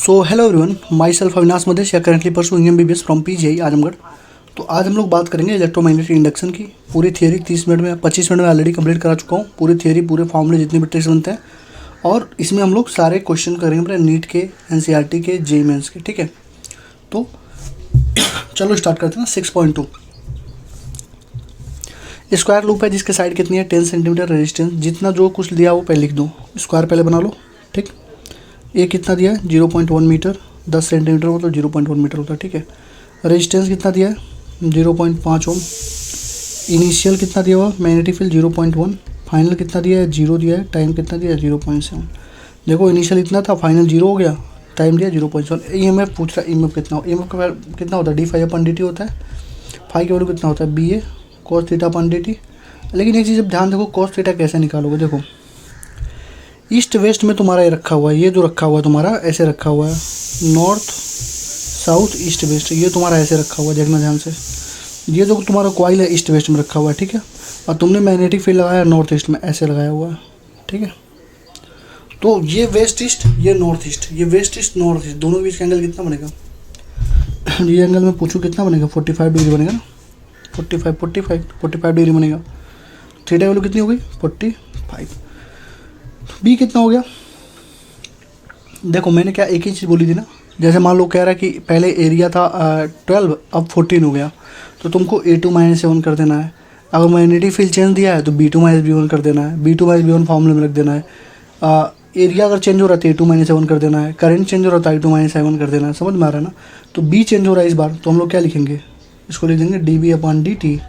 So hello everyone, myself Avinash Madesh, yeah currently pursuing MBBS from PGI Azamgarh. तो आज हम लोग बात करेंगे इलेक्ट्रोमैग्नेटिक इंडक्शन की। पूरी थियरी 30 मिनट में 25 मिनट में ऑलरेडी कंप्लीट करा चुका हूँ। पूरी थियरी, पूरे फॉर्मूले जितने भी ट्रिक्स बनते हैं, और इसमें हम लोग सारे क्वेश्चन करेंगे अपने नीट के, NCERT के, JEE मेंस के। ठीक है, तो चलो स्टार्ट करते हैं। 6.2 स्क्वायर लूप है जिसके साइड कितनी है 10 सेंटीमीटर रेजिस्टेंस। जितना जो कुछ दिया वो पहले लिख दो, स्क्वायर पहले बना लो। ठीक, ए कितना दिया है 0.1 मीटर, 10 सेंटीमीटर हो तो 0.1 मीटर होता है। ठीक है, रेजिस्टेंस कितना दिया है 0.5 ओम। इनिशियल कितना दिया हुआ मैग्नेटिक फील्ड 0.1। फाइनल कितना दिया है 0 दिया है। टाइम कितना दिया है 0.7। देखो इनिशियल इतना था, फाइनल 0 हो गया, टाइम दिया 0.7। EMF पूछ रहा है, EMF कितना हो, EMF का कितना होता है d∅/dt होता है। फाई की वैल्यू कितना होता है BA cos θ/dt। लेकिन एक चीज़ अब ध्यान देखो, cos थीटा कैसे निकालोगे। देखो ईस्ट वेस्ट में तुम्हारा ये रखा हुआ है, ये जो रखा हुआ है तुम्हारा ऐसे रखा हुआ है, नॉर्थ साउथ ईस्ट वेस्ट, ये तुम्हारा ऐसे रखा हुआ है। देखना ध्यान से, ये जो तुम्हारा कॉइल है ईस्ट वेस्ट में रखा हुआ है। ठीक है, और तुमने मैग्नेटिक फील्ड लगाया नॉर्थ ईस्ट में, ऐसे लगाया हुआ है। ठीक है, तो ये वेस्ट ईस्ट, ये नॉर्थ ईस्ट, ये वेस्ट ईस्ट नॉर्थ ईस्ट, दोनों के बीच का एंगल कितना बनेगा। ये एंगल मैं पूछूँ कितना बनेगा, 45 डिग्री बनेगा ना। 45 डिग्री बनेगा। थीटा वैल्यू कितनी हो गई 45। बी कितना हो गया, देखो मैंने क्या एक ही चीज़ बोली थी ना। जैसे मान लो कह रहा है कि पहले एरिया था 12, अब 14 हो गया, तो तुमको A2 - A1 कर देना है। अगर मैग्नेटिक फील्ड चेंज दिया है तो B2 - B1 कर देना है, B2 - B1 फॉर्मूले में रख देना है। एरिया अगर चेंज हो रहा है तो A2 - A1 कर देना है। करंट चेंज हो रहा है तो I2 - I1 कर देना है। समझ में आ रहा है ना। तो B चेंज हो रहा है इस बार, तो हम लोग क्या लिखेंगे, इसको लिख देंगे dB/dt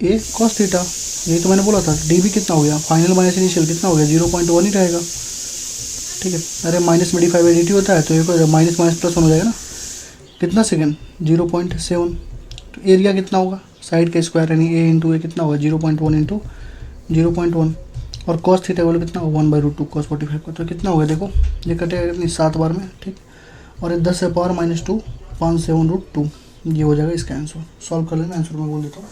A cos थीटा। यही तो मैंने बोला था। dB कितना हो गया, फाइनल माइनस इनिशियल कितना हो गया 0.1 ही रहेगा। ठीक है, अरे माइनस में d∅/dt होता है तो एक माइनस माइनस प्लस वन हो जाएगा ना। कितना सेकेंड 0.7। तो एरिया कितना होगा साइड का स्क्वायर, यानी A इंटू A कितना होगा 0.1 इंटू 0.1। और कॉस थीटा वाला कितना होगा 1/√2 cos 45 का। तो कितना होगा देखो, ये कटेगा कितनी 7 बार में। ठीक, और ये 10 से पावर -2 5/7√2, ये हो जाएगा इसका आंसर। सॉल्व कर लेना, आंसर मैं बोल देता हूँ।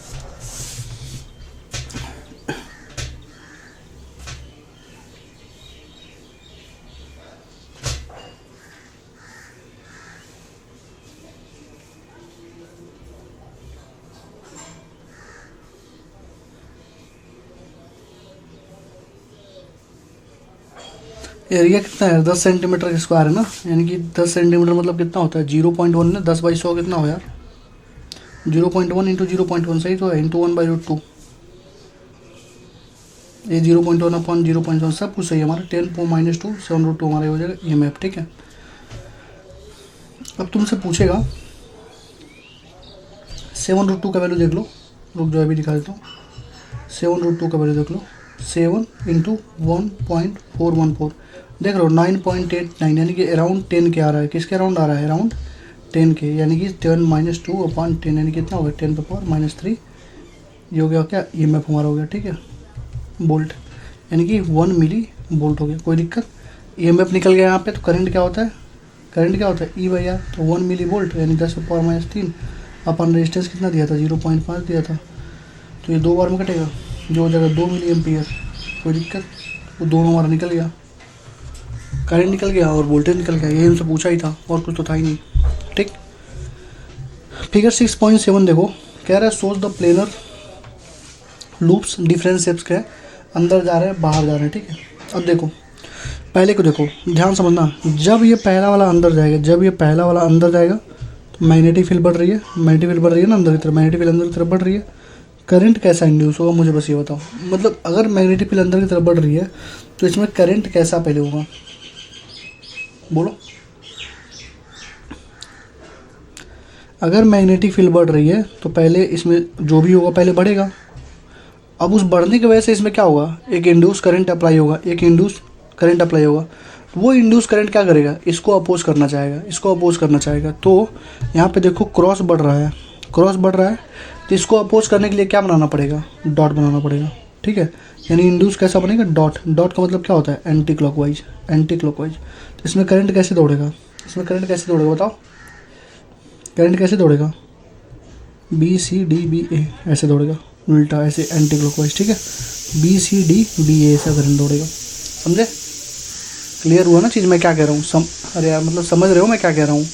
एरिया कितना है 10 सेंटीमीटर स्क्वायर है ना, यानी कि 10 सेंटीमीटर मतलब कितना होता है 0.1 ने 10/100 कितना हो यार 0.1 इंटू 0.1, सही तो है, इंटू 1/√2। ये 0.1 अपॉन 0.1 सब कुछ सही है हमारा। 10 - 2 7√2 हमारा हो जाएगा EMF। ठीक है, अब तुमसे पूछेगा 7√2 का वैल्यू देख लो, रुक जाओ अभी दिखा देता हूँ। 7√2 का वैल्यू देख लो, 7 इंटू 1.414, देख रहे हो 9.89, यानी कि अराउंड 10 के आ रहा है। किसके अराउंड आ रहा है, अराउंड 10 के, यानी कि 10 - 2/10, यानी कितना हो गया 10⁻³ ये हो गया क्या EMF हमारा हो गया। ठीक है, बोल्ट, यानी कि 1 मिली वोल्ट हो गया। कोई दिक्कत, EMF निकल गया यहाँ पे। तो करंट क्या होता है, करंट क्या होता है E/R, तो 1 मिली वोल्ट यानी 10⁻³ अपन रेजिस्टेंस कितना दिया था 0.5 दिया था, तो ये 2 बार में कटेगा, जो हो जाएगा 2 मिली एम्पियर। कोई दिक्कत, वो दोनों हमारा निकल गया, करंट निकल गया और वोल्टेज निकल गया। यही हमसे पूछा ही था, और कुछ तो था ही नहीं। ठीक, फिगर 6.7 देखो, कह रहा है सोच the planar loops different shapes के, अंदर जा रहे हैं बाहर जा रहे हैं। ठीक है, अब देखो पहले को देखो, ध्यान समझना। जब ये पहला वाला अंदर जाएगा, जब ये पहला वाला अंदर जाएगा तो मैग्नेटिक फील्ड बढ़ रही है, मैग्नेटिक फील्ड बढ़ रही है ना अंदर की तरफ, मैग्नेटिक फील्ड अंदर की तरफ बढ़ रही है। करंट कैसा इंड्यूस होगा मुझे बस ये बताओ। मतलब अगर मैग्नेटिक फील्ड अंदर की तरफ बढ़ रही है तो इसमें करंट कैसा पहले होगा, बोलो। अगर मैग्नेटिक फील्ड बढ़ रही है तो पहले इसमें जो भी होगा पहले बढ़ेगा। अब उस बढ़ने की वजह से इसमें क्या होगा, एक इंड्यूस करंट अप्लाई होगा, एक इंड्यूस करंट अप्लाई होगा। वो इंड्यूस करंट क्या करेगा, इसको अपोज करना चाहेगा, इसको अपोज करना चाहेगा। तो यहाँ पे देखो क्रॉस बढ़ रहा है, क्रॉस बढ़ रहा है, तो इसको अपोज करने के लिए क्या बनाना पड़ेगा, डॉट बनाना पड़ेगा। ठीक है, यानी इंड्यूस कैसा बनेगा, डॉट। डॉट का मतलब क्या होता है एंटी क्लॉकवाइज, एंटी क्लॉकवाइज। तो इसमें करंट कैसे दौड़ेगा, इसमें करंट कैसे दौड़ेगा बताओ, करंट कैसे दौड़ेगा BCDBA ऐसे दौड़ेगा, उल्टा ऐसे एंटी क्लॉकवाइज। ठीक है, BCDBA ऐसा करंट दौड़ेगा, समझे। क्लियर हुआ ना चीज़ मैं क्या कह रहा हूँ? अरे यार मतलब समझ रहे हो मैं क्या कह रहा हूँ?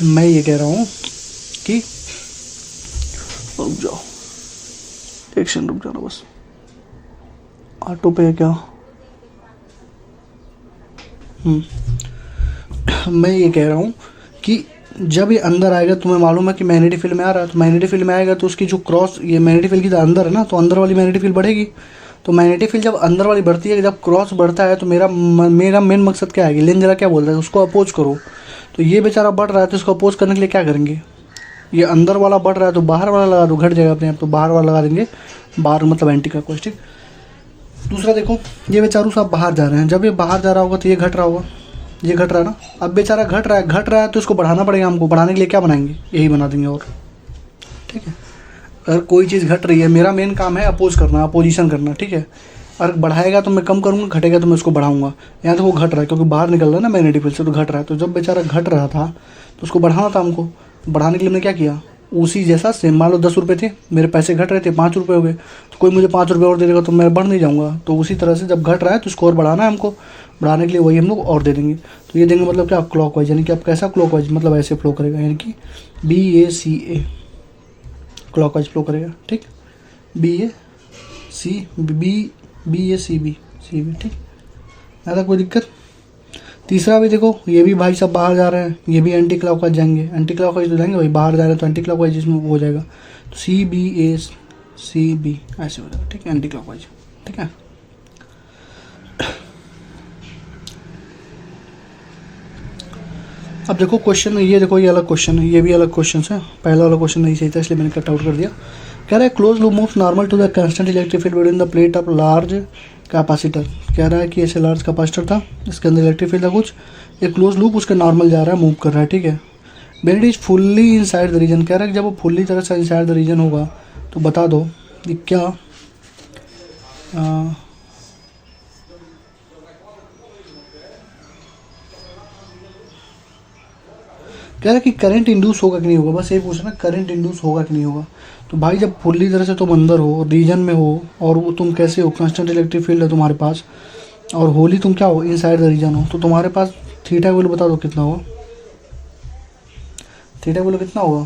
मैं ये कह रहा हूँ कि रुक जाओ, एक सेकंड रुक जाना बस, ऑटो पे है क्या? मैं ये कह रहा हूँ कि जब ये अंदर आएगा, तुम्हें मालूम है कि मैग्नेटिक फील्ड में आ रहा है, तो मैग्नेटिक फील्ड में आएगा तो उसकी जो क्रॉस, ये मैग्नेटिक फील्ड की तो अंदर है ना, तो अंदर वाली मैग्नेटिक फील्ड बढ़ेगी। तो मैग्नेटिक फील्ड जब अंदर वाली बढ़ती है, जब क्रॉस बढ़ता है, तो मेरा मेन मकसद क्या है? लेन जरा क्या बोलता है, उसको अपोज करो। तो ये बेचारा बढ़ रहा है, तो इसको अपोज करने के लिए क्या करेंगे? ये अंदर वाला बढ़ रहा है तो बाहर वाला लगा दो, घट जाएगा अपने आप, तो बाहर वाला लगा देंगे, बाहर मतलब एंटी क्लॉकवाइज, ठीक। दूसरा देखो, ये बेचारू साहब बाहर जा रहे हैं, जब ये बाहर जा रहा होगा तो ये घट रहा होगा, ये घट रहा है ना। अब बेचारा घट रहा है तो इसको बढ़ाना पड़ेगा हमको। बढ़ाने के लिए क्या बनाएंगे? यही बना देंगे, और ठीक है। अगर कोई चीज़ घट रही है, मेरा मेन काम है अपोज करना, अपोजिशन करना, ठीक है। अगर बढ़ाएगा तो मैं कम करूँगा, घटेगा तो मैं उसको बढ़ाऊंगा। यहाँ तो वो घट रहा है क्योंकि बाहर निकल रहा है ना मैग्नेटिक फील्ड से, तो घट रहा है। तो जब बेचारा घट रहा था तो उसको बढ़ाना था हमको। बढ़ाने के लिए मैंने क्या किया? उसी जैसा सेम, मान लो 10 रुपये थे, मेरे पैसे घट रहे थे, 5 रुपये हो गए, तो कोई मुझे 5 रुपये और दे देगा तो मैं बढ़ नहीं जाऊँगा। तो उसी तरह से जब घट रहा है तो उसको और बढ़ाना है हमको, बढ़ाने के लिए वही हम लोग और दे देंगे। तो ये देंगे मतलब क्या? क्लॉकवाइज, यानी कि आप कैसा क्लॉकवाइज, मतलब ऐसे फ्लो करेगा, यानी कि BACA क्लॉकवाइज फ्लो करेगा, ठीक। BACB, ठीक, ऐसा कोई दिक्कत? तीसरा भी देखो, ये भी भाई सब बाहर जा रहे हैं, ये भी एंटी क्लॉकवाइज जाएंगे, एंटी क्लॉकवाइज तो जाएंगे भाई, बाहर जा रहे हैं तो एंटी क्लॉकवाइज इसमें हो जाएगा। तो CBACB ऐसे हो जाएगा, ठीक है, एंटी क्लॉकवाइज, ठीक है। अब देखो क्वेश्चन, ये देखो ये अलग क्वेश्चन है, ये भी अलग क्वेश्चन है। पहला वाला क्वेश्चन नहीं सही था इसलिए मैंने कट आउट कर दिया। कह रहा है close loop moves normal to the constant electric field between the plate of large capacitor. कह रहा है कि ऐसे लार्ज कैपेसिटर था, इसके अंदर इलेक्ट्रिक फील्ड था कुछ, एक क्लोज लूप उसके नॉर्मल जा रहा है, मूव कर रहा है, ठीक है। When it is fully inside the region, कह रहा है कि जब वो फुल्ली तरह से इनसाइड द रीजन होगा तो बता दो कि क्या कह रहा है कि करंट इंड्यूस होगा कि नहीं होगा, बस ये पूछना, करंट इंड्यूस होगा कि नहीं होगा। तो भाई जब फुल्ली तरह से तुम अंदर हो, रीजन में हो, और वो तुम कैसे हो, कांस्टेंट इलेक्ट्रिक फील्ड है तुम्हारे पास, और होली तुम क्या हो, इनसाइड द रीजन हो, तो तुम्हारे पास थीटा वैल्यू बता दो कितना होगा। थीटा वैल्यू कितना होगा?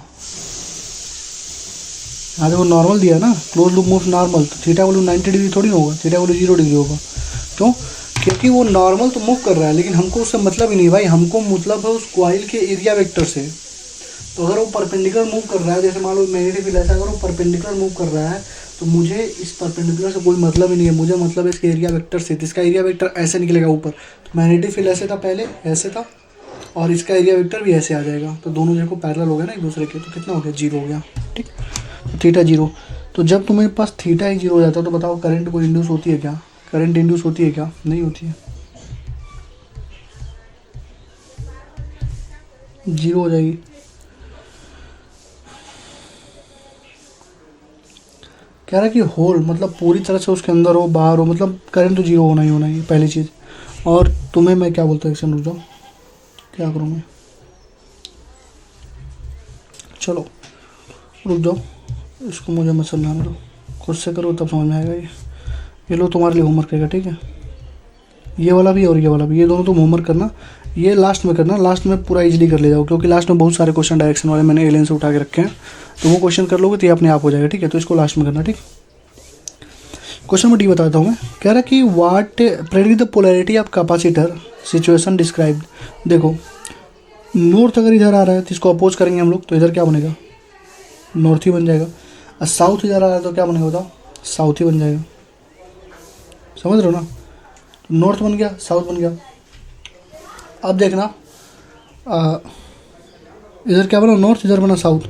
हाँ देखो नॉर्मल दिया ना, क्लोज लूप मूव्स नॉर्मल, तो थीटा वैल्यू 90 डिग्री थोड़ी ना होगा, थीटा वैल्यू 0 डिग्री होगा। क्यों? क्योंकि वो नॉर्मल तो मूव कर रहा है, लेकिन हमको उससे मतलब ही नहीं भाई, हमको मतलब है उस कॉइल के एरिया वेक्टर से। तो अगर वो परपेंडिकुलर मूव कर रहा है, जैसे मान लो मैग्नेटिक फील्ड ऐसा, अगर वो परपेंडिकुलर मूव कर रहा है तो मुझे इस परपेंडिकुलर से कोई मतलब ही नहीं है, मुझे मतलब है इसके एरिया वेक्टर से। तो इसका एरिया वेक्टर ऐसे निकलेगा ऊपर, तो मैग्नेटिक फील्ड ऐसे था पहले, ऐसे था, और इसका एरिया वेक्टर भी ऐसे आ जाएगा, तो दोनों देखो पैरेलल हो गया ना एक दूसरे के, तो कितना हो गया? 0 हो गया, ठीक। तो थीटा 0, तो जब तुम्हारे पास थीटा ही 0 हो जाता है तो बताओ करंट को इंड्यूस होती है क्या? करंट इंड्यूस होती है क्या? नहीं होती है, 0 हो जाएगी। कह रहा है कि होल मतलब पूरी तरह से उसके अंदर हो, बाहर हो, मतलब करंट तो 0 होना ही होना है, पहली चीज़। और तुम्हें मैं क्या बोलता हूँ, एक रुक जाओ, क्या करूँ मैं, चलो रुक जाओ, इसको मुझे मत समझाने दो, खुद से करो तब समझ में आएगा। ये लो तुम्हारे लिए होमवर्क रहेगा, ठीक है। ये वाला भी और ये वाला भी, ये दोनों तुम होमवर्क करना, ये लास्ट में करना, लास्ट में पूरा इजीली कर ले जाओ, क्योंकि लास्ट में बहुत सारे क्वेश्चन डायरेक्शन वाले मैंने एलियन से उठा के रखे हैं, तो वो क्वेश्चन कर लोगे तो ये अपने आप हो जाएगा, ठीक है। तो इसको लास्ट में करना, ठीक। क्वेश्चन नंबर डी बताता हूँ मैं। कह रहा है कि what predict the polarity of capacitor situation describe. देखो नॉर्थ अगर इधर आ रहा है तो इसको अपोज करेंगे हम लोग, तो इधर क्या बनेगा? नॉर्थ ही बन जाएगा। और साउथ इधर आ रहा है तो क्या बनेगा बताओ? साउथ ही बन जाएगा, समझ रहे हो ना? नॉर्थ बन गया, साउथ बन गया। अब देखना इधर क्या बना? नॉर्थ, इधर बना साउथ।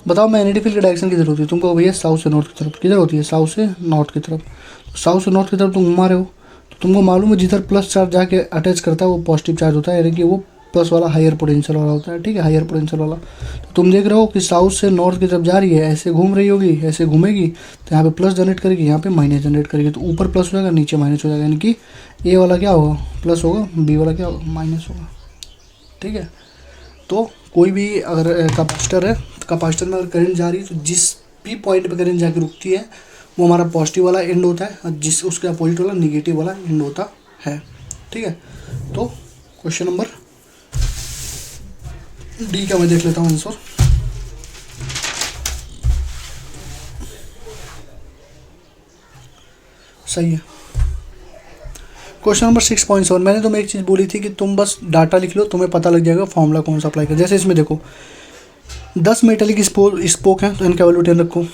बताओ मैग्नेटिक फील्ड की डायरेक्शन किधर होती है? तुमको भैया साउथ से नॉर्थ की तरफ। किधर होती है? साउथ से नॉर्थ की तरफ। साउथ से नॉर्थ की तरफ तुम घुमा रहे हो, तो तुमको मालूम है जिधर प्लस चार्ज जाके अटैच करता है वो पॉजिटिव चार्ज होता है, यानी कि वो प्लस वाला हायर पोटेंशियल वाला होता है, ठीक है, हायर पोटेंशियल वाला। तो तुम देख रहे हो कि साउथ से नॉर्थ की तरफ जा रही है, ऐसे घूम रही होगी, ऐसे घूमेगी, तो यहाँ पे प्लस जनरेट करेगी, यहाँ पे माइनस जनरेट करेगी, तो ऊपर प्लस हो जाएगा, नीचे माइनस हो जाएगा, यानी कि ए वाला क्या होगा? प्लस होगा, बी वाला क्या होगा? माइनस होगा, ठीक है। तो कोई भी अगर कैपेसिटर है, तो कैपेसिटर में अगर करंट जा रही है तो जिस भी पॉइंट पे करंट जाके रुकती है वो हमारा पॉजिटिव वाला एंड होता है, और जिस उसके अपोजिट वाला निगेटिव वाला एंड होता है, ठीक है। तो क्वेश्चन नंबर डी का मैं देख लेता हूँ आंसर। सही है। क्वेश्चन नंबर 6.7, मैंने तुम्हें एक चीज़ बोली थी कि तुम बस डाटा लिख लो, तुम्हें पता लग जाएगा फॉर्मूला कौन सा अप्लाई कर। जैसे इसमें देखो 10 मेटलिक स्पोक है तो इनका वैल्यू 10 रखो।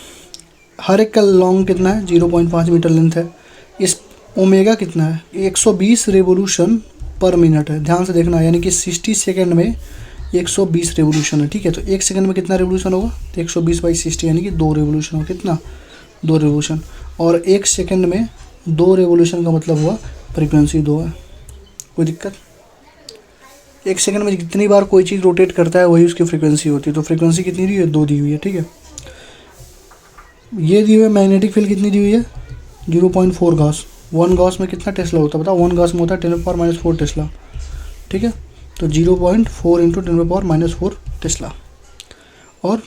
हर एक का लॉन्ग कितना है 0.5 मीटर लेंथ है। इस ओमेगा कितना है 120 रेवोल्यूशन पर मिनट है। ध्यान से देखना, यानी कि 60 सेकेंड में 120 रेवोल्यूशन है। ठीक है, तो एक सेकंड में कितना रेवोल्यूशन होगा, तो 120/60 यानी कि 2 रेवोल्यूशन होगा। कितना, 2 रेवोल्यूशन। और एक सेकंड में 2 रेवोल्यूशन का मतलब हुआ फ्रीक्वेंसी 2 है। कोई दिक्कत, एक सेकंड में जितनी बार कोई चीज़ रोटेट करता है वही उसकी फ्रीक्वेंसी होती है। तो फ्रीक्वेंसी कितनी दी हुई है, 2 दी हुई है। ठीक है, ये दी हुई है मैग्नेटिक फील्ड कितनी दी हुई है 0.4 गॉस। 1 गॉस में कितना टेस्ला होता है बताओ, 1 गॉस में होता है 10⁻⁻⁴ टेस्ला। ठीक है, तो 0.4 × 10⁻⁻⁴ टेस्ला। और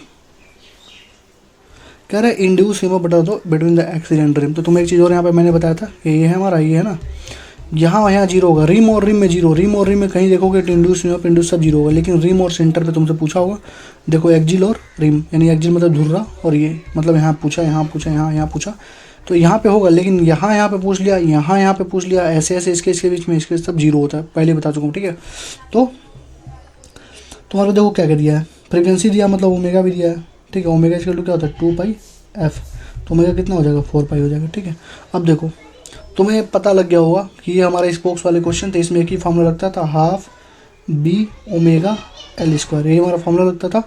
कह रहा है इंड्यूस ईएमएफ बता दो बिटवीन द एक्सीडेंट रिम। तो तुम्हें एक चीज़ और यहाँ पे मैंने बताया था कि ये है हमारा, ये है ना, यहाँ जीरो होगा। रिम और रिम में जीरो, रिम और रिम में कहीं देखोगे तो इंड्यूस ईएमएफ इंड्यूस सब जीरो होगा, लेकिन रिम और सेंटर पे तुमसे पूछा होगा। देखो एक्जिल और रिम, यानी एक्जिल मतलब धुर्रा, और ये मतलब यहाँ पूछा, यहाँ पूछा, यहाँ पूछा, तो यहाँ पे होगा। लेकिन यहाँ पे पूछ लिया, यहाँ पे पूछ लिया, ऐसे ऐसे इसके बीच में इसके सब जीरो होता है, पहले बता चुका हूँ। ठीक है, तो तुम्हारे देखो क्या दिया है, फ्रीक्वेंसी दिया मतलब ओमेगा भी दिया है। ठीक है, ओमेगा इसका क्या होता है 2πf, तो ओमेगा कितना हो जाएगा 4π हो जाएगा। ठीक है, अब देखो तुम्हें पता लग गया होगा कि ये हमारा स्पोक्स वाले क्वेश्चन थे, इसमें एक ही फॉर्मूला लगता था, half B omega L square, यही हमारा फॉर्मूला लगता था।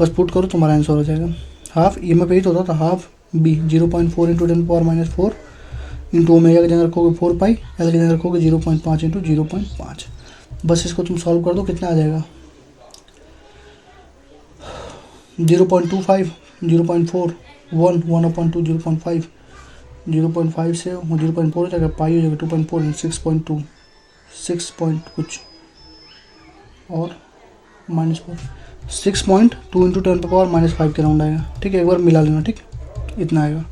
बस पुट करो तुम्हारा आंसर हो जाएगा। हाफ ई में यही तो होता था, हाफ बी 0.4 × 10⁻⁻⁴ इंटू ओमेगा की जगह रखोगे 4π, एल की जगह रखोगे 0.5 × 0.5। बस इसको तुम सॉल्व कर दो, कितना आ जाएगा 0.25, 0.4, 1/2, 0.5, 0.5 से 0.4 हो जाएगा, पाई हो जाएगा 2.4, 6.2, 6 पॉइंट कुछ और -4, 6.2 × 10⁻⁻⁵ के राउंड आएगा। ठीक है, एक बार मिला लेना। ठीक, इतना आएगा।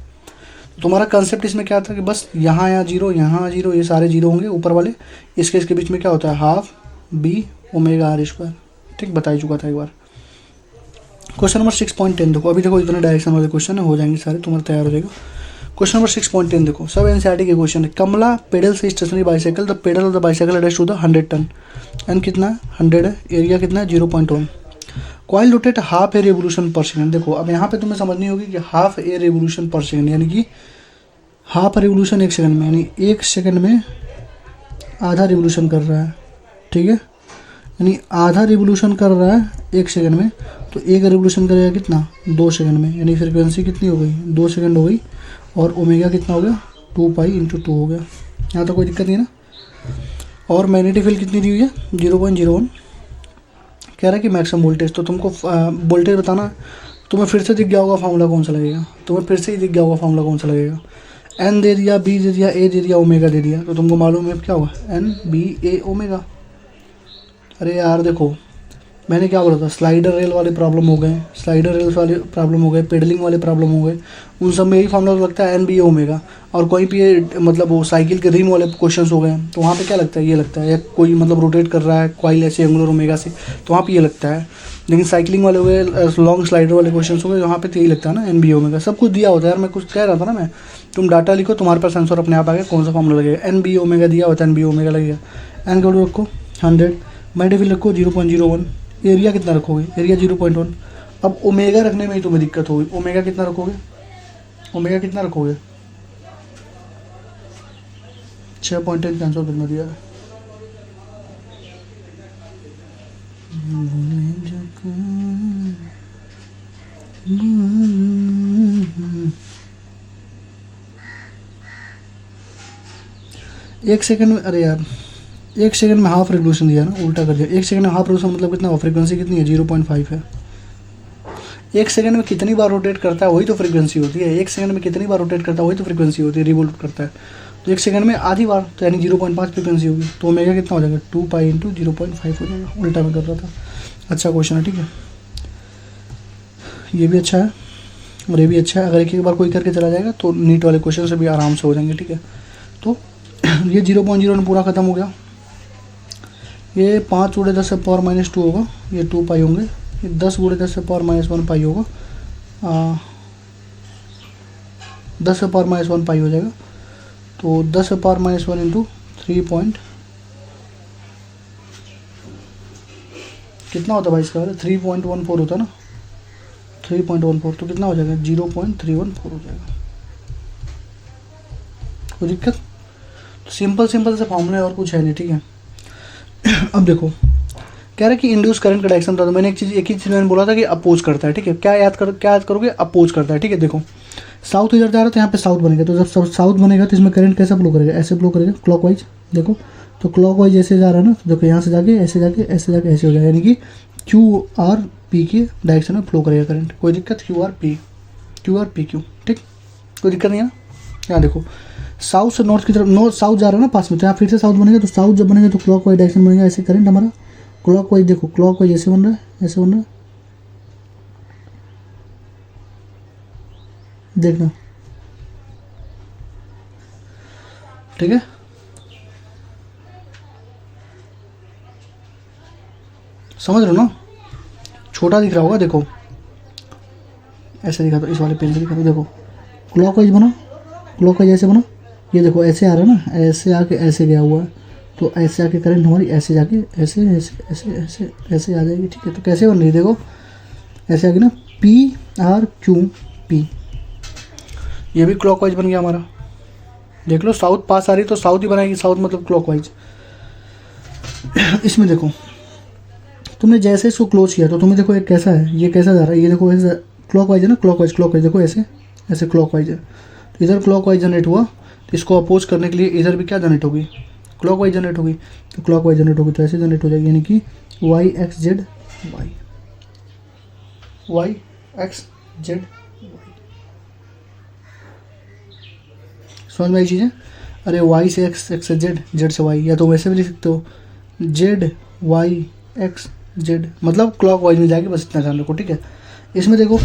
तुम्हारा कंसेप्ट इसमें क्या था कि बस यहाँ जीरो, यहाँ जीरो, ये सारे जीरो होंगे ऊपर वाले, इसके बीच में क्या होता है half B omega R square. ठीक, बता ही चुका था एक बार। क्वेश्चन नंबर 6.10 देखो, अभी देखो इतने डायरेक्शन वाले क्वेश्चन है, हो जाएंगे सारे, तुम्हारा तैयार हो जाएगा। क्वेश्चन नंबर 6.10 देखो, सब एनसीईआरटी के क्वेश्चन है। Kamala pedals stationary bicycle, the pedal of the bicycle attached to the 100 turn, N कितना है 100 है, एरिया कितना है 0.1, coil rotate half a revolution per second. देखो अब यहाँ पे तुम्हें समझनी होगी कि half a revolution per second यानी कि हाफ रेवोल्यूशन एक सेकंड में, यानी एक सेकंड में आधा रेवोल्यूशन कर रहा है। ठीक है, यानी आधा रिवोल्यूशन कर रहा है एक सेकंड में, तो एक रिवोल्यूशन करेगा कितना 2 सेकंड में, यानी फ्रीक्वेंसी कितनी हो गई 2 सेकंड हो गई, और ओमेगा कितना हो गया 2π × 2 हो गया। यहाँ तो कोई दिक्कत नहीं ना। और मैग्नेटिक फील्ड कितनी दी हुई है 0.01, कह रहा है कि मैक्सिमम वोल्टेज। तो तुमको वोल्टेज बताना, तुम्हें फिर से दिख गया होगा फॉर्मूला कौन सा लगेगा, तुम्हें फिर से ही दिख गया होगा फॉर्मूला कौन सा लगेगा। एन दे दिया, बी दे दिया, ए दे दिया, ओमेगा दे दिया, तो तुमको मालूम है क्या होगा एन बी ए ओमेगा। अरे यार देखो मैंने क्या बोला था, स्लाइडर रेल वाले प्रॉब्लम हो गए, स्लाइडर रेल्स वाले प्रॉब्लम हो गए, पेडलिंग वाले प्रॉब्लम हो गए, उन सब में यही फॉर्मूला लगता है एन बी ए ओमेगा। और कोई भी मतलब वो साइकिल के रिम वाले क्वेश्चंस हो गए तो वहाँ पे क्या लगता है, ये लगता है, या कोई मतलब रोटेट कर रहा है कॉइल ऐसे एंगुलर ओमेगा से, तो वहाँ पे ये लगता है। लेकिन साइकिलिंग वाले हो गए, लॉन्ग स्लाइडर वाले क्वेश्चन हो गए, वहाँ पे तो यही लगता है ना एन बी ए ओमेगा। सब कुछ दिया होता है यार, मैं कुछ कह रहा था ना मैं, तुम डाटा लिखो, तुम्हारे पास आंसर अपने आप आ गया कौन सा फॉर्मूला लगेगा। एन बी ए ओमेगा दिया होता है, एन बी ए ओमेगा लगेगा। एन का रखो 100, मैग्नेटिक फील्ड रखो 0.01, एरिया कितना रखोगे, एरिया 0.1। अब ओमेगा रखने में ही तुम्हें दिक्कत होगी, ओमेगा कितना रखोगे, ओमेगा कितना रखोगे 6.10 कैंसिल करना दिया है। एक सेकंड में, अरे यार एक सेकंड में हाफ रेवोल्यूशन दिया ना, उल्टा कर दिया। एक सेकंड में हाफ रेवोल्यूशन मतलब कितना, फ्रीक्वेंसी कितनी है 0.5 है। एक सेकंड में कितनी बार रोटेट करता है वही तो फ्रीक्वेंसी होती है, एक सेकंड में कितनी बार रोटेट करता है वही तो फ्रीक्वेंसी होती है, रिवोल्ट करता है। तो एक सेकंड में आधी बार, तो यानी 0.5 फ्रीक्वेंसी होगी, तो ओमेगा कितना हो जाएगा 2π × 0.5 हो जाएगा। उल्टा में कर रहा था। अच्छा क्वेश्चन है, ठीक है, ये भी अच्छा है और ये भी अच्छा है। अगर एक बार कोई करके चला जाएगा तो नीट वाले क्वेश्चन से भी आराम से हो जाएंगे। ठीक है, तो ये 0.0 में पूरा खत्म हो गया। ये 5 गुणे 10 से पावर माइनस 2 होगा, ये 2 पाई होंगे, ये 10 गुणे 10 से पावर माइनस 1 पाई होगा, 10 से पावर माइनस 1 पाई हो जाएगा। तो 10 से पावर माइनस 1 इंटू 3 कितना होता है भाई इसका, 3.14 होता है ना, 3.14, तो कितना हो जाएगा 0.314 हो जाएगा। कोई दिक्कत? तो सिंपल से फॉर्मूला और कुछ है नहीं, ठीक है। अब देखो कह रहा है कि इंड्यूस करंट का डायरेक्शन था, तो मैंने एक ही चीज़ मैंने बोला था कि अपोज करता है, ठीक है। क्या याद करोगे, अपोज करता है, ठीक है। देखो साउथ इधर जा रहा है तो यहाँ पे साउथ बनेगा, तो जब साउथ बनेगा तो इसमें करंट कैसा फ्लो करेगा, ऐसे फ्लो करेगा क्लॉकवाइज। देखो तो क्लॉकवाइज ऐसे जा रहा है ना, तो देखो यहाँ से जाके ऐसे जाके ऐसे जाके ऐसे हो जाएगा, यानी कि क्यू आर पी के डायरेक्शन में फ्लो करेगा करंट। कोई दिक्कत? क्यू आर पी क्यू, ठीक, कोई दिक्कत नहीं है। यहाँ देखो साउथ से नॉर्थ की तरफ, नॉर्थ साउथ जा रहा है ना पास में, तो यहाँ फिर से साउथ बनेगा, तो साउथ जब बनेगा तो क्लॉकवाइज डायरेक्शन बनेगा, ऐसे करंट हमारा क्लॉकवाइज। देखो क्लॉकवाइज ऐसे बन रहा है, ऐसे बन रहा है, देखना, ठीक है। समझ रहे हो ना? छोटा दिख रहा होगा, देखो ऐसे दिखा, तो इस वाले पेन से दिखा, तो देखो क्लॉकवाइज बना, क्लॉकवाइज ऐसे बना, ये देखो ऐसे आ रहा है ना, ऐसे आके ऐसे गया हुआ है, तो ऐसे आके करंट हमारी ऐसे जाके ऐसे ऐसे ऐसे ऐसे ऐसे आ जाएगी, ठीक है। तो कैसे बन रही है देखो, ऐसे आगे ना, PRQP, ये भी क्लॉकवाइज बन गया हमारा। देख लो साउथ पास आ रही तो साउथ ही बनाएगी, साउथ मतलब क्लॉकवाइज। इसमें देखो तुमने जैसे इसको क्लोज किया तो तुम्हें देखो एक कैसा है, ये कैसा जा रहा है, ये देखो ऐसे क्लॉकवाइज है ना, क्लॉकवाइज देखो ऐसे ऐसे क्लॉकवाइज है, तो इधर क्लॉकवाइज जनरेट हुआ, तो इसको अपोज करने के लिए इधर भी क्या जनरेट होगी, क्लॉकवाइज जनरेट होगी, तो क्लॉकवाइज जनरेट होगी, तो ऐसे जनरेट हो जाएगी, यानी कि YXZ समझ में आई चीज़ें? अरे Y से X, X से Z, Z से Y, या तो वैसे भी लिख सकते हो ZYXZ, मतलब क्लॉकवाइज में जाएगी, बस इतना ध्यान रखो, ठीक है। इसमें देखो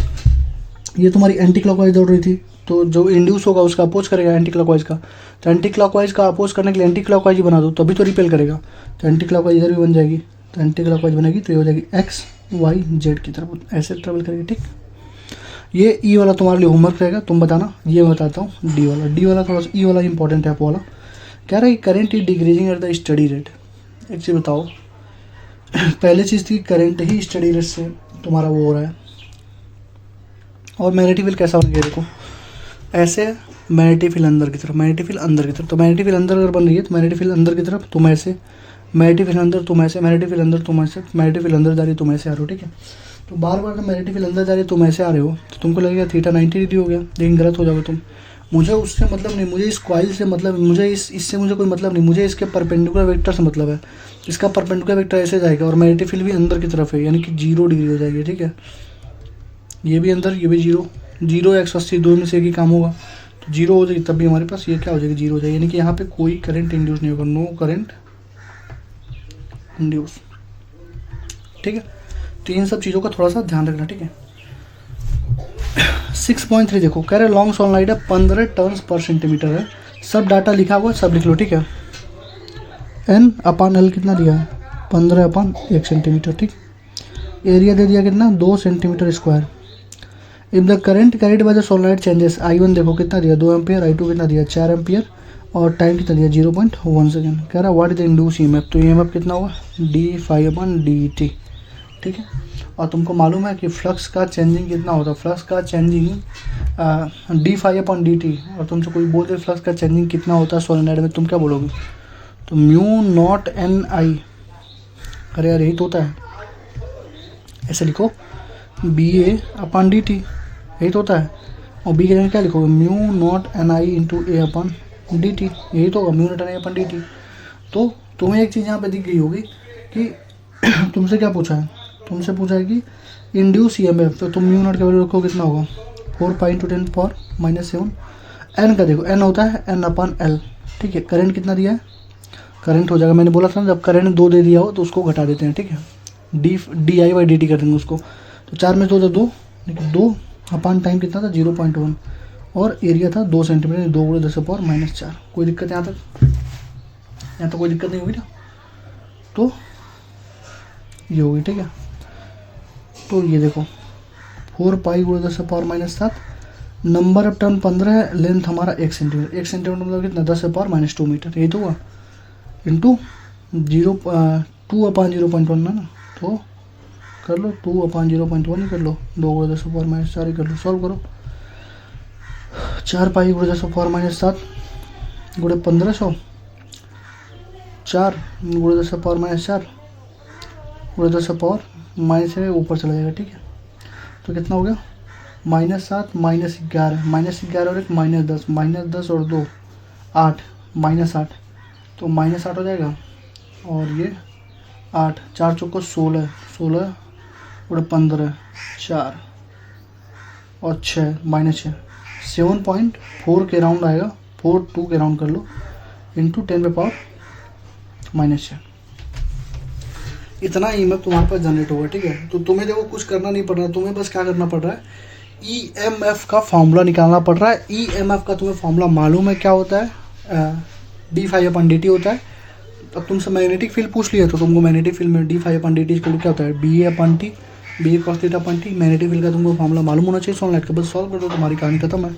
ये तुम्हारी एंटी क्लॉकवाइज दौड़ रही थी, तो जो इंड्यूस होगा उसका अपोज करेगा एंटी क्लॉकवाइज का, तो एंटी क्लॉकवाइज का अपोज करने के लिए एंटी क्लॉकवाइज ही बना दो, तभी तो रिपेल करेगा, तो एंटी क्लॉकवाइज इधर भी बन जाएगी, तो एंटी क्लॉकवाइज बनेगी, तो ये हो जाएगी XYZ की तरफ ऐसे ट्रेवल करेगी, ठीक। ये ई वाला तुम्हारे लिए होमवर्क रहेगा, तुम बताना। ये मैं बताता हूँ डी वाला थोड़ा सा, ई वाला इंपॉर्टेंट है वाला। कह रहा है कि current is decreasing at the study rate. एक चीज़ बताओ, पहले चीज़ थी करंट ही स्टडी रेट से तुम्हारा वो हो रहा है, और मैग्नेटिक फील्ड कैसा बन गया देखो, ऐसे मैग्नेटिक फील्ड अंदर की तरफ, मैग्नेटिक फील्ड अंदर की तरफ, तो मैग्नेटिक फील्ड अंदर अगर बन रही है तो मैग्नेटिक फील्ड अंदर की तरफ तुम ऐसे, मैग्नेटिक फील्ड अंदर तुम ऐसे, मैग्नेटिक फील्ड अंदर तुम ऐसे, मैग्नेटिक फील्ड अंदर जा रही है तुम ऐसे आ रहे हो, ठीक है। तो बार बार जब मैग्नेटिक फील्ड अंदर जा रही है तुम ऐसे आ रहे हो, तो तुमको लगेगा थीटा 90 डिग्री हो गया, लेकिन गलत हो जाओगे तुम। मुझे उससे मतलब नहीं, मुझे इस कॉइल से मतलब, मुझे इससे मुझे कोई मतलब नहीं, मुझे इसके परपेंडिकुलर वेक्टर से मतलब है। इसका परपेंडिकुलर वेक्टर ऐसे जाएगा और मैग्नेटिक फील्ड भी अंदर की तरफ है, यानी कि 0 डिग्री हो जाएगी, ठीक है। ये भी अंदर, ये भी 0, 180 दो में से एक ही काम होगा, तो 0 हो जाएगी, तब भी हमारे पास ये क्या हो जाएगी, 0 हो जाएगी, यानी कि यहाँ पे कोई करंट इंड्यूस नहीं होगा, नो करंट इंड्यूस, ठीक है। तो इन सब चीज़ों का थोड़ा सा ध्यान रखना, ठीक है। 6.3 देखो, कह रहे लॉन्ग सॉलिनॉइड है, 15 टर्न्स पर सेंटीमीटर है, सब डाटा लिखा हुआ है, सब लिख लो, ठीक है। N/L कितना दिया है, 15/1 सेंटीमीटर, ठीक। एरिया दे दिया कितना, 2 centimetre square. If the current carried by the solenoid changes, I1 देखो कितना दिया, 2 एम्पियर, I2 कितना दिया, 4 एम्पियर, और टाइम कितना दिया, 0.1 सेकेंड। कह रहा है what is the induce EMF, तो EMF कितना हुआ, d∅/dt, ठीक है। और तुमको मालूम है कि फ्लक्स का चेंजिंग कितना होता है, फ्लक्स का चेंजिंग d∅/dt, और तुमसे कोई बोल दे फ्लक्स का चेंजिंग कितना होता है सोलेनॉइड में, तुम क्या बोलोगे, तो μ0Ni, अरे यार यही तो होता है, ऐसे लिखो BA/dt, यही तो होता है, और बी के जगह क्या लिखोगे, μ0Ni/A/dt, यही तो होगा, μ0Ni/dt। तो तुम्हें एक चीज़ यहाँ पे दिख गई होगी कि तुमसे क्या पूछा है, तुमसे पूछा है कि इंड्यूस EMF, तो तुम μ0 का वैल्यू रखो कितना होगा, 4π×10⁻⁷। n का देखो, n होता है N/L, ठीक है। करंट कितना दिया है, करंट हो जाएगा, मैंने बोला था ना जब करंट 2 दे दिया हो तो उसको घटा देते हैं, ठीक है, di/dt कर देंगे उसको, तो 4 में 2 तो 2, लेकिन 2 अपन टाइम कितना था, 0.1, और एरिया था 2 सेंटीमीटर, 2 × 10⁻⁴। कोई दिक्कत यहाँ तक कोई दिक्कत नहीं होगी ना। तो ये होगी, ठीक है। तो ये देखो 4 पाई गुणा 10⁻⁷, नंबर ऑफ टर्न 15 है, लेंथ हमारा 1 सेंटीमीटर, 1 सेंटीमीटर मतलब कितना 10⁻² मीटर, यही तो हुआ, इंटू 2/0.1 है ना, तो कर लो 2/0.1 ही कर लो, 2 गुणा 10⁻⁴ ही कर लो, सॉल्व करो। 4 पाई गुणा 10⁻⁷ गुणा 1500, 4 गुणा 10⁻⁴ गुणा 10⁻⁻, ऊपर चला जाएगा, ठीक है। तो कितना हो गया -7 -11 और एक -10, -10 और 2 8, -8, तो -8 हो जाएगा, और ये 8, 4 चौको 16, 16 और 15, 4 और 6 -6, 7.4 के राउंड आएगा, 4.2 के राउंड कर लो, इंटू 10⁻⁻6। इतना ईएमएफ तुम्हारे पास जनरेट होगा, ठीक है। तो तुम्हें देखो कुछ करना नहीं पड़ रहा है, तुम्हें बस क्या करना पड़ रहा है, ईएमएफ का फॉर्मूला निकालना पड़ रहा है। ईएमएफ का तुम्हें फॉर्मूला मालूम है क्या होता है, d∅/dt होता है। अब तुमसे मैग्नेटिक फील्ड पूछ लिया तो तुमको मैग्नेटिक फील्ड में d∅/dt क्या होता है, BA/t, BA cos θ/t। Magnetic field का तुमको फॉर्मूला मालूम होना चाहिए, सॉनलाइट का, बस सॉल्व कर दो, तुम्हारी कहानी खत्म है,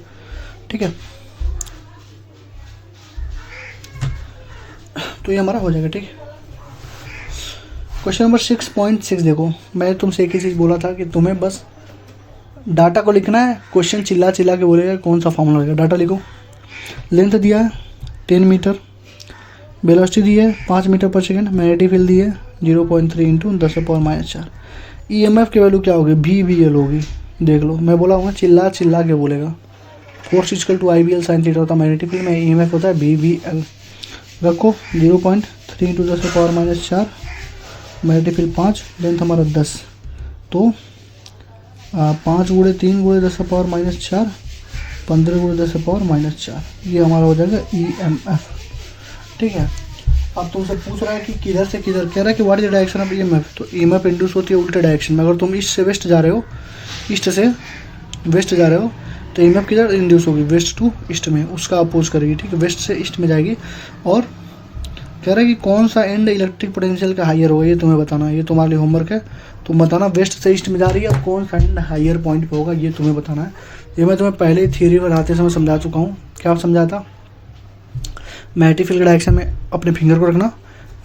ठीक है। तो ये हमारा हो जाएगा, ठीक है। क्वेश्चन नंबर 6.6 देखो, मैं तुमसे एक ही चीज़ बोला था कि तुम्हें बस डाटा को लिखना है, क्वेश्चन चिल्ला चिल्ला के बोलेगा कौन सा फॉर्मूला लगेगा। डाटा लिखो, लेंथ दिया है 10 मीटर, वेलोसिटी दी है 5 मीटर पर सेकंड, मैग्नेटिक फील्ड दी है 0.3 इंटू 10⁻⁴। ईएमएफ की वैल्यू क्या होगी, VBL होगी, देख लो, मैं बोला हूँ चिल्ला चिल्ला के बोलेगा। Force equal to IBL sine theta होता है मैग्नेटिक फील्ड में, ईएमएफ होता है VBL। रखो 0.3 इंटू 10⁻⁴, मैग्नेटिक फील्ड 5, लेंथ हमारा 10, तो 5 गुणे 3 गुणे 10⁻⁴, 15 गुणे 10⁻⁴, ये हमारा हो जाएगा ईएमएफ, ठीक है। अब तुमसे पूछ रहा है कि किधर से किधर, कह रहा है कि what is the direction of EMF. तो ईएमएफ इंड्यूस होती है उल्टे डायरेक्शन में, अगर तुम ईस्ट से वेस्ट जा रहे हो, ईस्ट से वेस्ट जा रहे हो, तो ईएमएफ किधर इंड्यूस होगी, वेस्ट टू ईस्ट में, उसका अपोज करेगी, ठीक है, वेस्ट से ईस्ट में जाएगी। और कह रहा है कि कौन सा एंड इलेक्ट्रिक पोटेंशियल का हाइयर होगा, ये तुम्हें बताना है, ये तुम्हारे लिए होमवर्क है। तुम बताना वेस्ट से ईस्ट में जा रही है, अब कौन सा एंड हाइयर पॉइंट पे होगा, ये तुम्हें बताना है। ये मैं तुम्हें पहले ही थियरी बनाते समय समझा चुका हूँ। क्या समझाया था, मैग्नेटिक फील्ड के डायरेक्शन में अपने फिंगर को रखना,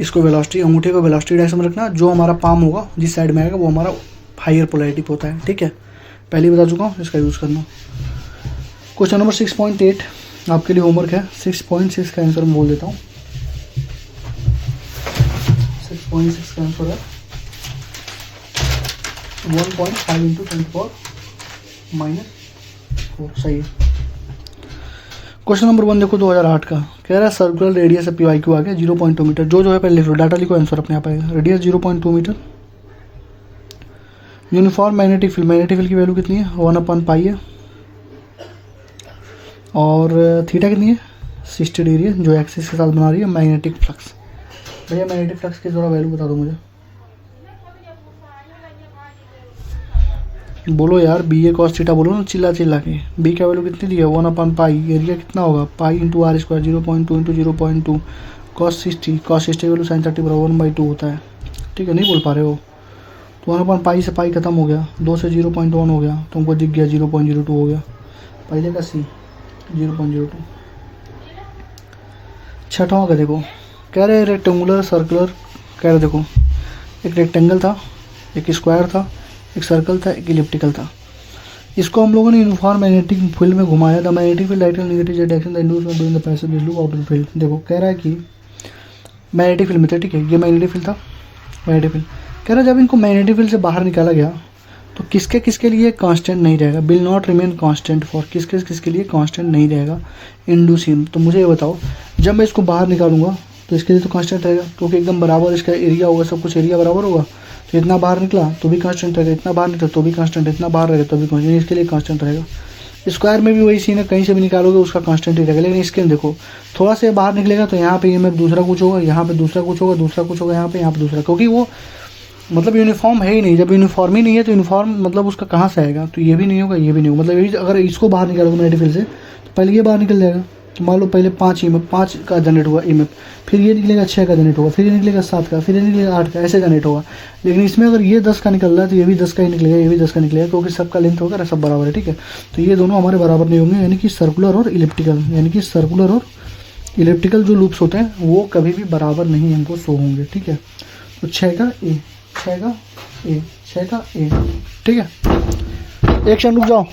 इसको वेलोसिटी, अंगूठे को वेलोसिटी डायरेक्शन में रखना, जो हमारा पाम होगा जिस साइड में आएगा वो हमारा हाइयर पोलैरिटी पे होता है, ठीक है, पहले ही बता चुका हूँ, इसका यूज़ करना। क्वेश्चन नंबर 6.8 आपके लिए होमवर्क है। 6.6 का आंसर मैं बोल देता हूँ। 6.6 का आंसर है 1.5 इंटू 10⁻⁴, सही है। क्वेश्चन नंबर 1 देखो 2008 का, कह रहा है सर्कुलर रेडियस है PYQ आ गया 0.2 मीटर, जो है पहले लिख लो, डाटा लिखो, आंसर अपने आप आएगा। Radius 0.2 metre, uniform magnetic field की वैल्यू कितनी है, 1/π है, और थीटा कितनी है 60 डिग्री है, जो एक्सिस के साथ बना रही है। मैग्नेटिक फ्लक्स, भैया मैग्नेटिक फ्लक्स की थोड़ा वैल्यू बता दो मुझे, बोलो यार, BA cos थीटा बोलो ना चिल्ला चिल्ला के। B का वैल्यू कितनी दी है 1/π, एरिया कितना होगा pi into R square, 0.2 into 0.2, cos 60 की वैल्यू sin 30 बराबर 1/2 होता है, ठीक है, नहीं बोल पा रहे हो। तो 1/π से पाई खत्म हो गया, 2 से 0.1 हो गया, तुमको दिख गया 0.02 हो गया, पहले का C 0.02। छठवां का देखो, कह रहे रेक्टेंगुलर सर्कुलर, कह रहे देखो एक रेक्टेंगल था, एक स्क्वायर था, एक सर्कल था, एक इलिप्टिकल था। इसको हम लोगों ने यूनिफॉर्म मैग्नेटिक फील्ड में घुमाया था। Magnetic field direct negative direction the induce during the passage loop outer field. देखो कह रहा है कि मैग्नेटिक फील्ड में था, ठीक है, ये मैग्नेटिक फील्ड था, मैग्नेटिक फील्ड कह रहा है जब इनको मैग्नेटिक फील्ड से बाहर निकाला गया तो किसके किसके लिए कांस्टेंट नहीं रहेगा, will not remain constant for, किसके किसके लिए कांस्टेंट नहीं रहेगा इंड्यूस हिम। तो मुझे ये बताओ, जब मैं इसको बाहर निकालूंगा तो इसके लिए तो कांस्टेंट रहेगा, क्योंकि एकदम बराबर इसका एरिया होगा, सब कुछ एरिया बराबर होगा, तो इतना बाहर निकला तो भी कांस्टेंट रहेगा, इतना बाहर निकला तो भी कांस्टेंट, इतना बाहर रहेगा तो भी कांस्टेंट, इसके लिए कांस्टेंट रहेगा। स्क्वायर में भी वही सीन है, कहीं से भी निकालोगे उसका कांस्टेंट ही रहेगा। लेकिन इसके देखो थोड़ा से बाहर निकलेगा तो यहाँ पे ईएमएफ दूसरा कुछ होगा, यहाँ पे दूसरा कुछ होगा, दूसरा कुछ होगा, यहाँ पे दूसरा, क्योंकि वो मतलब यूनिफॉर्म है ही नहीं। जब यूनिफॉर्म ही नहीं है तो यूनिफॉर्म मतलब उसका कहाँ से आएगा, तो ये भी नहीं होगा, ये भी नहीं होगा, मतलब ये अगर इसको बाहर निकालोगे मैग्नेटिक फील्ड से तो पहले ये बाहर निकल जाएगा, मान लो पहले 5 का जनरेट हुआ EMF, फिर ये निकलेगा 6 का जनरेट होगा, फिर ये निकलेगा 7 का, फिर ये निकलेगा 8 का, ऐसे जनरेट होगा। लेकिन इसमें अगर ये 10 का निकल रहा है तो ये भी 10 का ही निकलेगा, ये भी 10 का निकलेगा, क्योंकि सबका लेंथ वगैरह सब बराबर है, ठीक है। तो ये दोनों हमारे बराबर नहीं होंगे, यानी कि सर्कुलर और इलिप्टिकल, यानी कि सर्कुलर और इलिप्टिकल जो लूप्स होते हैं वो कभी भी बराबर नहीं हमको शो होंगे, ठीक है। तो 6 का A, 6 का A, 6 का A, ठीक है। एक क्षण रुक जाओ।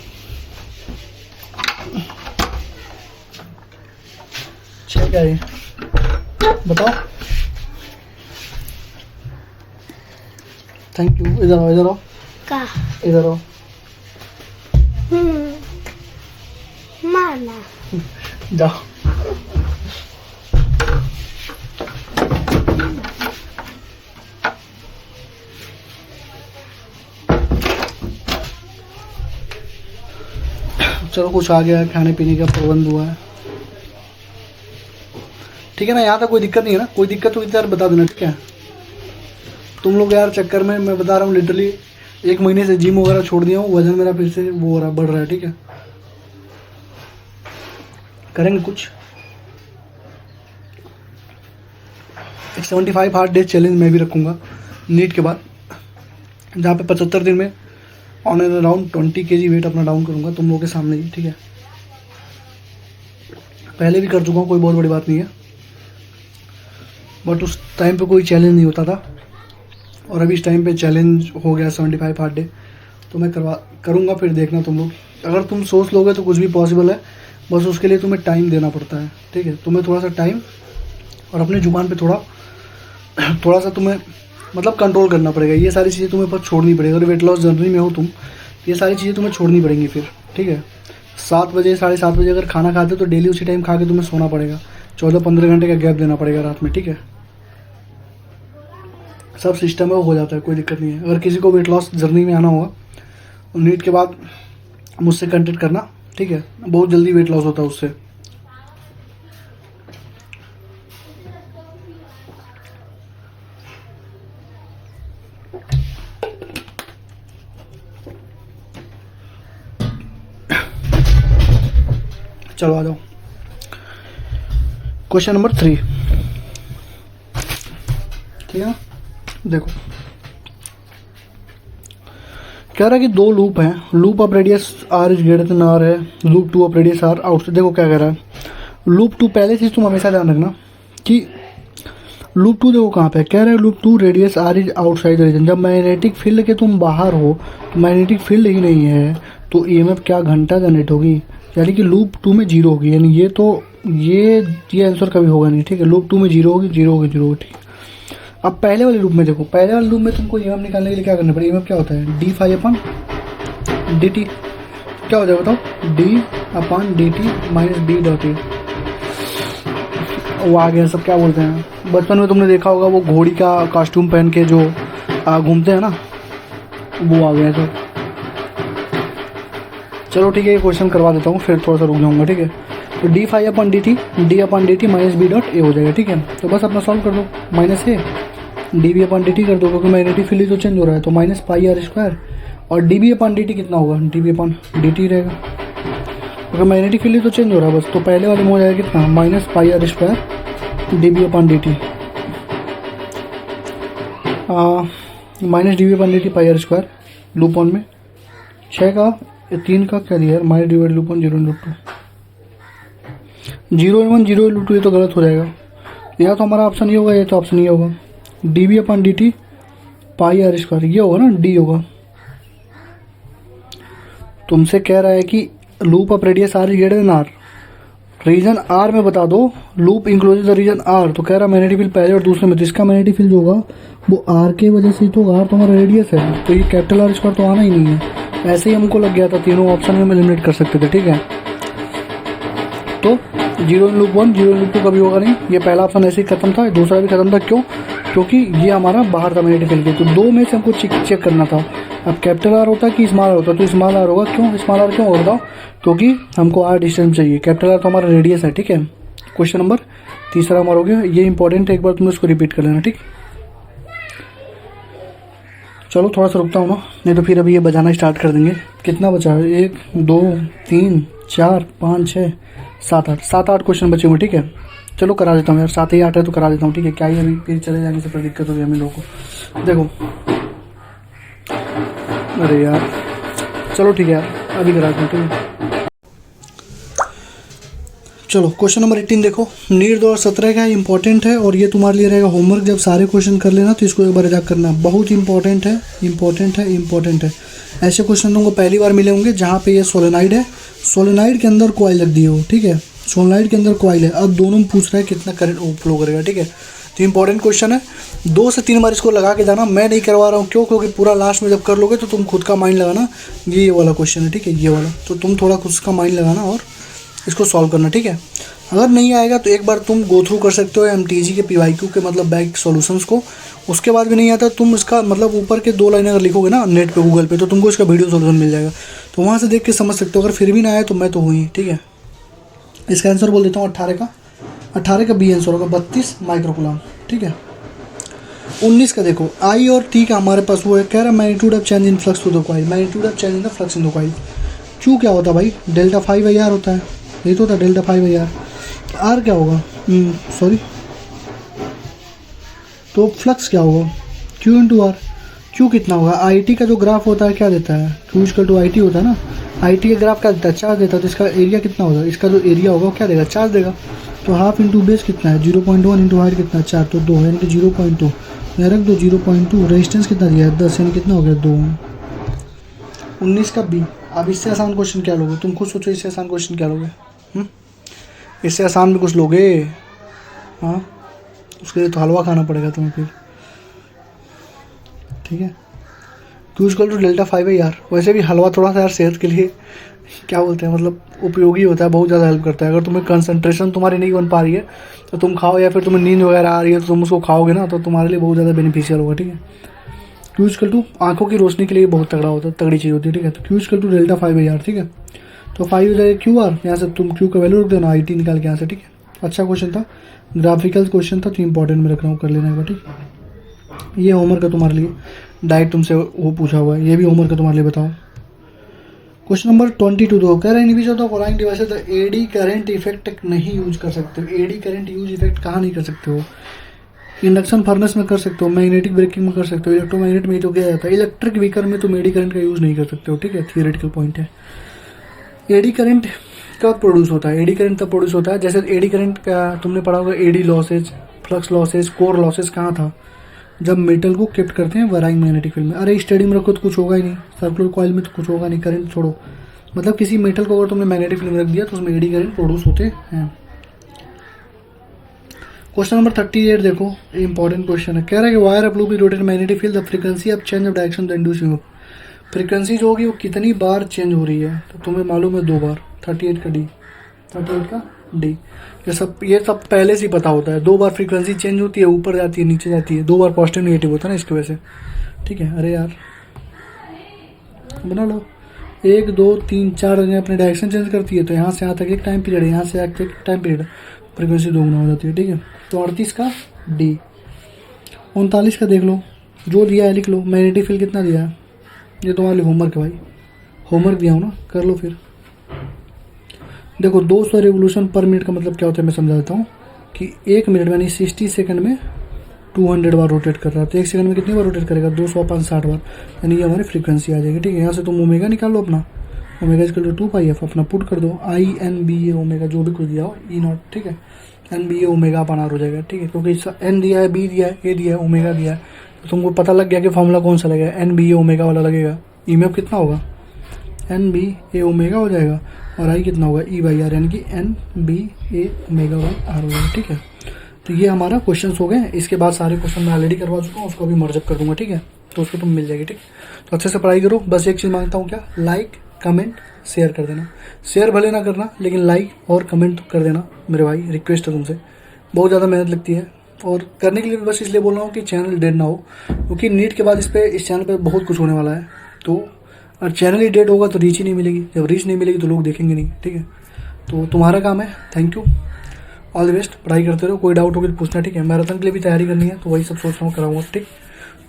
6 का A बताओ। Thank you. इधर आओ, इधर आओ, इधर आओ। माना जाओ। चलो कुछ आ गया है, खाने पीने का प्रबंध हुआ है, ठीक है ना। यहाँ तक कोई दिक्कत नहीं है ना, कोई दिक्कत हुई तो यार बता देना, ठीक है। तुम लोग यार चक्कर में, मैं बता रहा हूँ लिटरली 1 महीने से जिम वगैरह छोड़ दिया हूँ, वजन मेरा फिर से वो हो रहा, बढ़ रहा है, ठीक है। करेंगे कुछ। एक 75 हार्ड डेज चैलेंज मैं भी रखूँगा नीट के बाद, जहाँ पे 75 दिन में on and around 20 kg weight अपना डाउन करूँगा तुम लोगों के सामने ही, ठीक है। पहले भी कर चुका हूँ, कोई बहुत बड़ी बात नहीं है, बट उस टाइम पे कोई चैलेंज नहीं होता था, और अभी इस टाइम पे चैलेंज हो गया 75 हार्ड डे, तो मैं करूँगा। फिर देखना तुम लोग, अगर तुम सोच लोगे तो कुछ भी पॉसिबल है, बस उसके लिए तुम्हें टाइम देना पड़ता है, ठीक है। तुम्हें थोड़ा सा टाइम और अपनी ज़ुबान पे थोड़ा सा तुम्हें मतलब कंट्रोल करना पड़ेगा। ये सारी चीज़ें तुम्हें बस छोड़नी पड़ेगी। अगर वेट लॉस जर्नी में हो तुम, ये सारी चीज़ें तुम्हें छोड़नी पड़ेंगी फिर, ठीक है। 7 बजे 7:30 बजे अगर खाना खाते हो तो डेली उसी टाइम खा के तुम्हें सोना पड़ेगा, 14-15 घंटे का गैप देना पड़ेगा रात में, ठीक है। सब सिस्टम है, वो हो जाता है, कोई दिक्कत नहीं है। अगर किसी को वेट लॉस जर्नी में आना होगा नीट के बाद मुझसे कंटेक्ट करना, ठीक है। बहुत जल्दी वेट लॉस होता है उससे। चलो आ जाओ। क्वेश्चन नंबर 3, ठीक है। देखो कह रहा है कि 2 लूप हैं, loop of radius r is greater than r है, loop 2 of radius r out. देखो क्या कह रहा है, लूप 2 पहले चीज़ तुम हमेशा ध्यान रखना कि लूप 2 देखो कहाँ पे कह रहा है, loop 2 radius r is outside region. जब मैग्नेटिक फील्ड के तुम बाहर हो, तो मैग्नेटिक फील्ड ही नहीं है, तो EMF क्या घंटा जनरेट होगी, यानी कि लूप 2 में 0 होगी, यानी ये आंसर कभी होगा नहीं, ठीक है। लूप 2 में 0 होगी, 0 होगी, 0 होगी, ठीक है। अब पहले वाले लूप में देखो, पहले वाले लूप में तुमको EMF निकालने के लिए क्या करना पड़ेगा, EMF क्या होता है, d∅/dt, क्या हो जाएगा बताओ, d/dt minus b dot A. वो आ गया, सब क्या बोलते हैं, बचपन में तुमने देखा होगा वो घोड़ी का कॉस्ट्यूम पहन के जो घूमते हैं ना, वो आ गया। तो चलो ठीक है, ये क्वेश्चन करवा देता हूँ, फिर थोड़ा सा रुक जाऊँगा, ठीक है। तो d∅/dt minus b dot A हो जाएगा, ठीक है। तो बस अपना सॉल्व कर दो, माइनस a dB/dt कर दो, क्योंकि मैग्नेटिक फील्ड तो चेंज हो रहा है, तो माइनस πr², और dB/dt कितना होगा, dB/dt रहेगा, क्योंकि मैग्नेटिक फील्ड तो चेंज हो रहा है बस। तो पहले वाले में हो जाएगा कितना, minus πr² dB/dt, minus dB/dt πr², loop 1 में 6 का 3 का क्या दिया, minus divide loop 1 0 loop 2, 0 0 loop 2, ये तो गलत हो जाएगा। या तो हमारा ऑप्शन ये होगा, या तो ऑप्शन ये होगा, dB/dt πr², ये होगा ना, डी होगा। तुमसे कह रहा है कि loop of radius r is greater than r, region r में बता दो, loop enclose the region r। तो कह रहा मैग्नेटिक फील्ड पहले और दूसरे में, तो इसका मैग्नेटिक फील्ड जो होगा वो r के वजह से, तो r तो हमारा रेडियस है, तो ये कैपिटल R² तो आना ही नहीं है। ऐसे ही हमको लग गया था, तीनों ऑप्शन में एलिमिनेट कर सकते थे, ठीक है। तो 0 लूप 1 0 लूप 2 कभी होगा नहीं, ये पहला ऑप्शन ऐसे ही खत्म था, दूसरा भी खत्म था। क्यों, क्योंकि ये हमारा बाहर था मैग्नेटिक फील्ड के, तो 2 में से हमको चेक करना था। अब कैपिटल R होता कि स्मॉल r होता, तो स्मॉल r होगा। क्यों स्मॉल r क्यों होगा, क्योंकि हमको r डिस्टेंस चाहिए, कैपिटल R तो हमारा रेडियस है, ठीक है। क्वेश्चन नंबर 3 हमारा हो गया, ये इंपॉर्टेंट है, एक बार तुम इसको रिपीट कर लेना, ठीक। चलो थोड़ा सा रुकता हूँ ना, नहीं तो फिर अभी ये बजाना स्टार्ट कर देंगे। कितना बचा है, 1 2 3 4 5 6 सात आठ क्वेश्चन बचे हुए, ठीक है। चलो करा देता हूँ यार, 7 ही 8 है तो करा देता हूँ, ठीक है। क्या ही अभी फिर चले जाने से फिर दिक्कत होगी हम लोगों को। देखो, अरे यार चलो ठीक है यार, अभी करा देता हूँ, ठीक है। चलो क्वेश्चन नंबर 18 देखो, नीट 2017 का इंपॉर्टेंट है और ये तुम्हारे लिए रहेगा होमवर्क। जब सारे क्वेश्चन कर लेना तो इसको एक बार याद करना, बहुत इंपॉर्टेंट है, इंपॉर्टेंट है, इंपॉर्टेंट है। ऐसे क्वेश्चन तुमको पहली बार मिले होंगे जहाँ पे ये सोलेनाइड है, सोलेनाइड के अंदर कॉइल रख दिए हो, ठीक है। सोलेनाइड के अंदर कॉइल है, अब दोनों में पूछ रहा है कितना करंट फ्लो करेगा, ठीक है। तो इंपॉर्टेंट क्वेश्चन है, 2 से 3 बार इसको लगा के जाना। मैं नहीं करवा रहा हूँ, क्यों? क्योंकि पूरा लास्ट में जब कर लोगे तो तुम खुद का माइंड लगाना। ये वाला क्वेश्चन है, ठीक है, ये वाला, तो तुम थोड़ा खुद का माइंड लगाना और इसको सॉल्व करना, ठीक है। अगर नहीं आएगा तो एक बार तुम गो थ्रू कर सकते हो MTG के PYQ के मतलब बैक सॉल्यूशंस को। उसके बाद भी नहीं आता, तुम इसका मतलब ऊपर के 2 लाइन अगर लिखोगे ना नेट पे, गूगल पे, तो तुमको इसका वीडियो सॉल्यूशन मिल जाएगा, तो वहाँ से देख के समझ सकते हो। अगर फिर भी ना आया तो मैं तो हूँ ही, ठीक है। इसका आंसर बोल देता हूँ 18 का बी आंसर होगा 32 माइक्रोकूलम, ठीक है। 19 का देखो, I और T का हमारे पास वो है, कह रहा है magnitude of change in flux to the coil, magnitude of change in the flux in the coil. Q क्या होता है भाई? डेल्टा 5/R होता है, यही तो होता है डेल्टा 5/R। R क्या होगा? सॉरी, तो फ्लक्स क्या होगा? Q into R। Q कितना होगा? IT का जो ग्राफ होता है क्या देता है? Q इक्वल टू IT होता है ना। IT का ग्राफ क्या देता है? चार्ज देता है, तो इसका एरिया कितना होगा? इसका जो एरिया होगा वो क्या देगा? चार्ज देगा। तो हाफ इंटू बेस कितना है? 0.1 इंटू हाइट कितना है? 4, तो 2, यानी कि 0.2 यहाँ रख दो। 0.2 रेजिस्टेंस कितना दिया है? 10, यानी कितना हो गया? 2। 19 का बी। अब इससे आसान क्वेश्चन क्या लोगे? तुम खुद सोचो, इससे आसान क्वेश्चन क्या लोगे? इससे आसान भी कुछ लोगे? हाँ, उसके लिए तो हलवा खाना पड़ेगा तुम्हें फिर, ठीक है। Q equal to delta 5/R। वैसे भी हलवा थोड़ा सा यार सेहत के लिए क्या बोलते हैं, मतलब उपयोगी होता है, बहुत ज़्यादा हेल्प करता है। अगर तुम्हें कंसंट्रेशन तुम्हारी नहीं बन पा रही है तो तुम खाओ, या फिर तुम्हें नींद वगैरह आ रही है तो तुम उसको खाओगे ना, तो तुम्हारे लिए बहुत ज़्यादा बेनिफिशियल होगा, ठीक है। Q इक्वल टू आँखों की रोशनी के लिए बहुत तगड़ा होता है, तगड़ी चीज़ होती है, ठीक है। तो Q equal to delta 5/R, ठीक है। तो 5 हो जाएगा QR, यहाँ से तुम Q का वैल्यू रख देना, IT निकाल के यहाँ से, ठीक है। अच्छा क्वेश्चन था, ग्राफिकल क्वेश्चन था, तो इंपॉर्टेंट में रख रहा हूँ, कर लेना एक बार, ठीक। ये होमवर्क है तुम्हारे लिए, डायरेक्ट तुमसे वो पूछा हुआ है, ये भी होमवर्क है तुम्हारे लिए, बताओ। क्वेश्चन नंबर 22 दो, कह रहे हैं individual of following devices the eddy current effect नहीं यूज कर सकते हो। एडी करंट यूज इफेक्ट कहाँ नहीं कर सकते हो? इंडक्शन फर्नेस में कर सकते हो, मैग्नेटिक ब्रेकिंग में कर सकते हो, इलेक्ट्रोमैग्नेट में तो किया जाता है, इलेक्ट्रिक व्हीकल में तुम एडी करंट का यूज़ नहीं कर सकते हो, ठीक है। थियोरेटिकल पॉइंट है। एडी करंट कब प्रोड्यूस होता है? एडी करंट तब प्रोड्यूस होता है, जैसे एडी करंट का तुमने पढ़ा होगा, eddy losses, flux losses, core losses कहाँ था? जब मेटल को केप्ट करते हैं वराइंग मैग्नेटिक फील्ड में। अरे स्टेडी में रखो तो कुछ होगा ही नहीं, सर्कुलर कॉइल में तो कुछ होगा नहीं, करंट छोड़ो। मतलब किसी मेटल को अगर तुमने मैग्नेटिक फील्ड में रख दिया तो उसमें एडी करंट प्रोड्यूस होते हैं। क्वेश्चन नंबर 38 देखो, इंपॉर्टेंट क्वेश्चन है, कह रहा है कि wire up loop rotate magnetic field the frequency of change of direction the inducing loop. Frequency जो होगी वो कितनी बार चेंज हो रही है? तो तुम्हें मालूम है 2 बार। 38 का डी। ये सब पहले से ही पता होता है। 2 बार फ्रीक्वेंसी चेंज होती है, ऊपर जाती है, नीचे जाती है। 2 बार पॉजिटिव नेगेटिव होता है ना, इसकी वजह से, ठीक है। अरे यार बना लो, 1 2 3 4 जगह अपने डायरेक्शन चेंज करती है, तो यहाँ से यहाँ तक एक टाइम पीरियड है, यहाँ से यहाँ तक एक टाइम पीरियड, फ्रीक्वेंसी 2 गुना हो जाती है, ठीक है। तो 38 का डी। 39 का देख लो, जो दिया है लिख लो। मैग्नेटिक फील्ड कितना दिया है? ये तुम्हारे लिए होमवर्क है भाई, होमवर्क दिया हो ना, कर लो फिर। देखो 200 रेवोल्यूशन पर मिनट का मतलब क्या होता है, मैं समझा देता हूँ कि 1 मिनट यानी 60 सेकंड में 200 बार रोटेट कर रहा है, तो 1 सेकंड में कितनी बार रोटेट करेगा? 200 5 60 बार, यानी ये हमारी फ्रीक्वेंसी आ जाएगी, ठीक है। यहाँ से तुम ओमेगा निकाल लो अपना, ओमेगा इक्वल टू 2πf अपना पुट कर दो, INBA ओमेगा जो भी कुछ दिया हो, E0, ठीक है। NBA ओमेगा अपन आर हो जाएगा, ठीक है, क्योंकि N दिया है, B दिया है, A दिया है, ओमेगा दिया है, तो तुमको पता लग गया कि फॉर्मूला कौन सा लगेगा, NBA ओमेगा वाला लगेगा। ईएमएफ कितना होगा? NBA ओमेगा हो जाएगा, और आई कितना होगा? E/R, यानी कि NBA ओमेगा बाई आर हो जाएगा, ठीक है। तो ये हमारा क्वेश्चन हो गए। इसके बाद सारे क्वेश्चन मैं ऑलरेडी करवा चुका हूँ, उसको भी मर्जअप कर दूंगा, ठीक है। तो उसको तुम मिल जाएगी, ठीक। तो अच्छे से पढ़ाई करो, बस एक चीज़ मांगता हूँ, क्या? लाइक कमेंट शेयर कर देना। शेयर भले ना करना, लेकिन लाइक और कमेंट कर देना मेरे भाई, रिक्वेस्ट है तुमसे। बहुत ज़्यादा मेहनत लगती है, और करने के लिए बस इसलिए बोल रहा हूँ कि चैनल डेड ना हो, क्योंकि नीट के बाद इस चैनल पर बहुत कुछ होने वाला है। तो और चैनल ही डेड होगा तो रीच ही नहीं मिलेगी, जब रीच नहीं मिलेगी तो लोग देखेंगे नहीं, ठीक है। तो तुम्हारा काम है। Thank you, all the best, पढ़ाई करते रहो, कोई डाउट होगी तो पूछना, ठीक है। मैराथन के लिए भी तैयारी करनी है, तो वही सब सोच रहा हूँ, कराऊंगा, ठीक।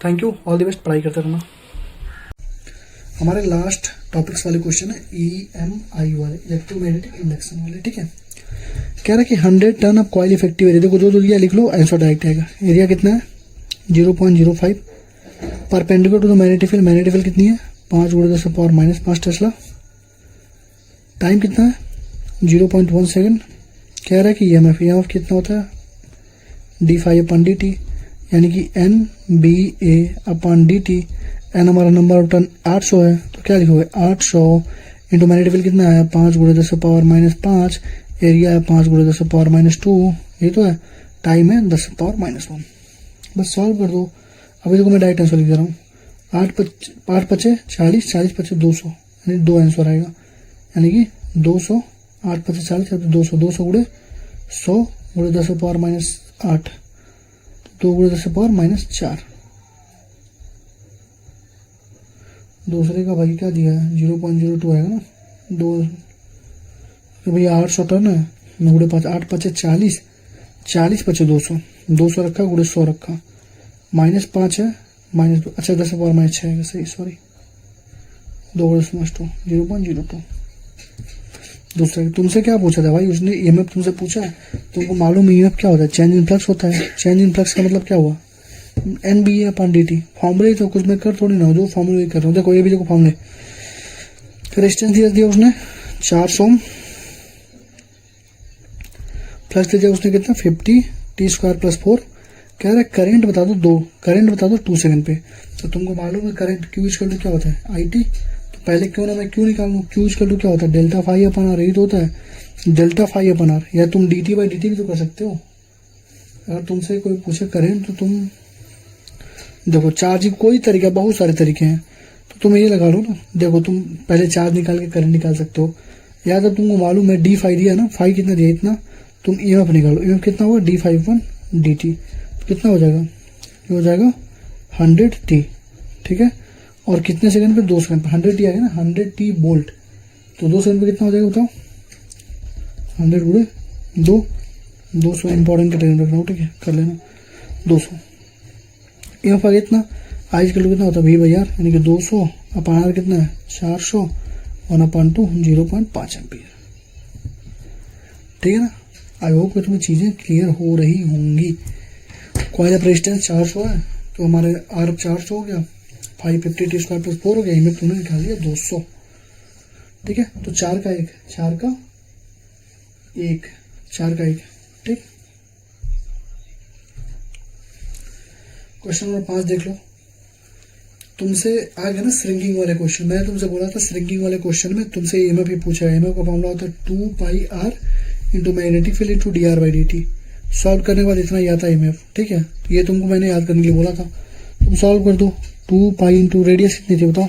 Thank you, all the best, पढ़ाई करते रहना। हमारे लास्ट टॉपिक्स वाले क्वेश्चन है EMI वाले, इलेक्ट्रोमैग्नेटिक इंडक्शन वाले, ठीक है। कह रहा है कि 100 turn of coil effective area, देखो जो दिया लिख लो, आंसर डायरेक्ट आएगा। एरिया कितना है 0.05, perpendicular to the magnetic field, magnetic field कितनी है 5 × 10⁻⁻5 टेस्ला। टाइम कितना है 0.1 सेकेंड। कह रहा है कि ईएमएफ कितना होता है d∅/dt, यानी कि NBA/dt। एन हमारा नंबर ऑफ टन 800 है, तो क्या लिखोगे 800 इंटू मैग्नेटिक फील्ड कितना है 5 × 10⁻⁻5, एरिया है 5 × 10⁻⁻2, ये तो है। टाइम है 10⁻⁻1। बस सॉल्व कर दो। अभी देखो मैं डायरेक्ट आंसर लिख दे रहा हूँ। 8 × 5 = 40, 40 × 5 = 200, यानी 2 आंसर आएगा, यानी कि 200। 8 × 5 = 40, 200, 200 × 100 × 10⁻8, 2 × 10⁻4। दूसरे का भाई क्या दिया है 0.02 आएगा ना। दो तो भैया 800 टन है, 9 × 5 8 × 5 = 40, 40 × 5 = 200, 200 रखा × 100 रखा, -5 है -2, अच्छा 10⁻6 आएगा सही, सॉरी 2 × 10⁻2 0.02। दूसरा तुमसे क्या पूछा था भाई उसने, ईएमएफ तुमसे पूछा है, तुमको मालूम है ईएमएफ क्या होता है, चेंज इन फ्लक्स होता है। चेंज इन फ्लक्स का मतलब क्या हुआ NBA/dt, फॉर्मूले तो कुछ मैं कर थोड़ी ना, जो फॉर्मूले कर रहा हूँ। देखो ये भी देखो फॉर्मूले, रेजिस्टेंस दिया उसने 400, प्लस दिया उसने कितना 50 t² + 4। कह रहा है करंट बता दो करंट बता दो 2 सेकंड पे। तो तुमको मालूम है करंट Q = क्या होता है IT, तो पहले क्यों ना मैं Q निकाल लूँ। Q = क्या होता है ∆φ/r, यही तो होता है ∆φ/r, या तुम dt/dt भी तो कर सकते हो। अगर तुमसे कोई पूछे करंट तो तुम देखो चार्जिंग कोई तरीका, बहुत सारे तरीके हैं, तो तुम ये लगा लो ना। देखो तुम पहले चार्ज निकाल के करंट निकाल सकते हो, या तो तुमको मालूम है d∅ दिया ना, फाई कितना दिया इतना, तुम ईएमएफ निकालो, ईएमएफ कितना होगा d∅1dt, कितना हो जाएगा, ये हो जाएगा 100t, ठीक है। और कितने सेकंड पे 2 सेकंड पे 100t आएगा ना, 100t वोल्ट, तो 2 सेकंड पे कितना हो जाएगा बताओ, 100 × 2, 200 इंपॉर्टेंट का टेन रख रहा हूँ, ठीक है कर लेना 200। ईएमएफ आगे इतना, आज के कितना होता है V/R, यानी कि 200/R कितना है 400, 1/2 0.5 एम्पियर, ठीक है ना। आई होप कि तुम्हें चीज़ें क्लियर हो रही होंगी। कॉइल ऑफ रेजिस्टेंस 400 है, तो हमारे R 400 हो गया, 550 t² + 4 हो गया, ईएमएफ तुमने निकाल दिया 200, ठीक है। तो 4 का 1, 4 का 1, 4 का 1, ठीक। क्वेश्चन नंबर 5 देख लो। तुमसे आ गया ना श्रिंकिंग वाले क्वेश्चन, मैं तुमसे बोला था श्रिंकिंग वाले क्वेश्चन में तुमसे ईएमएफ ही पूछा है। ईएमएफ का फॉर्मूला होता है 2πr × magnetic field × dr/dt। Solve करने के बाद इतना ही आता है ईएमएफ, ठीक है। ये तुमको मैंने याद करने के लिए बोला था, तुम सॉल्व कर दो। 2π × रेडियस कितनी थी बताओ,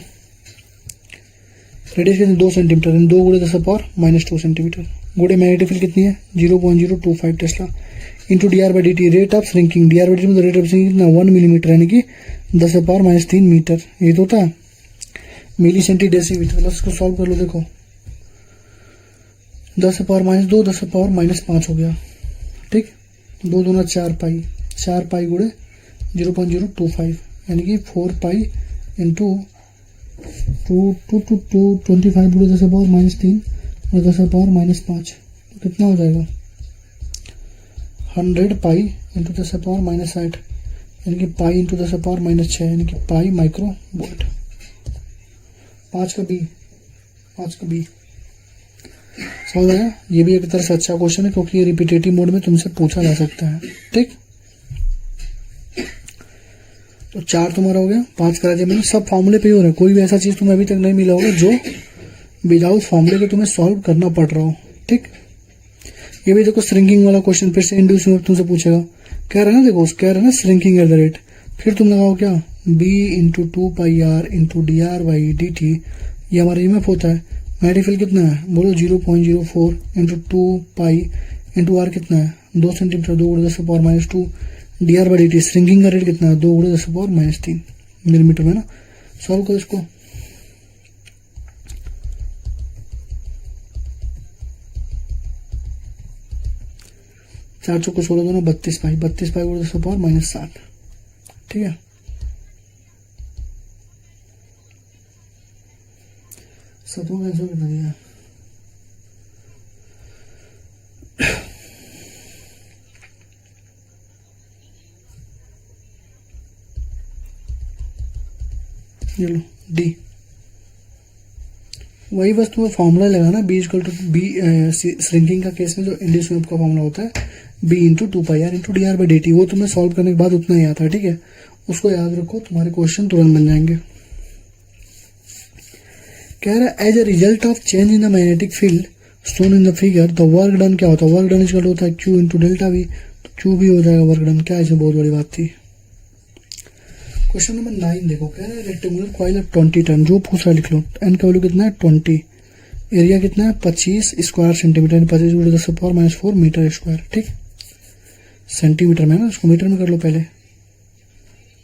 रेडियस कितनी 2 सेंटीमीटर, 2 × 10⁻2 सेंटीमीटर, गुड़े मैग्नेटिक फील्ड कितनी है 0.025 Tesla, into dr/dt, rate of shrinking, dr/dt मतलब रेट ऑफ श्रिंकिंग कितना 1 मिलीमीटर, यानी कि 10⁻³ मीटर, ये तो होता है मिली सेंटी डेसीमीटर। बस इसको सॉल्व कर लो, देखो 10⁻², 10⁻5 हो गया, ठीक। 2 दूना 4 पाई, 4 पाई गुड़े 0.025, यानी कि 4 पाई इंटू 25 गुड़े 10⁻³ और 10⁻5, तो कितना हो जाएगा 100 पाई इंटू 10⁻8, यानी कि पाई इंटू 10⁻6, यानी कि पाई माइक्रो वोल्ट। 5 का बी समझ आया। ये भी एक तरह से अच्छा क्वेश्चन है, क्योंकि ये रिपीटेटिव मोड में तुमसे पूछा जा सकता है, ठीक। तो 4 तुम्हारा हो गया, 5 करा दिया मैंने। सब फॉर्मूले पे ही हो रहा है, कोई भी ऐसा चीज़ तुम्हें अभी तक नहीं मिला होगा जो विदाउट फॉर्मूले के तुम्हें सॉल्व करना पड़ रहा हो, ठीक। ये भी देखो श्रिंकिंग वाला क्वेश्चन, फिर से इंड्यूस में तुमसे पूछेगा, कह रहा है ना, देखो कह रहा है ना श्रिंकिंग एट द रेट, फिर तुम लगाओ क्या b × 2πr × dr/dt, ये हमारा ईएमएफ होता है। मैग्नेटिक फील्ड कितना है बोलो 0.04 × 2π × r कितना है 2 सेंटीमीटर, 2 × 10⁻², dr/dt श्रिंकिंग का रेट कितना है 2 × 10⁻³ मिलीमीटर में ना। सॉल्व करो इसको, चार चौको 16 दोनों 32 पाई, 32 पाई × 10⁻⁷, ठीक है। सतों का आंसर कितना दिया ये लो डी, वही बस तुम्हें फॉर्मूला लगाना, B equal to B, shrinking का केस में जो इंड्यूस ईएमएफ का फॉर्मूला होता है B into 2πr into D R by D T, वो तुम्हें सॉल्व करने के बाद उतना ही आता है, ठीक है, उसको याद रखो, तुम्हारे क्वेश्चन तुरंत बन जाएंगे। कह रहा है as a result of change in the magnetic field shown in the figure the work done क्या होता है, वर्क डन इक्वल होता है क्यू इंटू डेल्टा वी, तो क्यू भी हो जाएगा वर्क डन, क्या इसमें बहुत बड़ी बात थी। क्वेश्चन नंबर 9 देखो, कह रहा है रेक्टेंगुलर कॉइल ऑफ 20 टन, जो पूछ रहा है लिख लो, एन का वैल्यू कितना है 20, एरिया कितना है 25 स्क्वायर सेंटीमीटर, 25 × 10⁻⁴ मीटर स्क्वायर, ठीक, सेंटीमीटर में ना, उसको मीटर में कर लो पहले,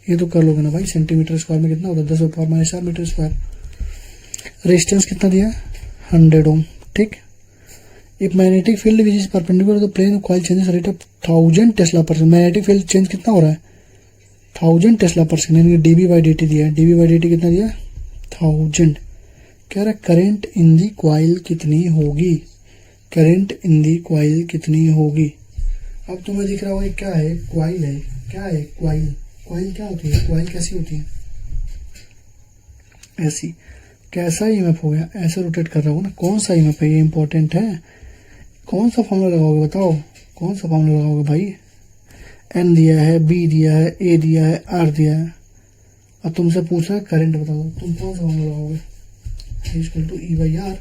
ये तो कर लोगे ना भाई, सेंटीमीटर स्क्वायर में कितना होता है 10⁻⁴ मीटर स्क्वायर। रेजिस्टेंस कितना दिया है 100 ओम, ठीक। If magnetic field which is perpendicular to plane of coil changes rate of 1000 tesla पर सेकंड, मैग्नेटिक फील्ड चेंज कितना हो रहा है 1000 टेस्ला पर सेकंड, यानी dB बाई dt दिया है, dB बाई dt कितना दिया 1000। कह रहा है करंट इन दी कॉइल कितनी होगी, करंट इन दी कॉइल कितनी होगी। अब तुम्हें दिख रहा होगा क्या है, कॉइल है, क्या है कॉइल, कॉइल क्या होती है, कॉइल कैसी होती है, ऐसी, कैसा ईएमएफ हो गया, ऐसे रोटेट कर रहा हो ना, कौन सा ईएमएफ है ये इंपॉर्टेंट है, कौन सा फॉर्मूला लगाओगे बताओ, कौन सा फॉर्मूला लगाओगे भाई, एन दिया है, बी दिया है, ए दिया है, आर दिया है, अब तुमसे पूछा है करंट बताओ, तुम कौन सा फॉर्मूला लगाओगे, equal to E by R,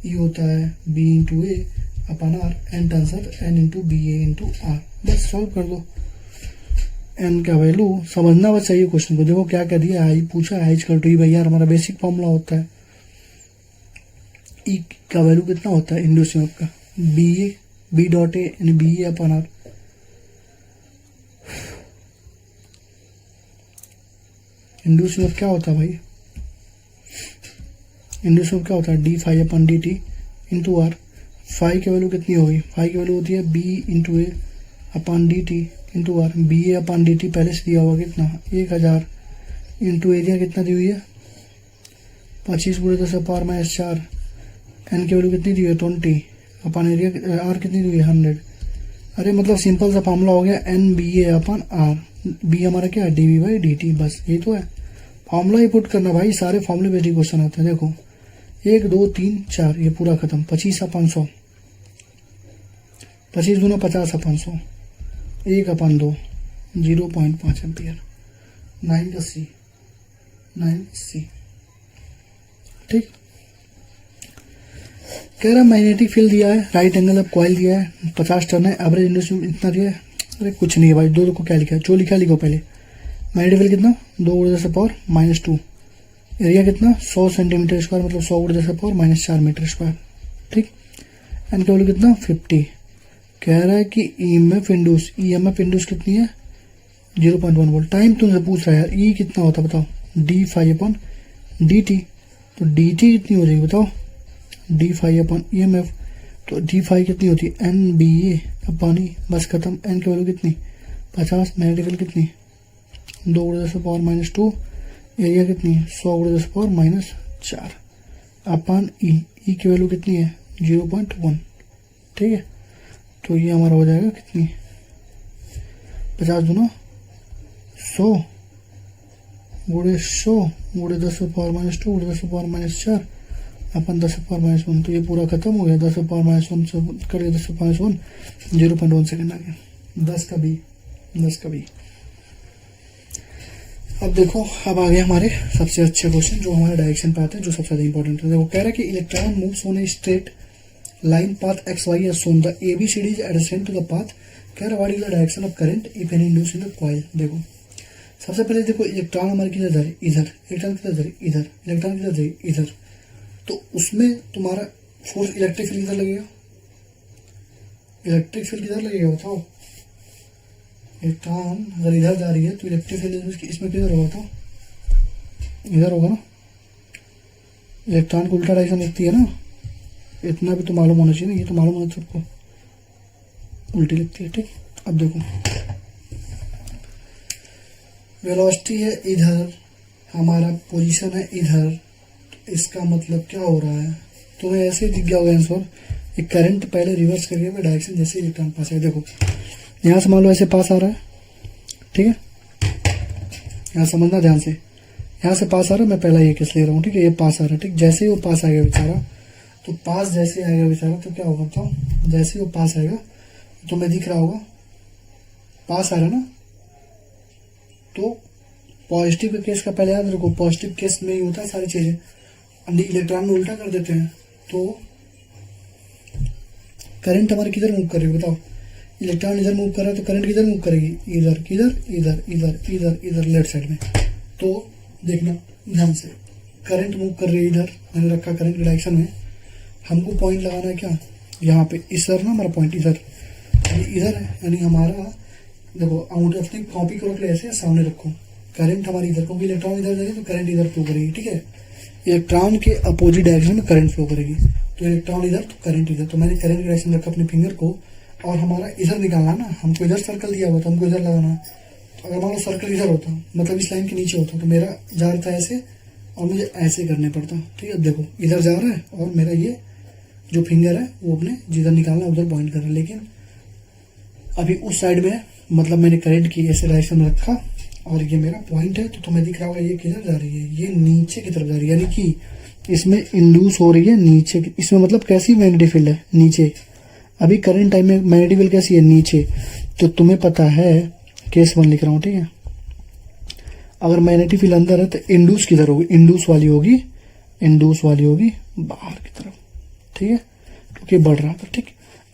E होता है B into A upon R, N turns of N into B A into R, बस सॉल्व कर दो। एन का वैल्यू समझना बस चाहिए क्वेश्चन को, देखो क्या क्या दिया है, पूछा है equal to E by R, हमारा बेसिक फॉर्मूला होता है, ई का वैल्यू कितना होता है इंड्यूस ईएमएफ का, बी डॉट ए यानी B A upon R, induce EMF क्या होता है भाई, इंड्यूस ईएमएफ क्या होता है D phi upon D T into R, phi की वैल्यू कितनी होगी, फाई की वैल्यू होती है B into A upon D T into R, B A upon D T पहले से दिया होगा कितना 1000 इंटू एरिया कितना दी हुई है 25 × 10⁻⁴, एन की वैल्यू कितनी दी हुई है 20, अपन एरिया आर कितनी दी हुई है 100। अरे मतलब सिंपल सा फॉर्मूला हो गया N B A upon R, B हमारा क्या है dV बाई dt, बस ये तो है फॉर्मूला ही पुट करना भाई, सारे फॉर्मूले बेसिक क्वेश्चन आते हैं। देखो 1 2 3 4 ये पूरा खत्म, 25/100, 25 × 50/100, 1/2, 0.5 एम्पियर, 9 का C, ठीक। कह रहा मैग्नेटिक फील्ड दिया है, राइट एंगल ऑफ कॉइल दिया है, 50 टर्न है, एवरेज इंडक्शन इतना दिया है, अरे कुछ नहीं है भाई, दो को क्या लिखा है, जो लिखा लिखो पहले, मैग्नेटिक फील्ड कितना 2 × 10⁻⁻², एरिया कितना 100 सेंटीमीटर स्क्वायर, मतलब 100 × 10⁻⁻4 मीटर स्क्वायर, ठीक। एन का वैल्यू कितना 50। कह रहा है कि ईएमएफ इंड्यूस कितनी है 0.1 वोल्ट। टाइम तुमसे पूछ रहा है यार, ई कितना होता है बताओ, D phi upon D T, तो डी टी कितनी हो जाएगी बताओ, डी फाई अपन ई एम एफ, तो डी फाई कितनी होती है एन बी ए अपन ई, बस खत्म। एन की वैल्यू कितनी 50, मैग्नेटिक कितनी 2 × 10⁻², एरिया कितनी है 100 × 10⁻⁴ अपन ई की वैल्यू कितनी है 0.1, ठीक है। तो ये हमारा हो जाएगा कितनी 50 दूना 100 × 100 × 10⁻², × 10⁻⁴ अपन 10⁻⁻1, तो ये पूरा खत्म हो गया, 10⁻⁻1 से कर 10⁻1, 0.1 सेकेंड आ गया, 10 का बी। अब देखो, अब आ गए हमारे सबसे अच्छे क्वेश्चन जो हमारे डायरेक्शन पे आते हैं, जो सबसे ज़्यादा इंपॉर्टेंट है। देखो कह रहा है कि electron moves on a straight line path X Y as shown, the ABCD is adjacent to the path. कह रहा what is the direction of current if any induce in the coil. देखो सबसे पहले देखो इलेक्ट्रॉन हमारे किधर जा रहे इधर, इलेक्ट्रॉन किधर जा रहे इधर, इलेक्ट्रॉन किधर जा रहे इधर, तो उसमें तुम्हारा फोर्स इलेक्ट्रिक फील्ड किधर लगेगा, इलेक्ट्रिक फील्ड किधर लगेगा बताओ, इलेक्ट्रॉन अगर इधर जा रही है तो इलेक्ट्रिक फील्ड इसमें किधर होगा बताओ, इधर होगा ना, इलेक्ट्रॉन को उल्टा डायरेक्शन लगती है ना, इतना भी तो मालूम होना चाहिए ना, ये तो मालूम होना सबको उल्टी लगती है, ठीक। अब देखो वेलोसिटी है इधर, हमारा पोजीशन है इधर, इसका मतलब क्या हो रहा है, तुम्हें ऐसे दिख गया होगा आंसर, एक करंट पहले रिवर्स करके डायरेक्शन जैसे इलेक्ट्रॉन पास है। देखो यहाँ से मान लो ऐसे पास आ रहा है, ठीक है, यहाँ समझना ध्यान से, यहाँ से पास आ रहा है, मैं पहला ये केस ले रहा हूँ, ठीक है, ये पास आ रहा है, ठीक। जैसे ही वो पास आएगा बेचारा, तो पास जैसे आएगा बेचारा तो क्या होगा बताओ, जैसे ही वो पास आएगा तो मैं दिख रहा होगा पास आ रहा है ना, तो पॉजिटिव के केस का पहले याद रखो, पॉजिटिव केस में ही होता है सारी चीजें, इलेक्ट्रॉन में उल्टा कर देते हैं। तो करंट हमारी किधर मूव करेगी बताओ, इलेक्ट्रॉन इधर मूव कर रहा है तो करंट किधर मूव करेगी, इधर, किधर, इधर, इधर, इधर, इधर, लेफ्ट साइड में। तो देखना ध्यान से, करंट मूव कर रही है इधर, मैंने रखा करंट की डायरेक्शन में, हमको पॉइंट लगाना है क्या यहाँ पे, इस सर ना हमारा पॉइंट इधर, इधर है, यानी हमारा देखो अंगूठे अपनी कॉपी को रख ले ऐसे सामने रखो, करंट हमारी इधर, क्योंकि इलेक्ट्रॉन इधर जाएगी तो करंट इधर फ्लो करेगी, ठीक है, इलेक्ट्रॉन के अपोजिट डायरेक्शन में करंट फ्लो करेगी, तो इलेक्ट्रॉन इधर तो करंट इधर, तो मैंने करंट की डायरेक्शन रखा अपने फिंगर को, और हमारा इधर निकालना ना, हमको इधर सर्कल दिया हुआ था, हमको इधर लगाना है, तो अगर हमारा सर्कल इधर होता मतलब इस लाइन के नीचे होता तो मेरा जा रहा था ऐसे और मुझे ऐसे करने पड़ता, ठीक है। देखो इधर जा रहा है और मेरा ये जो फिंगर है वो अपने जिधर निकालना उधर पॉइंट कर रहा है, लेकिन अभी उस साइड में मतलब मैंने करंट की ऐसे डायरेक्शन में रखा और ये मेरा पॉइंट है, तो तुम्हें दिख रहा होगा ये किधर जा रही है, ये नीचे की तरफ जा रही है, यानी कि इसमें इंड्यूस हो रही है नीचे, इसमें मतलब कैसी मैग्नेटिक फील्ड है नीचे, अभी करंट टाइम में मैग्नेटिक फील्ड कैसी है नीचे, तो तुम्हें पता है केस 1 लिख रहा हूँ, ठीक है। अगर मैग्नेटिक फील्ड अंदर है तो इंड्यूस किधर होगी, इंड्यूस वाली होगी बाहर की तरफ, ठीक है, क्योंकि बढ़ रहा था, ठीक।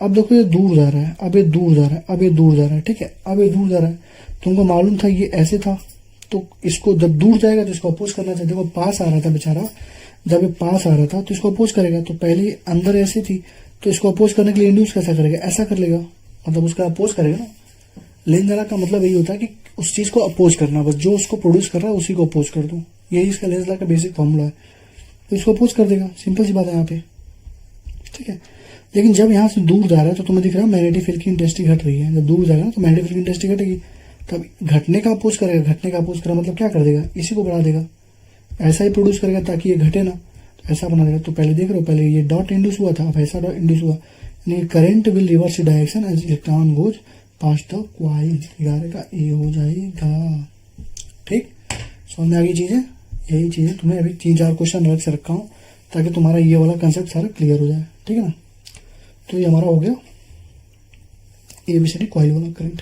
अब देखो ये दूर जा रहा है, अब ये दूर जा रहा है, अब ये दूर जा रहा है, ठीक है, अब ये दूर जा रहा है, तुमको मालूम था ये ऐसे था, तो इसको जब दूर जाएगा तो इसको अपोज करना चाहिए। देखो पास आ रहा था बेचारा, जब ये पास आ रहा था तो इसको अपोज करेगा, तो पहले अंदर ऐसे थी तो इसको अपोज करने के लिए इंड्यूस कैसा करेगा, ऐसा कर लेगा, मतलब उसका अपोज करेगा ना। लेन देना का मतलब यही होता है कि उस चीज को अपोज करना, बस जो उसको प्रोड्यूस कर रहा है उसी को अपोज कर दो, यही इसका लेंस लॉ का बेसिक फॉर्मूला है, तो इसको अपोज कर देगा, सिंपल सी बात है यहाँ पे, ठीक है। लेकिन जब यहाँ से दूर जा रहा है तो तुम्हें दिख रहा है मैग्नेटिक फील्ड की इंटेंसिटी घट रही है, जब दूर जाएगा ना तो मैग्नेटिक फील्ड की इंटेंसिटी घटेगी, तब घटने का अपोज करेगा, घटने का अपोज करा मतलब क्या कर देगा, इसी को बढ़ा देगा, ऐसा ही प्रोड्यूस करेगा ताकि ये घटे ना, तो ऐसा बना देगा। तो पहले देख रहे हो, पहले ये डॉट इंड्यूस हुआ था, अब ऐसा डॉट इंड्यूस हुआ, यानी current will reverse direction as electron goes pass the coil, 11 का ए हो जाएगा, ठीक। समझ में आ गई चीजें, यही चीजें तुम्हें अभी 3-4 क्वेश्चन अलग से रखा हूँ ताकि तुम्हारा ये वाला कंसेप्ट सारा क्लियर हो जाए, ठीक है ना। तो ये हमारा हो गया एबीसीडी कॉइल वाला करंट,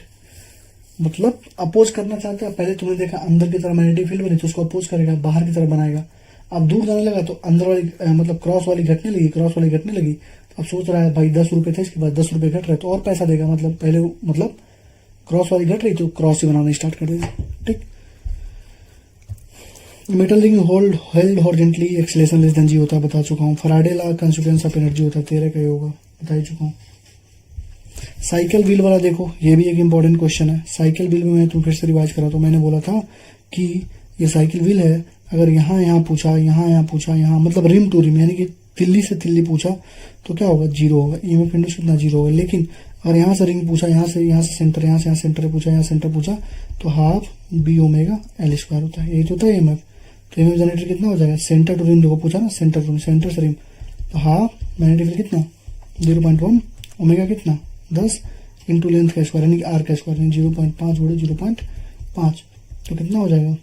मतलब अपोज करना चाहते हैं, पहले तुमने देखा अंदर की तरफ मैग्नेटिक फील्ड बनी तो उसको अपोज करेगा, बाहर की तरफ बनाएगा, अब दूर जाने लगा तो अंदर वाली मतलब क्रॉस वाली घटने लगी, अब सोच रहा है भाई 10 रुपए थे, इसके बाद 10 रुपए घट रहे तो और पैसा देगा, मतलब पहले मतलब क्रॉस वाली घट रही तो क्रॉस ही बनाना स्टार्ट कर देगा, ठीक। Metal ring held horizontally, acceleration less than g होता है, बता चुका हूँ। Faraday law constituents of energy होता है, 13 का होगा, बता ही चुका हूँ। साइकिल व्हील वाला देखो, ये भी एक इंपॉर्टेंट क्वेश्चन है। साइकिल व्हील में मैं तुम फिर से रिवाइज करा, तो मैंने बोला था कि ये साइकिल व्हील है, अगर यहाँ पूछा, यहाँ पूछा, यहाँ मतलब रिम टू रिम, यानी कि तिल्ली से तिल्ली पूछा तो क्या होगा, 0 होगा, ईएमएफ इंड्यूस कितना 0 होगा। लेकिन अगर यहाँ से रिंग पूछा, यहाँ से सेंटर, यहाँ सेंटर पूछा, यहाँ सेंटर पूछा, तो half B omega L square होता है, यही तो होता है ईएमएफ। तो ईएमएफ जनरेटर कितना हो जाएगा, सेंटर टू रिम देखो पूछा ना, सेंटर टू सेंटर से रिम, तो हाफ मैग्नेटिक फील्ड कितना 0.1, ओमेगा कितना 10 इंटू लेंथ का स्क्वायर यानी कि आर का स्क्वायर, 0.5 गुणे 0.5, तो कितना हो जाएगा,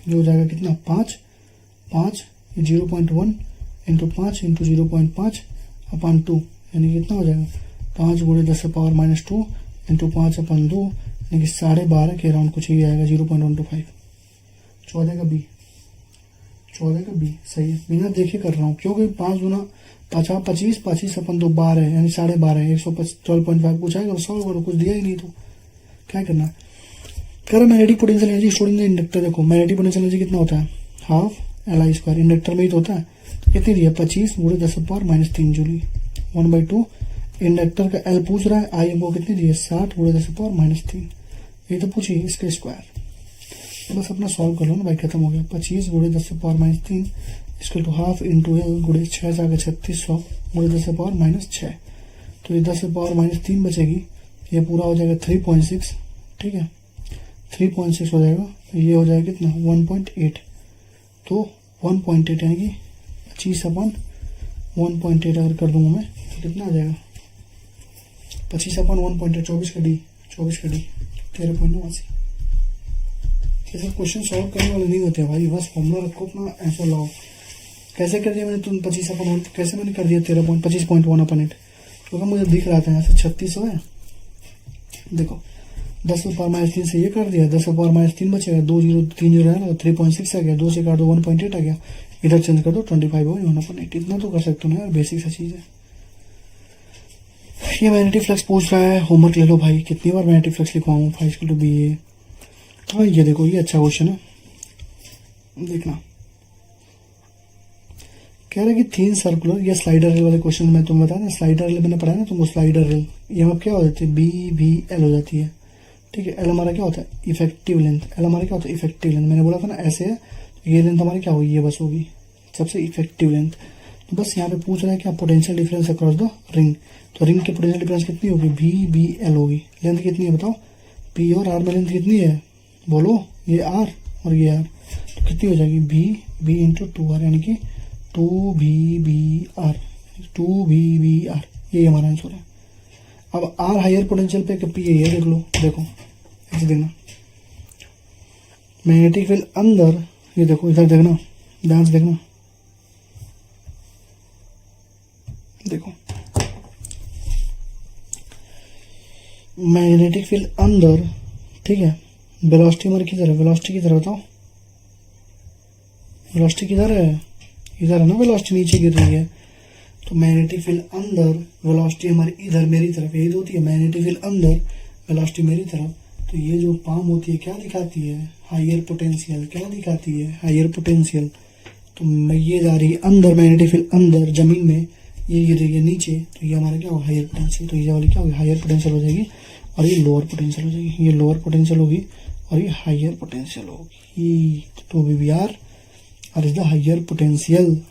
ये हो जाएगा कितना 5 0.1 इंटू 5 इंटू 0.5 अपॉन 2, यानी कितना हो जाएगा 5 गुणे 10 की पावर -2 इंटू 5 अपॉन 2, यानी कि 12.5 के अराउंड कुछ ही आएगा, 0.125, 14 का बी सही है, बिना देखे कर रहा हूँ क्योंकि 5 गुना 25 अपन 2 12 है, यानी 12.5 112.5 कुछ आएगा, 100 करो, कुछ दिया ही नहीं तो क्या करना। कर magnetic potential energy stored in the inductor, देखो मैग्नेटिक पोटेंशियल एनर्जी कितना होता है, हाफ एल स्क्वायर, इंडक्टर में ही तो होता है, कितनी दिया 25 गुणे 10 की पावर -3 जूल, 1/2 इंडक्टर का एल पूछ रहा है, आई हमको कितनी दी है 60 गुणे 10 की पावर -3, ये तो पूछिए इसका स्क्वायर, बस अपना सॉल्व कर लो ना भाई, खत्म हो गया। 25 गुणे 10 की पावर -3 इसके टू हाफ इंटू एल गुणे 6 जाकर 3600 गुणे 10 की पावर -6, तो ये 10 की पावर -3 बचेगी, ये पूरा हो जाएगा 3.6, ठीक है 3.6 हो जाएगा, ये हो जाएगा कितना 1.8, तो 1.8 यानी कि 25/1.8 अगर कर दूंगा मैं तो कितना आ जाएगा 25/1.8, 24 का डी 13.89, ऐसे क्वेश्चन सॉल्व करने वाले नहीं होते भाई, बस फॉर्मूला रखो अपना, ऐसा लाओ। कैसे कर दिया मैंने, तुम 25/8 कैसे मैंने कर दिया 25.1/8, क्योंकि मुझे दिख रहा था यहाँ से 3600 है। देखो 10⁻³ से ये कर दिया, 10⁻³ बचेगा, 2 0 3 0 है ना, 3.6 आ गया, 2 से काट दो 1.8 आ गया, इधर चेंज कर दो 25/1/8। इतना तो कर सकते हो ना यार, बेसिक सा चीज़ है। ये मैग्नेटिक फ्लक्स पूछ रहा है, होमवर्क ले लो भाई, कितनी बार मैग्नेटिक फ्लक्स लिखवाऊँ, 5 हाँ ये देखो, ये अच्छा क्वेश्चन है, देखना। कह रहा है कि थीन सर्कुलर, ये स्लाइडर रेल वाले क्वेश्चन मैं तुम्हें बता दें, स्लाइडर रेल मैंने पढ़ा ना तुमको, स्लाइडर रेल ये अब क्या हो जाती है, BVL हो जाती है, ठीक है। एल हमारा क्या होता है, इफेक्टिव लेंथ, एल हमारा क्या होता है, इफेक्टिव लेंथ। मैंने बोला था ना ऐसे है, तो ये लेंथ हमारी क्या होगी, ये बस होगी सबसे इफेक्टिव लेंथ। तो बस यहाँ पे पूछ रहा है क्या, potential difference across the ring, तो रिंग की पोटेंशियल डिफरेंस कितनी होगी, VBL होगी। लेंथ कितनी है बताओ, P और R में लेंथ कितनी है बोलो, ये R और ये R, तो कितनी हो जाएगी, B इंटू 2R, यानी कि 2VBR, 2VBR, ये हमारा आंसर है। अब R हायर पोटेंशियल पे P है, ये देख लो, देखो ऐसे देखना, मैग्नेटिक फील्ड अंदर, ये देखो इधर देखना, ध्यान से देखना, देखो मैग्नेटिक फील्ड अंदर, ठीक है। वेलोसिटी हमारी किधर है, वेलोसिटी किधर है बताओ, वेलोसिटी किधर है, इधर है ना, वेलोसिटी नीचे गिर रही है। तो मैग्नेटिक फील्ड अंदर, वेलोसिटी हमारी इधर मेरी तरफ, यही तो होती है मैग्नेटिक फील्ड अंदर, वेलोसिटी मेरी तरफ। तो ये जो पाम होती है क्या दिखाती है, हायर पोटेंशियल, क्या दिखाती है, हायर पोटेंशियल। तो ये जा रही है अंदर, मैग्नेटिक फील्ड अंदर जमीन में, ये गिर रही है नीचे, तो ये हमारा क्या होगा, हायर पोटेंशियल। तो ये वाली क्या होगी, हायर पोटेंशियल हो जाएगी, और ये लोअर पोटेंशियल हो जाएगी, ये लोअर पोटेंशियल होगी और ये हायर पोटेंशियल होगी। तो VBR और is the higher potential.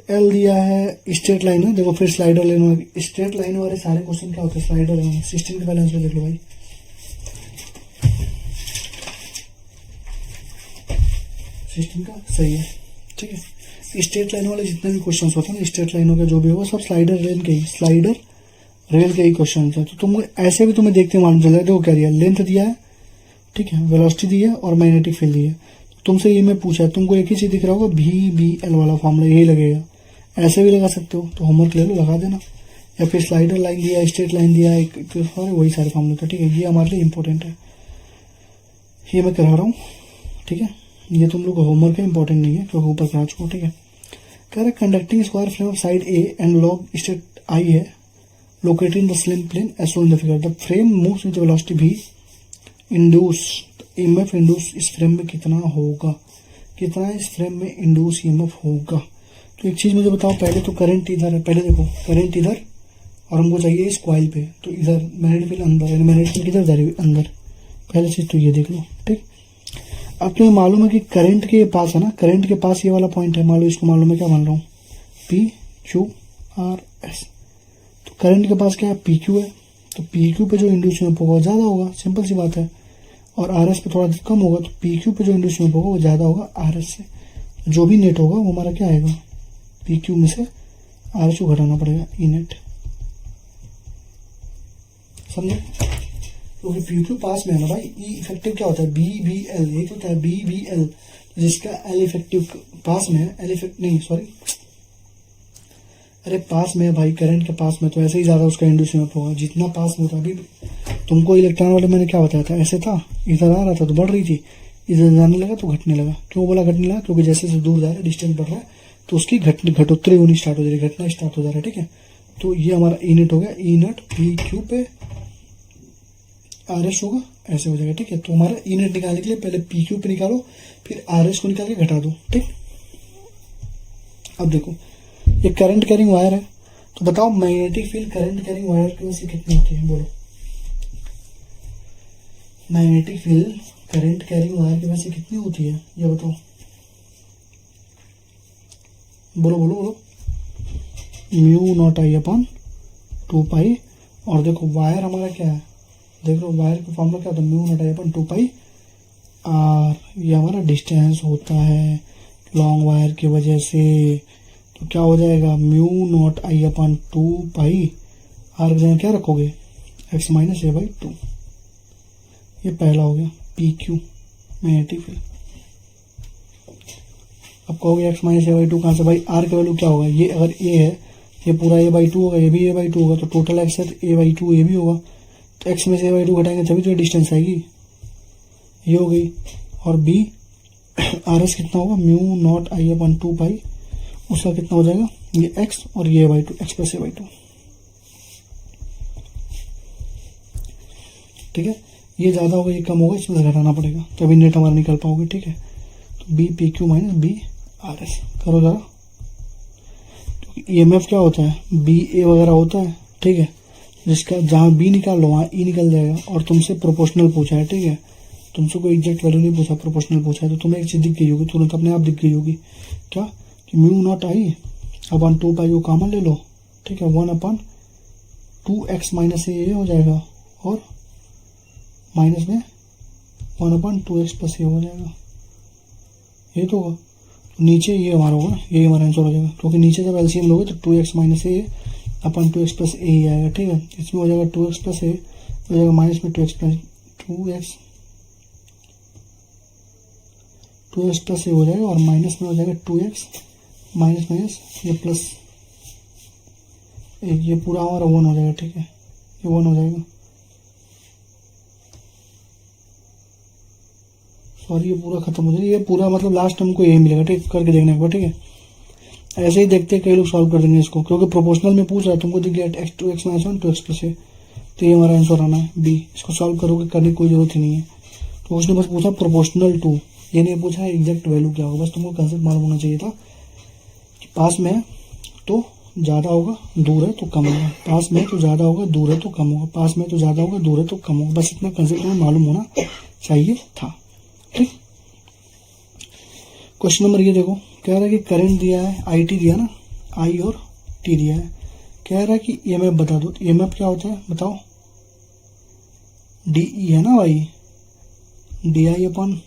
L दिया है, स्ट्रेट लाइन है, देखो फिर स्लाइडर लाइन, स्ट्रेट लाइन वाले सारे क्वेश्चन क्या होते हैं, स्लाइडर लाइन। 16 के बैलेंस में देख लो भाई, 16 का सही है, ठीक है। स्ट्रेट लाइन वाले जितने भी क्वेश्चन होते हैं ना, स्ट्रेट लाइनों का जो भी होगा सब स्लाइडर रेल के ही, स्लाइडर रेल के ही क्वेश्चन है। तो तुम ऐसे भी तुम्हें देखते मालूम चल रहा है, देखो क्या दिया, लेंथ दिया है, ठीक है, वेलोसिटी दी है और मैग्नेटिक फील्ड दी है। तुमसे ये मैं पूछा, तुमको एक ही चीज दिख रहा होगा, VBL वाला फॉर्मूला यही लगेगा, ऐसे भी लगा सकते हो, तो होमवर्क ले लो, लगा देना। या फिर स्लाइडर लाइन दिया, स्ट्रेट लाइन दिया, वही सारे फॉर्मूले थे, ठीक है। ये हमारे लिए इंपॉर्टेंट है, ये मैं करा रहा हूँ, ठीक है। ये तुम लोग का होमवर्क है, इंपॉर्टेंट नहीं है क्योंकि ऊपर करा चुका, ठीक है। कह रहे conducting square frame of side A and long straight I है, located in the slim plane as shown in the figure. The frame moves with velocity V, induce EMF induce इस फ्रेम में कितना होगा, कितना इस फ्रेम में induce EMF होगा। तो एक चीज मुझे बताओ, पहले तो करंट इधर है, पहले देखो करंट इधर और हमको चाहिए इस कॉइल पे, तो इधर मैग्नेटिक फील्ड अंदर, यानी मैग्नेटिक फील्ड किधर जा रही है, अंदर। पहले चीज तो ये देख लो, ठीक। अब तुम्हें मालूम है कि करंट के पास है ना, करंट के पास ये वाला पॉइंट है, मान लो इसको मालूम है, क्या मान रहा हूँ, PQRS। तो करंट के पास क्या है, PQ है, तो PQ पे जो इंड्यूस EMF होगा ज्यादा होगा, सिंपल सी बात है। और RS पे थोड़ा कम होगा, तो PQ पे जो इंड्यूस EMF होगा वो ज्यादा होगा RS से। जो भी नेट होगा वो हमारा क्या आएगा, PQ में से RS को घटाना पड़ेगा, E नेट, समझे। क्योंकि PQ पास में है ना भाई, E इफेक्टिव क्या होता है, BBL, एक होता है BBL, जिसका L इफेक्टिव पास में है, L इफेक्ट नहीं सॉरी, अरे पास में है भाई, करंट के पास में, तो ऐसे ही ज्यादा उसका इंड्यूस EMF होगा जितना पास में होता है। अभी तुमको इलेक्ट्रॉन वाले मैंने क्या बताया था, ऐसे था, इधर आ रहा था तो बढ़ रही थी, इधर जाने लगा तो घटने लगा। क्यों बोला घटने लगा, क्योंकि जैसे जैसे दूर जा रहा है, डिस्टेंस बढ़ रहा है, तो उसकी घटोत्तरी होनी स्टार्ट हो जा रही है, घटना स्टार्ट हो जा रहा है, ठीक है। तो ये हमारा E नेट हो गया, E नेट PQ पे RS होगा, ऐसे हो जाएगा, ठीक है। तो हमारा E नेट निकालने के लिए पहले PQ पे निकालो, फिर RS को निकाल के घटा दो, ठीक। अब देखो ये करंट कैरिंग वायर है, तो बताओ magnetic field current carrying wire की वजह से कितनी होती है, बोलो। Magnetic field current carrying wire की वजह से कितनी होती है, ये बताओ, बोलो बोलो बोलो। μ0I/2π। और देखो वायर हमारा क्या है, देख लो वायर का फॉर्मूला क्या होता है, μ0I/2π r। ये हमारा डिस्टेंस होता है लॉन्ग वायर की वजह से, तो क्या हो जाएगा, μ0I/2π, r की जगह क्या रखोगे, x - a/2। ये पहला हो गया पी क्यू में 80। फिर अब कहोगे x minus A by to कहाँ से? भाई आर का वैल्यू क्या होगा? ये अगर ए है ये पूरा ए बाई टू होगा, ये भी ए बाई टू होगा, तो टोटल एक्स है तो ए बाई टू ये भी होगा। तो एक्स में से ए बाई टू घटाएंगे तभी तो ये डिस्टेंस आएगी, ये हो गई। और बी आर एस कितना होगा? म्यू नॉट आई अपन 2 पाई, उसका कितना हो जाएगा? ये एक्स और ये A by two, X plus A by two. ठीक है, ये ज़्यादा होगा ये कम होगा, इसमें से घटाना पड़ेगा तभी नेट हमारा निकल पाओगे। ठीक है, तो B P Q minus B R S करो ज़रा। ईएमएफ क्या होता है? बी ए वगैरह होता है। ठीक है, जिसका जहाँ बी निकाल लो वहाँ ई निकल जाएगा। और तुमसे प्रोपोर्शनल पूछा है, ठीक है, तुमसे कोई एग्जैक्ट वैल्यू नहीं पूछा, प्रोपोर्शनल पूछा है, तो तुम्हें एक चीज़ दिख गई होगी तुरंत, अपने आप दिख गई होगी क्या कि म्यू नॉट आई अपन 2 पाई को कॉमन ले लो। ठीक है, 1 अपन 2x माइनस ए हो जाएगा और माइनस में 1 अपन 2x प्लस ए हो जाएगा। ये तो होगा, नीचे ये हमारा होगा, यही हमारा आंसर हो जाएगा, क्योंकि नीचे जब एलसीएम लोगे तो 2x माइनस ए अपन 2x प्लस ए ही आएगा। ठीक है, इसमें हो जाएगा 2x प्लस ए, हो जाएगा माइनस में 2x प्लस ए हो जाएगा, और माइनस में हो जाएगा 2x माइनस माइनस ये प्लस ए, ये पूरा हमारा 1 हो जाएगा। ठीक है, ये 1 हो जाएगा, सॉरी ये पूरा खत्म हो जाएगा, ये पूरा मतलब लास्ट हमको यही मिलेगा। ठीक, करके देखने के बाद। ठीक है, ऐसे ही देखते हैं कई लोग सॉल्व कर देंगे इसको, क्योंकि प्रोपोर्शनल में पूछ रहा है, तुमको दिख गया x 2x minus 1 2x plus ए, तो ये हमारा आंसर आना है बी। इसको सॉल्व करोगे, करने की कोई जरूरत ही नहीं है। तो उसने बस पूछा प्रोपोर्शनल टू, ये नहीं पूछा है एग्जैक्ट वैल्यू क्या होगा, बस तुमको कंसेप्ट मालूम होना चाहिए था कि पास में है तो ज़्यादा होगा, दूर है तो कम होगा, पास में तो ज़्यादा होगा, दूर है तो कम होगा, पास में तो ज़्यादा होगा, दूर है तो कम होगा, बस इतना कंसेप्ट तुम्हें मालूम होना चाहिए था। ठीक, क्वेश्चन नंबर ये देखो, कह रहा है कि करंट दिया है आई टी दिया ना, आई और टी दिया है, कह रहा है कि ईएमएफ बता दो। तो ईएमएफ क्या होता है बताओ? डीई है ना भाई, D I upon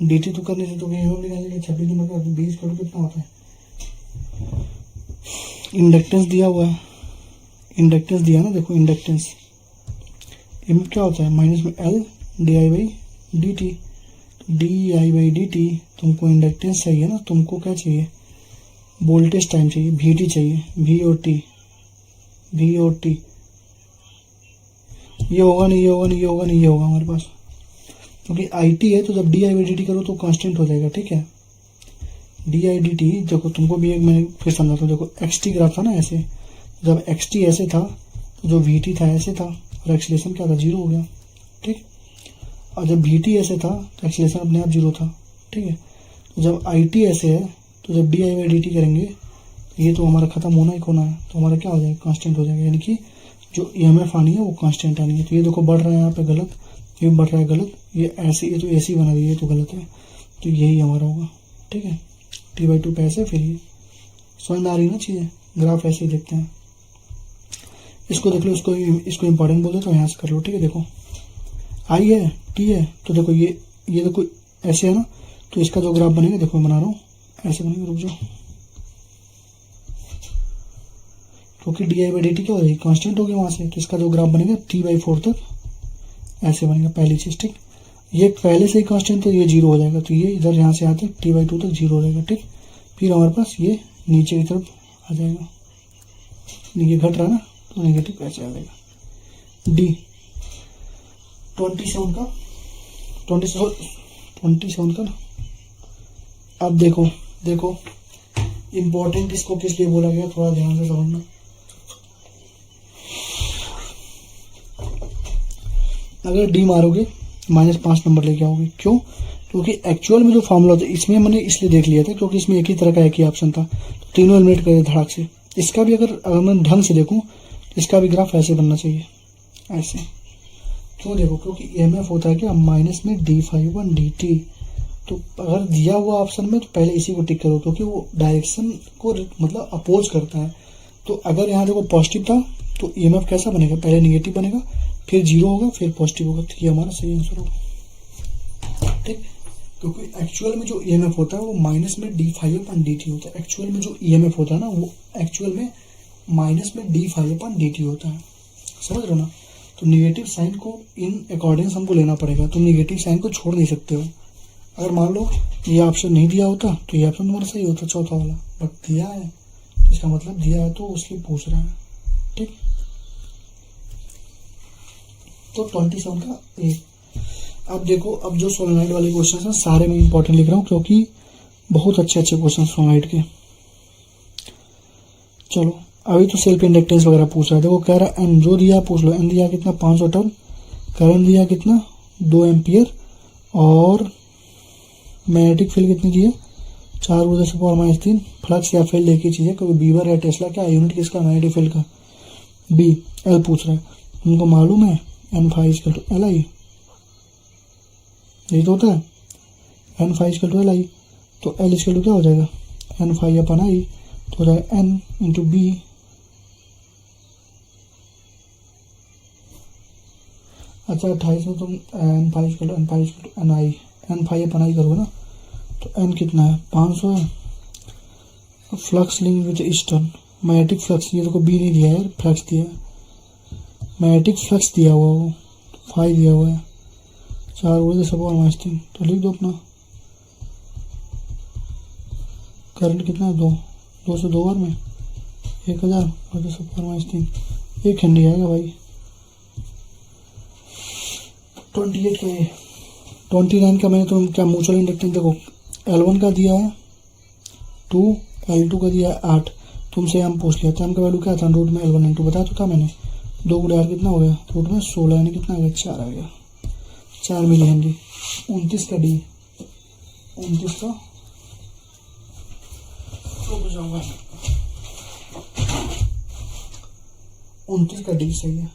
D T तो करने से तो ईएमएफ निकालेंगे, 26 नंबर का 20 करोड़ कितना होता है? इंडक्टेंस दिया हुआ है, इंडक्टेंस दिया ना, देखो इंडक्टेंस ईएमएफ क्या होता है? माइनस में L D I by D T, D I by D T. तुमको इंडक्टेंस चाहिए ना, तुमको क्या चाहिए? वोल्टेज टाइम चाहिए, वी टी चाहिए, वी और टी, वी और टी। ये होगा नहीं, ये होगा नहीं, ये होगा नहीं, ये होगा हमारे पास, क्योंकि आई टी है तो जब D I by D T करो तो कांस्टेंट हो जाएगा। ठीक है, डी आई डी टी देखो, तुमको भी एक मैंने फिर समझाता हूँ। देखो एक्स टी ग्राफ था ना ऐसे, जब एक्स टी ऐसे था तो जो वी टी था ऐसे था, और एक्सीलरेशन क्या था? 0 हो गया। ठीक, और जब वी टी ऐसे था तो एक्सीलरेशन अपने आप 0 था। ठीक है, तो जब आई टी ऐसे है तो जब D I by D T करेंगे तो ये तो हमारा खत्म होना ही होना है, तो हमारा क्या हो जाएगा? कांस्टेंट हो जाएगा, यानी कि जो ईएमएफ आनी है वो कांस्टेंट आनी है। तो ये देखो बढ़ रहा है यहाँ पे गलत, ये बढ़ रहा है गलत, ये ऐसे, ये तो ऐसी बना रही है, ये तो गलत है, तो यही हमारा होगा। ठीक है, टी बाई टू पे ऐसे, फिर ये समझ में आ रही है ना चीज़ें, ग्राफ ऐसे ही देखते हैं। इसको देख लो, इसको इंपॉर्टेंट बोल दो तो यहाँ से कर लो। ठीक है, देखो आई है टी है, तो देखो ये देखो ऐसे है ना, तो इसका जो ग्राफ बनेगा, देखो मैं बना रहा हूँ ऐसे बनेगा, रुक जाओ, क्योंकि D I by D T क्या हो जाएगी? कांस्टेंट होगी वहाँ से, तो इसका जो ग्राफ बनेगा t/4 तक ऐसे बनेगा, पहली चीज़। ठीक, ये पहले से ही कांस्टेंट तो ये 0 हो जाएगा, तो ये इधर यहाँ से आते t/2 तक 0 हो जाएगा। ठीक, फिर हमारे पास ये नीचे की तरफ आ जाएगा, ये घट रहा है ना, तो नेगेटिव ऐसे आ जाएगा। डी 27 का ना, अब देखो इम्पोर्टेंट इसको किस लिए बोला गया, थोड़ा ध्यान से समझना। अगर डी मारोगे -5 नंबर लेके आओगे, क्यों? क्योंकि एक्चुअल में जो फॉर्मूला था इसमें मैंने इसलिए देख लिया था क्योंकि इसमें एक ही तरह का एक ही ऑप्शन था, तो तीनों एलिमिनेट करे धड़ाक से। इसका भी अगर मैं ढंग से देखूं तो इसका भी ग्राफ ऐसे बनना चाहिए, ऐसे। क्यों? देखो, क्योंकि ईएमएफ होता है क्या? माइनस में d∅1 तो अगर दिया हुआ ऑप्शन में तो पहले इसी को टिक करो, क्योंकि वो डायरेक्शन को मतलब अपोज करता है। तो अगर यहाँ देखो पॉजिटिव था तो ईएमएफ कैसा बनेगा? पहले निगेटिव बनेगा, फिर 0 होगा, फिर पॉजिटिव होगा, तो ये हमारा सही आंसर होगा। ठीक, क्योंकि एक्चुअल में जो ईएमएफ होता है वो माइनस में d∅dt होता है। एक्चुअल में जो ईएमएफ होता है ना वो एक्चुअल में माइनस में d∅dt होता है, समझ रहे हो ना? तो नेगेटिव साइन को इन अकॉर्डिंग्स हमको लेना पड़ेगा, तुम नेगेटिव साइन को छोड़ नहीं सकते हो। अगर मान लो ये ऑप्शन नहीं दिया होता तो ये ऑप्शन तुम्हारा सही होता, चौथा वाला, बट दिया है, इसका मतलब दिया है तो उसलिए पूछ रहा है। ठीक, तो 27 का ए। अब देखो, अब जो सोलेनॉइड वाले क्वेश्चन हैं सारे मैं इंपॉर्टेंट लिख रहा हूँ क्योंकि बहुत अच्छे अच्छे क्वेश्चन सोलेनॉइड के। चलो अभी तो सेल्फ इंडक्टेंस वगैरह पूछ रहा है। देखो कह रहा है एन, जो दिया पूछ लो। एन दिया कितना 500 टर्न, करंट दिया कितना 2 एम्पियर, और मैग्नेटिक फील्ड कितनी दी है 4×10⁻³ फ्लक्स या फील्ड एक ही चीज़ है क्योंकि बीवर या टेस्ला क्या यूनिट किसका मैग्नेटिक फील्ड का, बी। एल पूछ रहा है, उनको मालूम है N∅=Li, यही तो होता है N∅=Li, तो L क्या हो जाएगा N∅/I, तो हो जाएगा N × B। अच्छा 28 में तुम N∅=Ni, N∅/I करोगे ना, तो N कितना है 500 है। Flux link with eastern, magnetic flux, ये देखो B नहीं दिया है, फ्लक्स दिया है, मैग्नेटिक फ्लक्स दिया हुआ, वो फाई दिया हुआ है 4×10⁻³, तो लिख दो अपना। करंट कितना है 2 से 2 बार में 1000×10⁻³, 1 हेनरी आएगा भाई। 28 का ये। 29 का मैंने तो क्या म्यूचुअल इंडक्टेंस देखो, L1 का दिया है 2, L2 का दिया है 8, तुमसे हम पूछ लिया था, का वैल्यू क्या था रूट में L1 × बताया तो था मैंने, 2 कितना हो गया रूट में 16, यानी कितना आ गया 4 आ गया, 4 मिली हेनरी। 29 का डी, 29 का रुक जाऊंगा, 29 का डी सही है।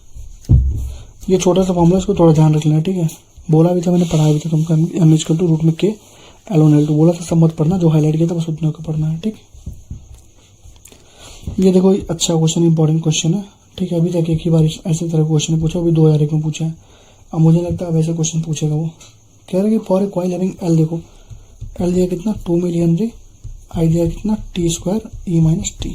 ये छोटा सा फॉर्मूला, इसको थोड़ा ध्यान रख लेना, ठीक है। बोला भी था मैंने, पढ़ाया भी था तुमको, M=√में K L1 L2 बोला था, सब मत पढ़ना, जो हाईलाइट किया था बस उतने को पढ़ना है, ठीक। ये देखो अच्छा क्वेश्चन, इंपॉर्टेंट क्वेश्चन है, ठीक है। अभी तक एक ही बार ऐसे तरह क्वेश्चन पूछा, अभी 2001 में पूछा है, अब मुझे लगता है वैसे क्वेश्चन पूछेगा वो। कह रहा है कि for a coil having L, देखो L दिया कितना 2 मिली हेनरी, I दिया कितना T² E-T।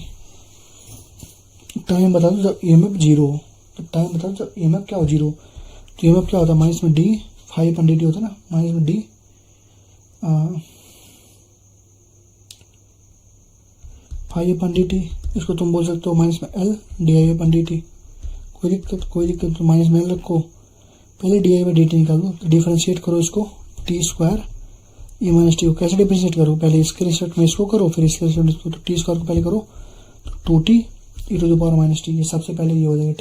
टाइम बता दो जब EMF 0 हो, तो टाइम बता दो जब EMF क्या हो 0, तो EMF क्या होता है माइनस में D, ∅/dt होता है ना, माइनस में D ∅/dt, इसको तुम बोल सकते हो माइनस में L di/dt। कोई दिक्कत तो माइनस में L रखो, पहले di/dt निकाल दो, डिफरेंशिएट करो इसको T² E-t को। कैसे डिफरेंशिएट करो, पहले इसके रिस्पेक्ट में इसको करो, फिर इसके रिस्पेक्ट में इसको, तो T² को पहले करो तो 2t e⁻⁻t, ये सबसे पहले ये हो जाएगा,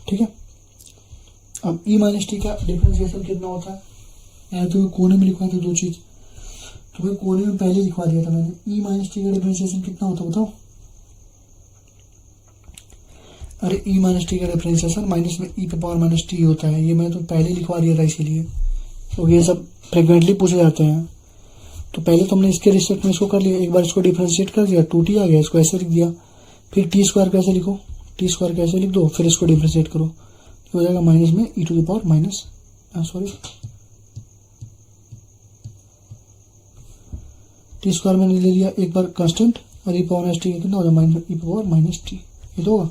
ठीक है। अब E-t का डिफरेंशिएशन कितना होता है, यार तुम्हें कोने में लिखवा था दो चीज, तुम्हें कोने में पहले लिखवा दिया था मैंने। E-t का डिफरेंशिएशन कितना होता है बताओ, अरे E-t का डिफरेंशिएशन माइनस में e⁻t होता है, ये मैंने तो पहले लिखवा दिया था इसीलिए, तो ये सब फ्रिक्वेंटली पूछे जाते हैं। तो पहले तुमने इसके रिस्पेक्ट में इसको कर लिया, एक बार इसको डिफरेंशिएट कर दिया 2t आ गया, इसको ऐसे लिख दिया, फिर T² कैसे लिखो, T² कैसे लिख दो, फिर इसको डिफरेंशिएट करो, तो हो जाएगा माइनस में T² मैंने ले लिया एक बार कांस्टेंट, और e⁻t कितना हो जाएगा माइनस e⁻t, ये तो होगा।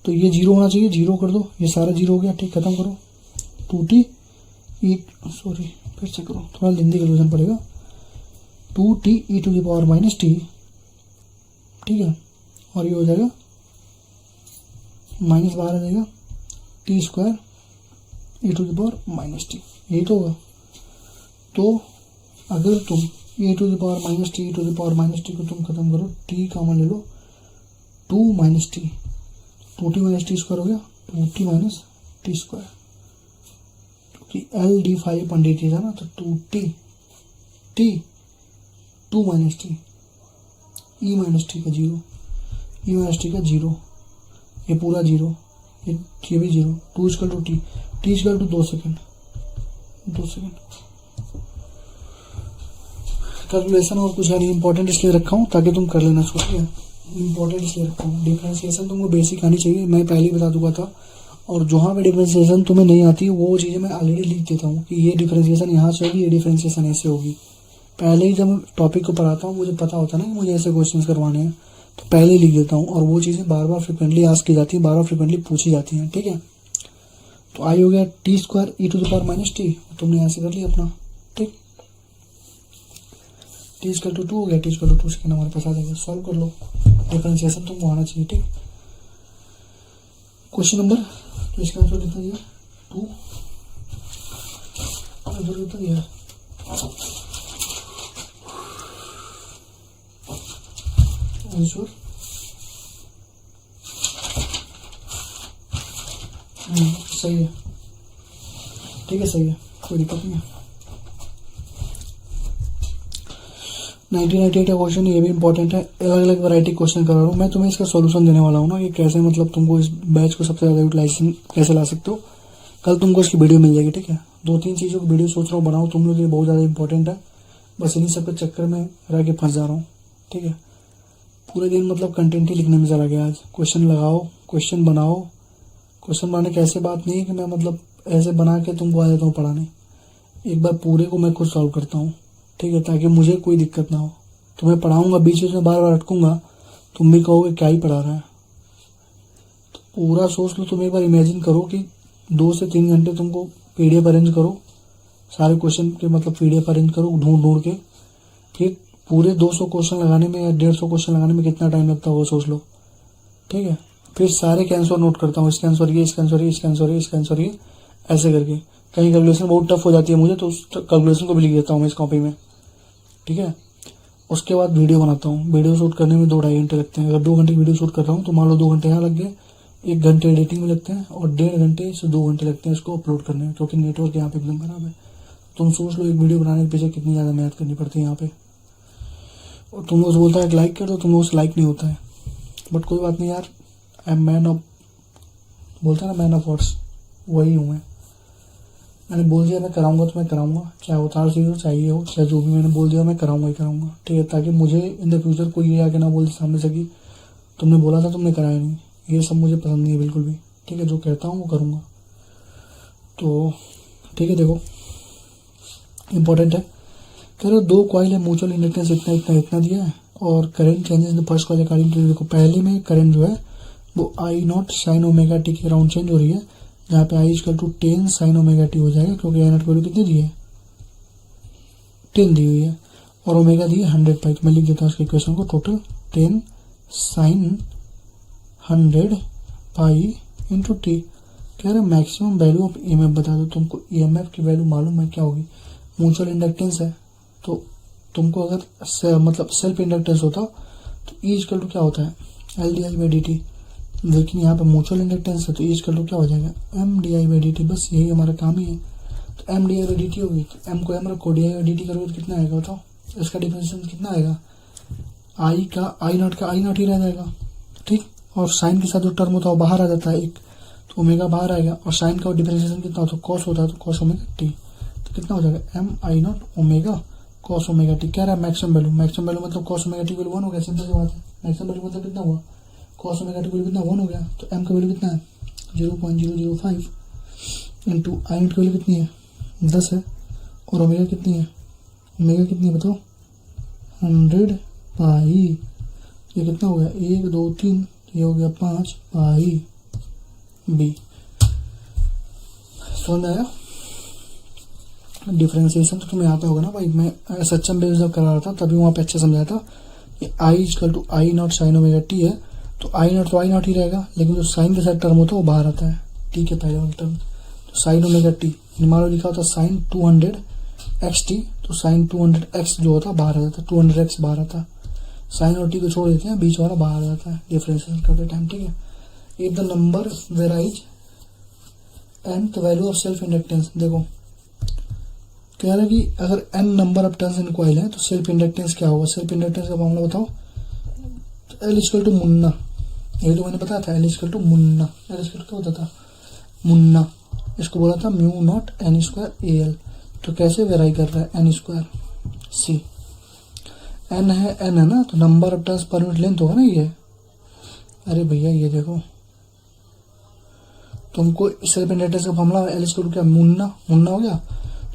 तो ये 0 होना चाहिए, 0 कर दो, ये सारा 0 हो गया, ठीक, खत्म करो। 2t फिर से करो, थोड़ा हिंदी का रिवीजन पड़ेगा, 2t e⁻t, ठीक है, और ये हो जाएगा माइनस बाहर आ जाएगा T² e⁻t, यही तो होगा। तो अगर तुम e⁻t को तुम खत्म करो, t कॉमन ले लो, 2t -t² हो गया, 2t - t², क्योंकि L d∅/dt था ना, तो 2t 2 - t, E-t का 0, E-t का 0, ये पूरा 0, ये भी 0, 2 = t, t = 2 सेकेंड, कैलकुलेशन और कुछ है नहीं, इंपॉर्टेंट इसलिए रखा हूँ ताकि तुम कर लेना, ठीक है। इंपॉर्टेंट इसलिए रखा हूँ, डिफरेंशिएशन तुमको बेसिक आनी चाहिए, मैं पहले ही बता दूंगा था, और जहाँ पे डिफरेंशिएशन तुम्हें नहीं आती वो चीज़ें मैं ऑलरेडी लिख देता हूँ कि ये डिफरेंशिएशन यहाँ से होगी, ये डिफरेंशिएशन ऐसे होगी। पहले ही जब टॉपिक को पढ़ाता हूँ मुझे पता होता है ना कि मुझे ऐसे क्वेश्चन करवाने हैं, तो पहले लिख देता हूँ, और वो चीज़ें बार बार फ्रिक्वेंटली आस्क की जाती हैं, बार बार फ्रिक्वेंटली पूछी जाती हैं, ठीक है। तो आई हो गया T square E to the power minus T, तुमने यहाँ से कर लिया अपना, ठीक। टी स्क्वायर टू 2 हो गया, टी स्क्वायर टू 2 सेकेंड हमारे पास आ जाएगा, सॉल्व कर लो, डिफरेंशिएशन तुमको आना चाहिए, ठीक। क्वेश्चन नंबर, तो इसका आंसर कितना दिया 2, आंसर कितना दिया आंसर सही है, ठीक है, सही है, कोई दिक्कत नहीं है। 1998 का क्वेश्चन, ये भी इंपॉर्टेंट है, अलग अलग वैरायटी क्वेश्चन कर रहा हूँ मैं तुम्हें, इसका सॉल्यूशन देने वाला हूँ ना, कि कैसे मतलब तुमको इस बैच को सबसे ज़्यादा यूटिलाइजेशन कैसे ला सकते हो। कल तुमको इसकी वीडियो मिल जाएगी, ठीक है। 2-3 चीज़ों की वीडियो सोच रहा हूँ बनाऊँ तुम लोग, ये बहुत ज़्यादा इंपॉर्टेंट है, बस इन्हीं सब के चक्कर में रह के फंस जा रहा हूँ, ठीक है। पूरे दिन मतलब कंटेंट ही लिखने में चला गया आज। क्वेश्चन लगाओ, क्वेश्चन बनाओ, क्वेश्चन बनाने की ऐसे बात नहीं है कि मैं मतलब ऐसे बना के तुमको आ जाता हूँ पढ़ाने, एक बार पूरे को मैं खुद सॉल्व करता हूँ, ठीक है, ताकि मुझे कोई दिक्कत ना हो। तुम्हें पढ़ाऊँगा, बीच में बार बार अटकूँगा, तुम भी कहोगे क्या ही पढ़ा रहा है। तो पूरा सोच लो, तुम एक बार इमेजिन करो कि 2 से 3 घंटे तुमको PDF अरेंज करो, सारे क्वेश्चन के मतलब PDF अरेंज करो ढूंढ के, फिर पूरे 200 क्वेश्चन लगाने में या 150 क्वेश्चन लगाने में कितना टाइम लगता है वो सोच लो, ठीक है। फिर सारे के आंसर नोट करता हूँ, इसका आंसर ये, इसका आंसर ये, इसका आंसर ये, इसका आंसर ये, ऐसे करके। कहीं कैलकुलेशन बहुत टफ हो जाती है मुझे, तो उस कैलकुलेशन को भी लिख देता हूँ मैं इस कॉपी में, ठीक है। उसके बाद वीडियो बनाता हूँ, वीडियो शूट करने में 2-2.5 घंटे लगते हैं। अगर 2 घंटे वीडियो शूट कर रहा हूँ तो मान लो 2 घंटे यहाँ लग गए, 1 घंटे एडिटिंग में लगते हैं, और 1.5 घंटे से 2 घंटे लगते हैं इसको अपलोड करने में, क्योंकि नेटवर्क यहाँ पे एकदम खराब है। तुम सोच लो एक वीडियो बनाने के पीछे कितनी ज़्यादा मेहनत करनी पड़ती है यहाँ पे। और तुम लोग बोलता है एक लाइक कर दो, तुम लोग से लाइक नहीं होता है, बट कोई बात नहीं यार, आई एम मैन ऑफ, बोलता है ना मैन ऑफ वर्ड्स, वही हूँ मैं। मैंने बोल दिया मैं कराऊंगा तो मैं कराऊंगा, चाहे उतार चीज़ चाहिए हो, चाहे जो भी मैंने बोल दिया मैं कराऊंगा ही कराऊंगा, ठीक है। ताकि मुझे इन द फ्यूचर कोई ये आके ना बोल सामने से कि तुमने बोला था तुमने कराया नहीं, ये सब मुझे पसंद नहीं है बिल्कुल भी, ठीक है। जो कहता हूँ वो करूँगा, तो ठीक है। देखो इंपॉर्टेंट है, कह रहे 2 कॉइल है, म्यूचुअल इंडक्टेंस इतना इतना इतना दिया है, और current changes in the first coil according to, देखो पहले में करंट जो है वो I0 sin ओमेगा टी के अराउंड चेंज हो रही है, जहाँ पे I=10 sin ओमेगा टी हो जाएगा, क्योंकि I0 वैल्यू कितनी दी है 10 दी हुई है, और ओमेगा दी है 100 पाई। तो मैं लिख देता हूँ उसके इक्वेशन को, टोटल 10 sin 100 पाई इंटू टी। कह रहे मैक्सिमम वैल्यू ऑफ EMF बता दो, तुमको EMF की वैल्यू मालूम है क्या होगी, म्यूचुअल इंडक्टेंस है, तो तुमको अगर मतलब सेल्फ इंडक्टेंस होता तो E= क्या होता है LdI/dt, लेकिन यहाँ पे म्यूचुअल इंडक्टेंस है तो E= क्या हो जाएगा MdI/dt, बस यही हमारा काम ही है। तो MdI/dt होगी, तो M को M रखो, dI/dt करोगे तो कितना आएगा बताओ, इसका डिफरेंशिएशन कितना आएगा, I का I0 ही रह जाएगा, ठीक। और साइन के साथ जो टर्म होता है वो बाहर आ जाता है एक, तो ओमेगा बाहर आएगा, और साइन का डिफरेंशिएशन कितना होता है कॉस होता है, तो कॉस ओमेगा टी, तो कितना हो जाएगा MI0 omega cos omega T. कह रहा है मैक्सिमम वैल्यू, मैक्सिमम वैल्यू मतलब कॉस ओमेगा टी वैल्यू 1 हो गया, सिंपल सी बात है। मैक्सिमम वैल्यू मतलब कितना हुआ, कॉस ओमेगा टी वैल्यू कितना 1 हो गया, तो M का वैल्यू कितना है 0.005 इंटू I0 की वैल्यू कितनी है 10 है, और ओमेगा कितनी है, ओमेगा कितनी है बताओ 100 पाई, ये कितना हो गया 1 2 3, ये हो गया 5 पाई बी। समझ में आया डिफरेंशिएशन, तो तुम्हें आता होगा ना भाई, मैं सच्चम बेस जब करा रहा था तभी वहाँ पे अच्छे समझाया था कि I=I0 sin ओमेगा टी है, तो I0 तो I0 ही रहेगा, लेकिन जो साइन के साथ टर्म होता है वो बाहर आता है, टी के पहले वाला टर्म, तो साइन ओमेगा टी मान लो लिखा होता है साइन 200xt, तो साइन 200x जो होता है बाहर आ जाता है, 200x बाहर आता है, साइन और टी को छोड़ देते हैं, बीच वाला बाहर आ जाता है डिफरेंशिएशन करते टाइम, ठीक है। If the number varies nth value of self inductance, देखो कह रहा है कि अगर n number of turns in coil है तो सेल्फ इंडक्टेंस क्या होगा, सेल्फ इंडक्टेंस का फॉर्मूला बताओ, L= मुन्ना, ये तो मैंने बताया था L= मुन्ना, L= क्या होता था मुन्ना, इसको बोला था μ0 n² AL। तो कैसे वेराई कर रहा है n², सी n है ना, तो number of turns per unit length होगा ना ये, अरे भैया ये देखो तुमको सेल्फ इंडक्टेंस का फॉर्मूला L= क्या मुन्ना हो गया,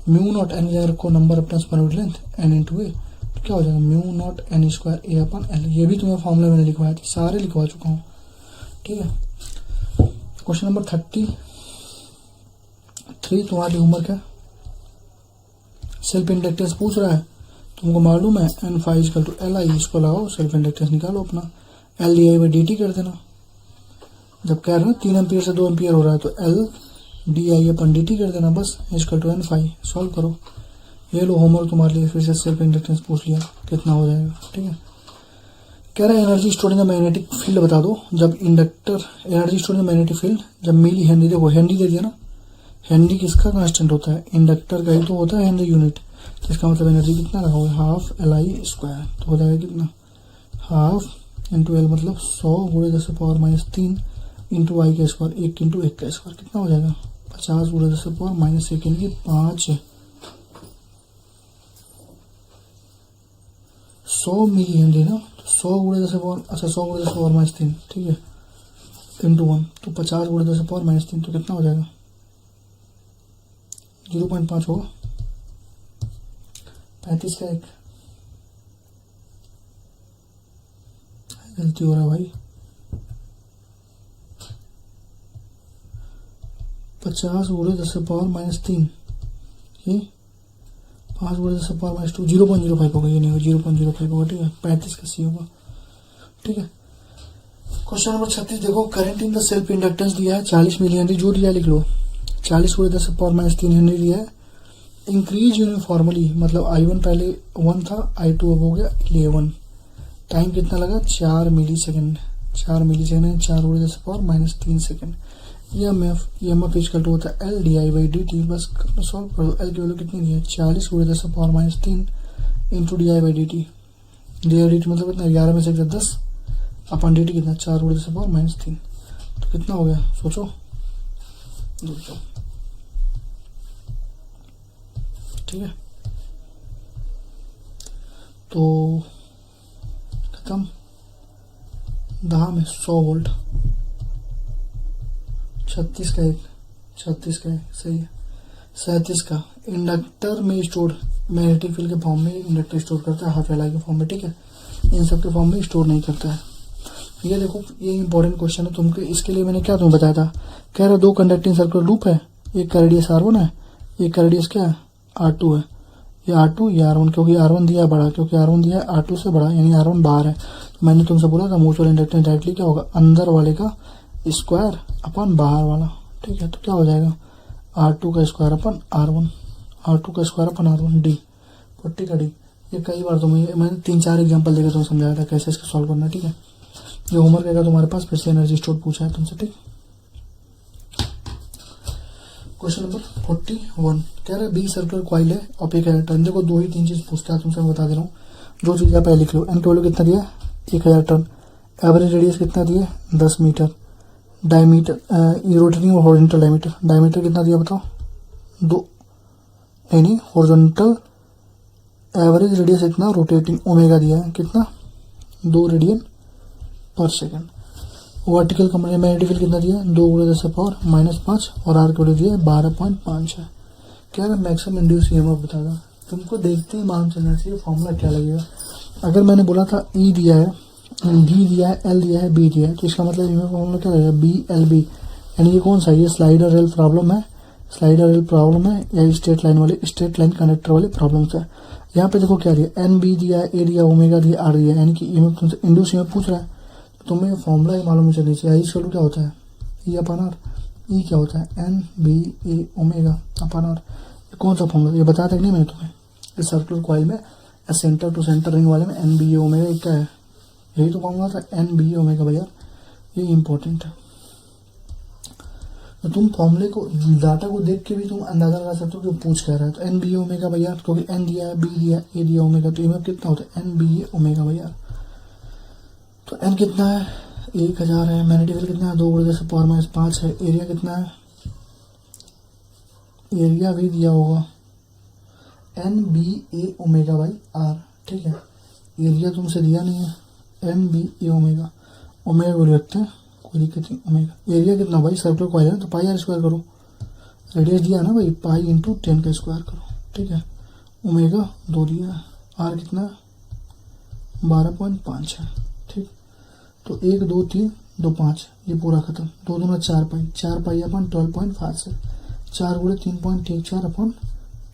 μ0 n जगह रखो number of turns per unit length n × A, तो क्या हो जाएगा mu not an square A upon L. ये भी तुम्हें फॉर्मूला मैंने लिखवाया था, सारे लिखवा चुका हूँ, ठीक है। क्वेश्चन नंबर 33 तुम्हारी होमवर्क है। सेल्फ इंडक्टेंस पूछ रहा है, तुमको मालूम है N phi equal to L I, इसको लगाओ सेल्फ इंडक्टेंस निकालो अपना, L D I by D T कर देना। जब कह रहे हो 3 एम्पियर से 2 एम्पियर हो रहा है तो L D I upon D T कर देना, बस equal to N phi. Solve करो। ये लो होमवर्क तुम्हारे लिए, फिर से सेल्फ इंडक्टेंस पूछ लिया, कितना हो जाएगा, ठीक है। कह रहा है energy store in the magnetic field बता दो जब inductor, energy store in the magnetic field जब मिली हेनरी, देखो हेनरी दे दिया ना, हेनरी किसका कांस्टेंट होता है, इंडक्टर का ही तो होता है हेनरी यूनिट। तो इसका मतलब एनर्जी कितना रखोगे, हाफ एल आई स्क्वायर, तो हो जाएगा कितना, हाफ इंटू एल मतलब 100 गुणे 10⁻³ इंटू आई का स्क्वायर, 1 इंटू 1 का स्क्वायर, कितना हो जाएगा 50 गुणे 10⁻⁻1 यानी कि 5 100 मिली हेनरी ना, तो 100 गुणे 10⁻³ ठीक है, इंटू 1, तो 50 गुणे 10⁻³ तो कितना हो जाएगा 0.5 होगा, 35 का 1, गलती हो रहा है भाई, 50 गुणे 10⁻³ ये 5 गुणे 10⁻², 0.05 होगा, ये नहीं होगा 0.05 होगा, ठीक है, 35 का सी होगा, ठीक है। क्वेश्चन नंबर 36 देखो, current in the self inductance दिया है 40 मिली हेनरी, जो दिया लिख लो, 40 गुणे 10⁻³ हेनरी दिया है। इंक्रीज यूनिफॉर्मली मतलब I1 पहले 1 था, I2 अब हो गया 11। टाइम कितना लगा 4 मिली सेकेंड, 4 मिली सेकेंड, 4 गुणे 10⁻³ सेकेंड। EMF इक्वल टू होता है L D I by D T, बस सॉल्व कर दो। एल की वैल्यू कितनी दी है 40 गुणे 10⁻³ into D I by D T, D I D T मतलब कितना 11 में से 10 अपन डी टी कितना 4 गुणे 10⁻³ तो कितना हो गया सोचो, ठीक है। तो खत्म, 10 में 100 वोल्ट, 36 का 1, 36 का 1 सही है। 37 का इंडक्टर में स्टोर मैग्नेटिक फील्ड के फॉर्म में इंडक्टर स्टोर करता है, हाफ एल आई के फॉर्म में, ठीक है, इन सब के फॉर्म में स्टोर नहीं करता है। ये देखो ये इंपॉर्टेंट क्वेश्चन है तुमको, इसके लिए मैंने क्या तुम्हें बताया था, कह रहा 2 कंडक्टिंग सर्कुलर लूप है, एक का रेडियस R1 है, एक का रेडियस क्या है R2 है, ये R2 ये R1, क्योंकि R1 दिया है बड़ा, क्योंकि R1 दिया है R2 से बड़ा यानी R1 बाहर है। तो मैंने तुमसे बोला था म्यूचुअल इंडक्टेंस डायरेक्टली क्या होगा, अंदर वाले का स्क्वायर अपन बाहर वाला, ठीक है। तो क्या हो जाएगा R2 का स्क्वायर अपन R1, R2 का स्क्वायर अपन R1 डी, 40 का डी। ये कई बार मैंने 3-4 एग्जांपल देकर तुम्हें समझाया था कैसे इसको सॉल्व करना, ठीक है। ये होमवर्क रहेगा तुम्हारे पास, फिर से एनर्जी स्टोर पूछा है तुमसे, ठीक। क्वेश्चन नंबर 41 कह रहा है बी सर्कुलर कॉइल है और एक टर्न, देखो 2 ही 3 चीज पूछता है तुमसे, मैं बता दे रहा हूँ। जो चीज़ आप पहले लिख लो, एन की वैल्यू कितना दिया 1000 टर्न, एवरेज रेडियस कितना दिया 10 मीटर, डायमीटर रोटेटिंग और हॉरिजॉन्टल डायमीटर, डायमीटर कितना दिया बताओ 2, नहीं हॉरिजॉन्टल एवरेज रेडियस इतना, रोटेटिंग ओमेगा दिया है कितना 2 रेडियन पर second. Vertical component magnetic field कितना दिया 2 गुणे 10⁻⁻5 और आर की वैल्यू दिया 12.5 है। क्या है मैक्सिमम इंड्यूस ईएमएफ बता दो, तुमको देखते ही मालूम चलना चाहिए फॉर्मूला क्या लगेगा। अगर मैंने बोला था ई दिया है, डी दिया है, एल दिया है, बी दिया है, तो इसका मतलब ईएमएफ फॉर्मूला क्या लगेगा बी एल बी, यानी ये कौन सा है, ये स्लाइडर रेल प्रॉब्लम है, स्लाइडर रेल प्रॉब्लम है या स्ट्रेट लाइन वाले, स्ट्रेट लाइन कनेक्टर वाले प्रॉब्लम्स है। यहाँ पे देखो क्या दिया एन बी दिया है, ए दिया, ओमेगा दिया, आर दिया, यानी कि ईएमएफ तुमसे इंड्यूस ईएमएफ पूछ रहा है, तुम्हें फॉर्मूला ही मालूम चलनी चाहिए। आई क्या होता है ई अपन आर, ई क्या होता है N B A omega upon R, कौन सा फॉर्मूला ये बताया था कि नहीं मैंने तुम्हें। इस सर्कुलर कॉइल में सेंटर टू सेंटर रिंग वाले में एन बी ए ओमेगा क्या है, यही तो फॉर्मूला था एन बी ए ओमेगा भैया, ये इंपॉर्टेंट है। तो तुम फॉर्मूले को डाटा को देख के भी तुम अंदाजा लगा सकते हो कि पूछ कह रहा है। तो एन बी ए ओमेगा भैया, क्योंकि एन दिया है, बी दिया, ए दिया, ओमेगा, तो ईएमएफ कितना होता है एन बी ए ओमेगा भैया। तो एन कितना है 1000 है, मैग्नेटिक फील्ड कितना है 2 गुणे 10⁻5 है, एरिया कितना है, एरिया भी दिया होगा N B A omega by R, ठीक है। एरिया तुमसे दिया नहीं है, N B A omega, omega को रखते हैं कोई दिक्कत नहीं, ओमेगा एरिया कितना भाई सर्कुलर कॉइल है तो पाई आर स्क्वायर करो, रेडियस दिया ना भाई पाई इंटू 10 का स्क्वायर करो, ठीक है। ओमेगा 2 दिया है, आर कितना 12.5 है। ठीक, तो 1 2 3 2 5 ये पूरा खत्म। 2 दूना 4 पाई, 4 पाई अपन 12.5 से 4 गुणे 3.14 अपन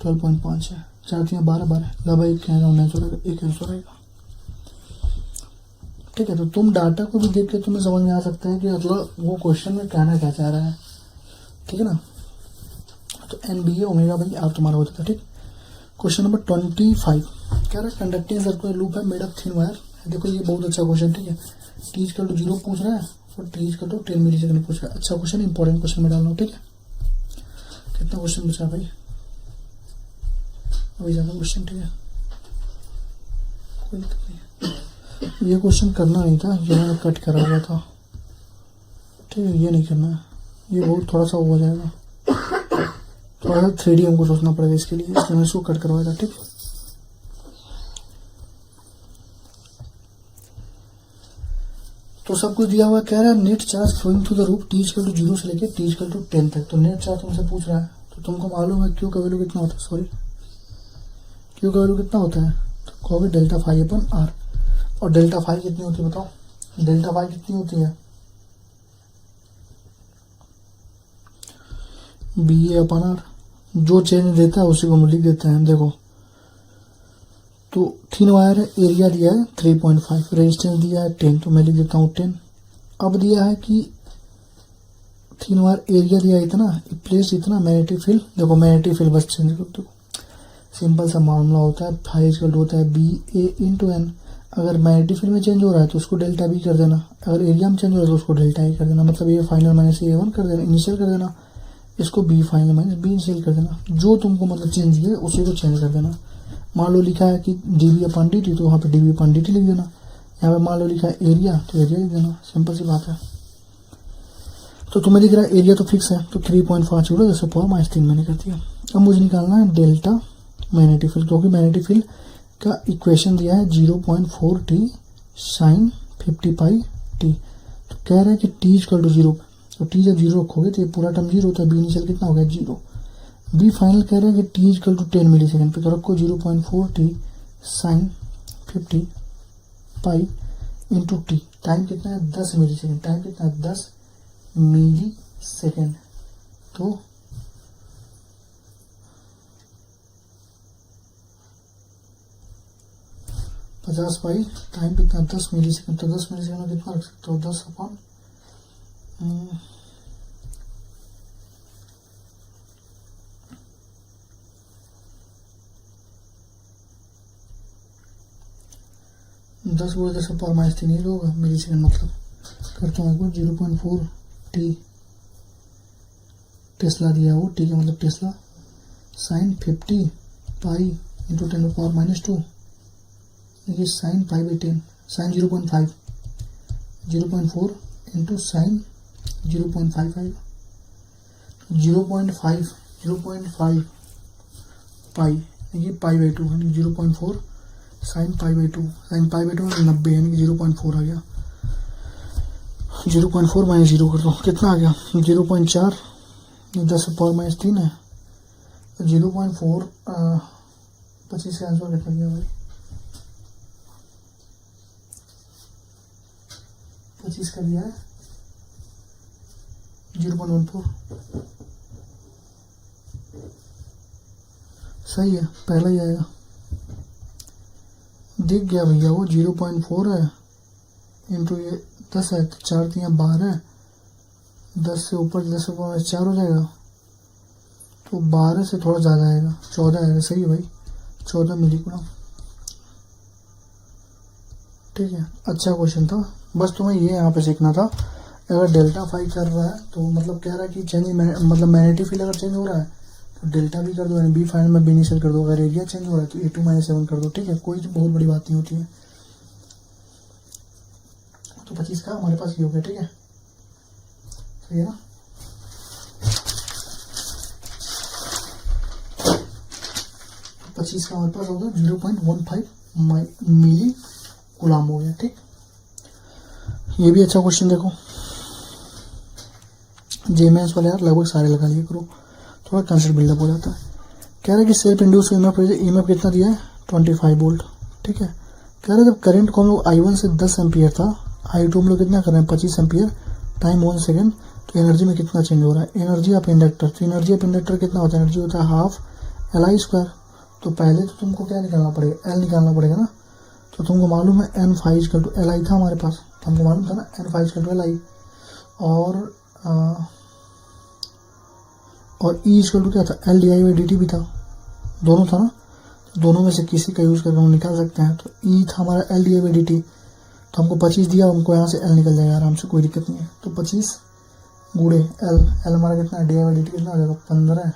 12.5 है। 4 3 12 12 लगा एक आंसर आएगा। ठीक है, तो तुम डाटा को भी देख के तुम्हें समझ में आ सकता है कि मतलब वो क्वेश्चन में कहना क्या चाह रहा है। ठीक है ना, तो NBA ओमेगा भाई आप तुम्हारा हो जाता है। ठीक, क्वेश्चन नंबर 25 कह रहा है कंडक्टिंग सर्कुलर लूप है मेड ऑफ थिन वायर। देखो ये बहुत अच्छा क्वेश्चन। ठीक है, टी इक्वल टू 0 पूछ रहा है और T equal to 10 millisecond पूछ रहा है। अच्छा क्वेश्चन, इंपॉर्टेंट क्वेश्चन में डालना। ठीक है, कितना क्वेश्चन बचा भाई, अभी ज़्यादा क्वेश्चन। ठीक है, कोई दिक्कत नहीं है। ये क्वेश्चन करना नहीं था, ये मैंने कट करा हुआ था। ठीक है, ये नहीं करना है, ये बहुत थोड़ा सा हो जाएगा, थोड़ा सा 3D हमको सोचना पड़ेगा इसके लिए, इसलिए मैं इसको कट करवाया था। ठीक, तो सब कुछ दिया हुआ। कह रहा है net charge flowing through the roof T equal to 0 से लेके टी इक्वल टू 10 तक। तो नेट चार्ज तुमसे पूछ रहा है, तो तुमको मालूम है क्यू का वैल्यू कितना होता है, सॉरी क्यू का वैल्यू कितना होता है, तो कहोगे डेल्टा फाई अपन आर। और डेल्टा फाई कितनी होती है बताओ, डेल्टा फाई कितनी होती है, बी ए अपन आर। जो चेंज देता है उसी को हम लिख देते हैं। देखो, तो थिन वायर है, एरिया दिया है 3.5, रेजिस्टेंस दिया है 10, तो मैं लिख देता हूँ 10। अब दिया है कि थिन वायर एरिया दिया है इतना, प्लेस इतना, मैग्नेटिक फील्ड। देखो मैग्नेटिक फील्ड बस चेंज कर दो, सिंपल सा मामला होता है। फाई इक्वल होता है बी ए इंटू एन। अगर मैग्नेटिक फील्ड में चेंज हो रहा है तो उसको डेल्टा बी कर देना, अगर एरिया में चेंज हो रहा है तो उसको डेल्टा ए कर देना। मतलब A final minus A one कर देना, इनिशियल कर देना, इसको B final minus B initial कर देना। जो तुमको मतलब चेंज किया उसी को चेंज कर देना। मान लो लिखा है कि डी बी अपन डी टी, तो वहाँ पे डी बी अपन डी टी लिख देना। यहाँ पे मान लो लिखा है एरिया, तो एरिया लिख देना, सिंपल सी बात है। तो तुम्हें दिख रहा है एरिया तो फिक्स है, तो 3.5 गुणा 10⁻³ मैंने कर दिया। अब मुझे निकालना है डेल्टा मैग्नेटिक फील्ड, क्योंकि मैग्नेटिक फील्ड का इक्वेशन दिया है 0.4 t साइन 50 पाई टी। तो कह रहा है कि टी इक्वल टू 0, तो टी जब 0 रखोगे तो ये पूरा टर्म 0 होता है। बी इनिशियल कितना हो गया 0। बी फाइनल कह रहा है कि T equal to 10 millisecond पे, तो रखो 0.4 t sine 50 pi into T. Time कितना है 10 मिली सेकेंड, टाइम कितना है 10 मिली सेकेंड। तो 50 पाई टाइम कितना 10 मिली सेकेंड, तो 10 मिली सेकेंड कितना रख सकते हो 10 अपॉन 10 गुणे 10⁻³ नहीं होगा मिली सेकेंड। मतलब करता हूँ एक बार, 0.4 t टेस्ला दिया वो, टी का मतलब टेस्ला, साइन 50 पाई इंटू 10⁻², देखिए sine pi by 10, sine 0.5, 0.4 into sine 0.55, 0.5 pi, देखिए पाई बाई 2, यानी 0.4 sine pi by 2, sine pi by 2 90, यानी कि 0.4 आ गया। 0.4 माइनस 0 कर दो, कितना आ गया 0.4, 10⁻³ है, 0.4 25 का आंसर कितना गया भाई, 25 का दिया है 0.14। सही है, पहला ही आएगा, दिख गया भैया वो 0.4 है इंटू ये 10 है, तो 4 3 12 है, 10 से ऊपर 10⁻4 हो जाएगा, तो 12 से थोड़ा ज़्यादा आएगा, 14 आएगा। सही है भाई, 14 मिलीग्राम। ठीक है, अच्छा क्वेश्चन था, बस तुम्हें ये यहाँ पे सीखना था। अगर डेल्टा फाई कर रहा है तो मतलब कह रहा है कि चेंज मतलब मैग्नेटिक फील्ड अगर चेंज हो रहा है तो डेल्टा भी कर दो, यानी बी फाइनल में बी इनिशियल कर दो। अगर एरिया चेंज हो रहा है तो A2-7 कर दो। ठीक है, कोई बहुत बड़ी बात नहीं होती है। तो 25 का हमारे पास ये हो गया। ठीक है, सही है ना। तो 25 का हमारे पास हो गया 0.15 मिली कूलम हो गया। ठीक, ये भी अच्छा क्वेश्चन। देखो जेमेंस वाले यार लगभग सारे लगा लिया करो, थोड़ा कंसेप्ट बिल्डअप हो जाता है। कह रहा है कि सेल्फ इंड्यूस ईएमएफ कितना दिया है 25 वोल्ट। ठीक है, कह रहे जब करंट को हम लोग I1 से 10 एम्पियर था, I2 हम लोग कितना कर रहे हैं 25 एम्पियर, टाइम 1 सेकेंड, तो एनर्जी में कितना चेंज हो रहा है, एनर्जी ऑफ इंडक्टर। तो एनर्जी ऑफ इंडक्टर कितना होता है, एनर्जी होता है हाफ LI स्क्वायर। तो पहले तो तुमको क्या निकालना पड़ेगा, L निकालना पड़ेगा ना। तो तुमको मालूम है N phi equal to LI था हमारे पास, तो हमको मालूम था ना N phi equal to LI, और E इक्वल टू क्या था, LdI/dt भी था, दोनों था ना। दोनों में से किसी का यूज़ करके हम निकाल सकते हैं। तो E था हमारा LdI/dt, तो हमको 25 दिया, हमको यहाँ से L निकल जाएगा आराम से, कोई दिक्कत नहीं है। तो 25 गुड़े L हमारा कितना है, dI/dt कितना हो जाएगा 15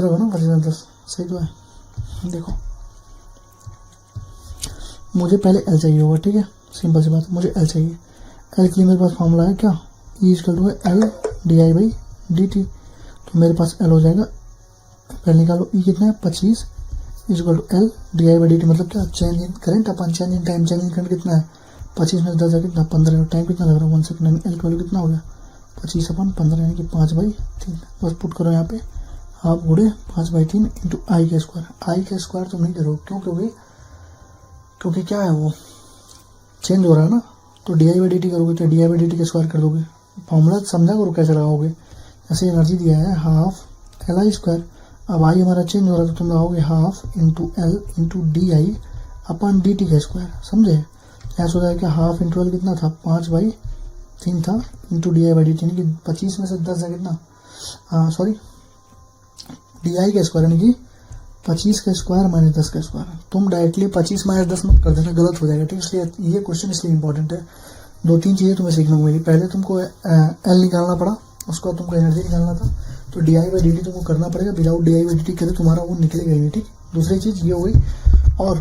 होगा ना, 25 में 10, सही तो है। देखो मुझे पहले L चाहिए होगा, ठीक है, सिंपल सी बात, मुझे L चाहिए। L के लिए मेरे पास फॉर्मूला है क्या, E इक्वल टू LdI/dt। तो मेरे पास L हो जाएगा, पहले निकालो E कितना है 25 इक्वल टू LdI/dt, मतलब क्या, change in current upon change in time. Change in current कितना है 25 में 10 है कितना 15, टाइम कितना लग रहा है 1 सेकंड। L की वैल्यू कितना हो गया 25/15 यानी कि 5/3। बस पुट करो यहाँ पे, हाफ गुड़े 5/3 इंटू आई का स्क्वायर। आई का स्क्वायर तुम नहीं करो, क्यों, क्योंकि क्या है वो चेंज हो रहा है ना। तो dI/dt करोगे तो dI/dt का स्क्वायर कर दोगे। फॉर्मूला समझा करो कैसे लगाओगे। ऐसे एनर्जी दिया है हाफ LI स्क्वायर, अब आई हमारा चेंज हो रहा है तो तुम लगाओगे half into L into DI/dt का स्क्वायर, समझे। ऐसा हो जाएगा हाफ इंटू L कितना था 5/3 था, इंटू dI/dt यानी कि 25 में से 10 है कितना, सॉरी DI का स्क्वायर यानी कि 25 का स्क्वायर माइनस 10 का स्क्वायर। तुम डायरेक्टली 25 माइनस 10 मत कर देना, गलत हो जाएगा, ठीक है। इसलिए ये क्वेश्चन इसलिए इंपॉर्टेंट है। 2-3 चीज़ें तुम्हें सीखने को मिली। पहले तुमको L निकालना पड़ा, उसके बाद तुमको एनर्जी निकालना था, तो dI/dt तुमको करना पड़ेगा। विदाउट dI/dt करे तुम्हारा वो निकलेगा ही नहीं, ठीक। दूसरी चीज़ ये हो गई। और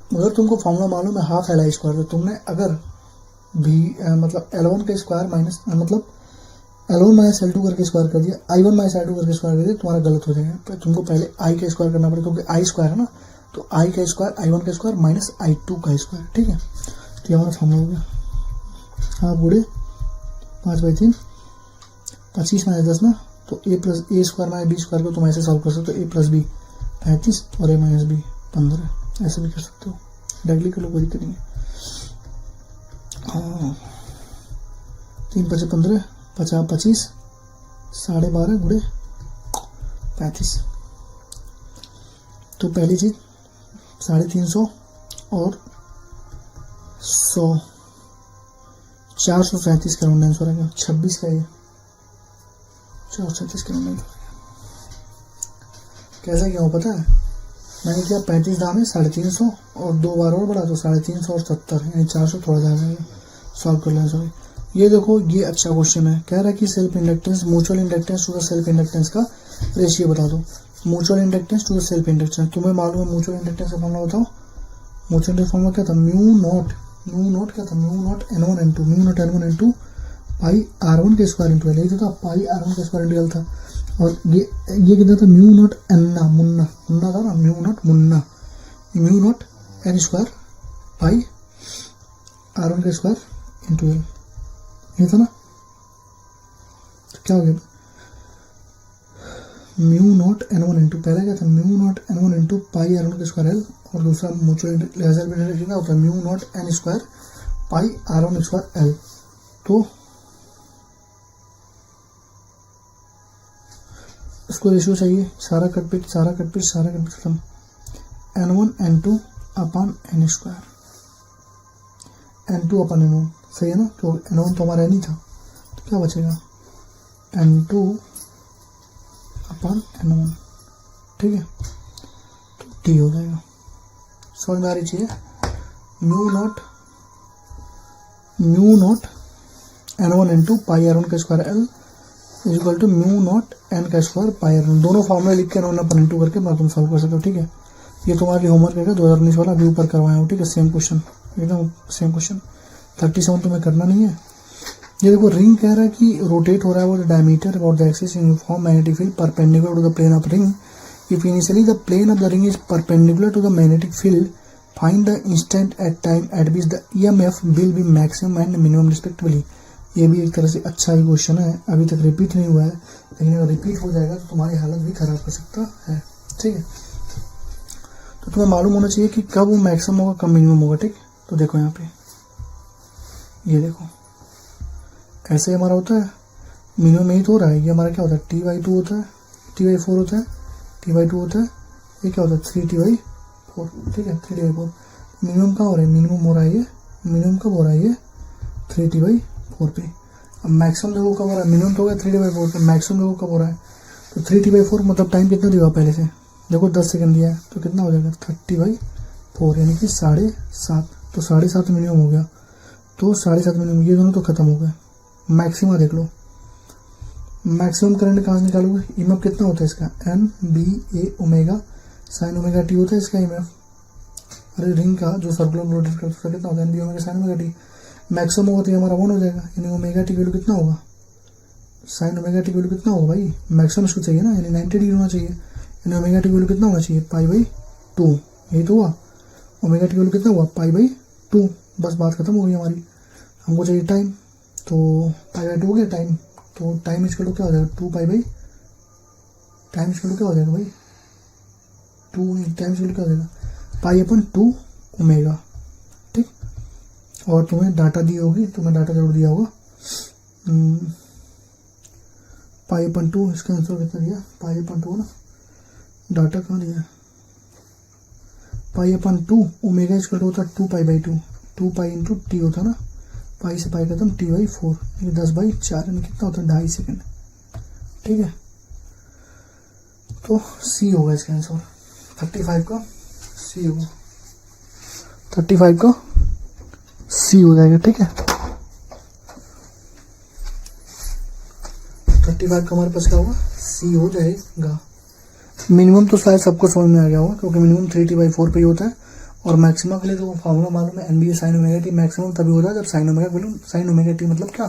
अगर तुमको फॉर्मूला मालूम है हाफ LI स्क्वायर, तो तुमने अगर भी मतलब L1 का स्क्वायर माइनस मतलब L1 माइनस L2 करके स्क्वायर कर दिया, I1 माइनस I2 करके स्क्वायर कर दिया, तुम्हारा गलत हो जाएगा। तो तुमको पहले I का स्क्वायर करना पड़ेगा, क्योंकि I स्क्वायर है ना, तो I का स्क्वायर I1 का स्क्वायर माइनस I2 का स्क्वायर, ठीक है। तो ये हमारा फॉर्मूला हो गया, हाँ बूढ़े 5/3, 25 माइनस 10 ना, तो A plus A square minus B square को तुम ऐसे सॉल्व कर सकते हो, A प्लस B 35 और A माइनस B 15, ऐसे भी कर सकते हो, डायरेक्टली कर लो, कोई दिक्कत नहीं है। हाँ 3×5 = 25, 12.5 गुड़े 35। तो पहली चीज 350 और 100, 437 का राउंड आंसर आएगा। 26 का ये 437 का राउंड आंसर। कैसा क्या हो पता है, मैंने किया 35 दाम है 350 और 2 बार और बढ़ा तो 350 और 70 यानी 400 थोड़ा ज़्यादा है। सॉल्व कर लेना सॉरी। ये देखो ये अच्छा क्वेश्चन है, कह रहा है कि self inductance mutual inductance to the self inductance का रेशियो बता दो। Mutual inductance to the self inductance, तुम्हें मालूम है म्यूचुअल इंडक्टेंस का फॉर्मूला बताओ। म्यूचुअल फॉर्मूला क्या था, म्यू नॉट क्या था, mu naught N1 into pi R1 के स्क्वायर इंटू L, यही था पाई R1 के स्क्वायर इंटू L था। और ये कितना था, म्यू नॉट मुन्ना था ना, mu naught N square pi R1 के स्क्वायर इंटू L, ये था ना। तो क्या हो गया, म्यू नॉट N1 इंटू, पहला क्या था mu naught N1 into pi R1 के स्क्वायर L, और दूसरा म्यूचुअल क्या होता है mu naught N square pi R1 square L। तो इसको रेशियो चाहिए, सारा कटपिट खत्म। N1 N2 अपन N स्क्वायर, N2 अपन N1, सही है ना। तो N1 तो हमारा नहीं था, तो क्या बचेगा N2 अपन N1, ठीक है। तो T हो जाएगा। समझ में आ रही चीज़, mu naught N1 into pi R1 का square L equal to mu naught N का स्क्वायर पाई R1। दोनों फॉर्मूले लिख के N1 अपन N2 करके मैं तुम सॉल्व कर सकते हो, ठीक है। ये तुम्हारी होमवर्क है 2019 वाला, अभी ऊपर करवाया हूँ, ठीक है। सेम क्वेश्चन, एकदम सेम क्वेश्चन। 37 तुम्हें करना नहीं है। ये देखो रिंग कह रहा है कि रोटेट हो रहा है वो diameter about the axis uniform magnetic field perpendicular to the plane of ring. If initially the plane of the ring is perpendicular to the magnetic field, find the instant at time at which the EMF will be maximum and minimum respectively. ये भी एक तरह से अच्छा ही question है, अभी तक repeat नहीं हुआ है, लेकिन अगर रिपीट हो जाएगा तो तुम्हारी हालत भी खराब कर सकता है, ठीक है। तो तुम्हें मालूम होना चाहिए कि कब वो मैक्सिमम होगा कब मिनिमम होगा, ठीक। तो देखो यहाँ पे ये देखो कैसे हमारा होता है मिनिमम यही तो हो रहा है। ये हमारा क्या होता है T/2 होता है, T/4 होता है, T/2 होता है, ये क्या होता है 3T/4, ठीक है 3T/4। मिनिमम कहाँ हो रहा है, मिनिमम हो रहा है ये, मिनिमम कब हो रहा है ये 3T/4 पे। अब मैक्सिमम देखो कब हो रहा है, मिनिमम तो हो गया 3T/4 पे, मैक्सिमम देखो कब हो रहा है तो 3T/4 मतलब टाइम कितना दिया पहले से देखो 10 सेकंड दिया है तो कितना हो जाएगा 30/4 यानी कि 7.5। तो 7.5 मिनिमम हो गया, तो 7.5 मिनिमम, ये दोनों तो खत्म हो गए। मैक्सिमम देख लो, मैक्सिमम करंट कहाँ से निकालोगे, ईएमएफ कितना होता है इसका NBA omega sine omega T होता है इसका ईएमएफ। अरे रिंग का जो सर्कुलर रोटेट करता है उसका कितना होता है NBA omega sine omega T. Maximum होगा तो ये हमारा 1 हो जाएगा, यानी ओमेगा टी वैल्यू कितना होगा, साइन ओमेगा टी वैल्यू कितना होगा भाई, मैक्सिमम इसको चाहिए ना, यानी 90 डिग्री होना चाहिए, यानी ओमेगा टी वैल्यू कितना होना चाहिए π/2। यही तो हुआ, ओमेगा टी वैल्यू कितना हुआ π/2। बस बात खत्म हो गई हमारी। हमको चाहिए टाइम, तो π/2 हो गया टाइम, तो टाइम इसका क्या हो जाएगा 2π/, टाइम इसका क्या हो जाएगा भाई 2, टाइम इसका क्या हो जाएगा π/2 ओमेगा, ठीक। और तुम्हें डाटा दी होगी, तुम्हें डाटा जरूर दिया होगा π/2, इसका आंसर कितना दिया π/2 ना, डाटा कहाँ दिया π/2 ओमेगा इसका होता है 2π/2, 2π इंटू टी होता है ना, पाई से पाई खत्म T/4, 10/4 यानी कितना होता है 2.5 सेकेंड, ठीक है। तो सी होगा इसका आंसर, 35 का सी होगा, 35 का सी हो जाएगा, ठीक है। 35 का हमारे पास क्या होगा सी हो जाएगा। मिनिमम तो शायद सबको समझ में आ गया होगा क्योंकि मिनिमम 3T/4 पे ही होता है, और मैक्सिमम के लिए तो फॉर्मूला मालूम है NBA sine omega T. Maximum तभी होता है जब साइन ओमेगा टी मतलब क्या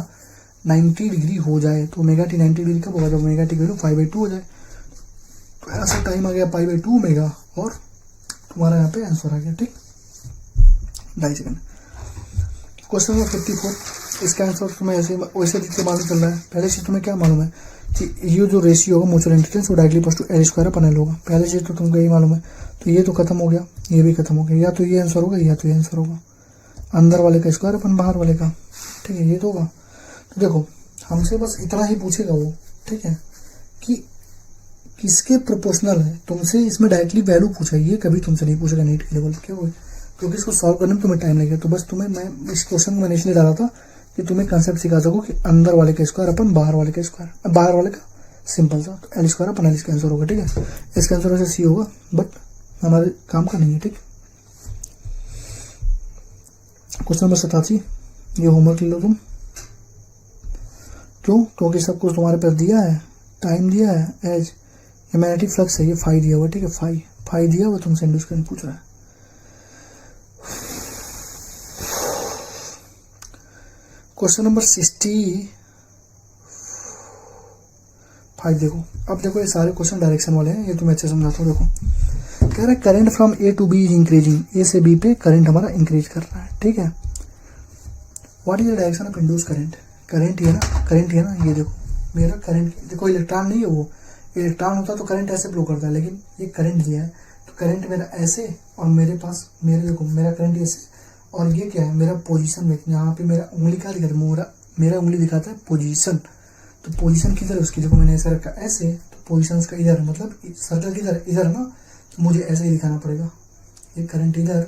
90 डिग्री हो जाए, तो ओमेगा टी 90 डिग्री कब होगा जब ओमेगा टी वैल्यू 5/2 हो जाए। तो ऐसा टाइम आ गया π/2 ओमेगा, और तुम्हारा यहाँ पे आंसर आ गया, ठीक 2.5 सेकेंड। क्वेश्चन नंबर 54, इसका आंसर तुम्हें ऐसे वैसे दिख के मालूम चल रहा है। पहले चीज तुम्हें क्या मालूम है कि ये जो रेशियो होगा म्यूचुअल इंडक्टेंस वो directly equal to L² upon L होगा। पहले चीज तो तुमको यही मालूम है, तो ये तो खत्म हो गया, ये भी खत्म हो गया, या तो ये आंसर होगा या तो ये आंसर होगा, अंदर वाले का स्क्वायर अपन बाहर वाले का, ठीक है, ये तो होगा। तो देखो हमसे बस इतना ही पूछेगा वो, ठीक है, कि किसके प्रोपोर्शनल है। तुमसे इसमें डायरेक्टली वैल्यू पूछा, ये कभी तुमसे नहीं पूछेगा नीट के लेवल, क्यों, क्योंकि इसको सॉल्व करने में तुम्हें टाइम लगेगा। तो बस तुम्हें मैं इस क्वेश्चन में मैंने इसलिए डाला था कि तुम्हें कंसेप्ट सिखा सको कि अंदर वाले का स्क्वायर अपन बाहर वाले का स्क्वायर, बाहर वाले का सिंपल सा, तो L² अपन L इसका आंसर होगा, ठीक है। इसका आंसर वैसे सी होगा, बट हमारे काम का नहीं है, ठीक। क्वेश्चन नंबर 87, ये होमवर्क ले लो तुम, क्यों, क्योंकि सब कुछ तुम्हारे पास दिया है, टाइम दिया है, एज ये मैग्नेटिक फ्लक्स है, ये फाई दिया हुआ, ठीक है, फाई दिया हुआ, तुमसे इंड्यूस करने पूछ रहा है। क्वेश्चन नंबर 65 देखो, अब देखो ये सारे क्वेश्चन डायरेक्शन वाले हैं, ये तो मैं अच्छे समझाता हूँ। देखो कह रहा है current from A to B is increasing, A से बी पे करंट हमारा इंक्रीज कर रहा है, ठीक है। What is the direction of induce current, current है ना, करंट है ना, ये देखो मेरा करंट, देखो इलेक्ट्रॉन नहीं है, वो इलेक्ट्रॉन होता तो करंट ऐसे फ्लो करता है, लेकिन ये करंट दिया है, तो करंट मेरा ऐसे, और मेरे पास मेरे देखो मेरा करंट ऐसे, और ये क्या है मेरा पोजीशन, यहाँ पे मेरा उंगली क्या दिखाता है, मेरा उंगली दिखाता है पोजीशन, तो पोजीशन किधर है उसकी, देखो मैंने ऐसा रखा ऐसे, तो पोजीशन का इधर, मतलब सर्कल किधर इधर ना, तो मुझे ऐसे ही दिखाना पड़ेगा, ये करंट इधर,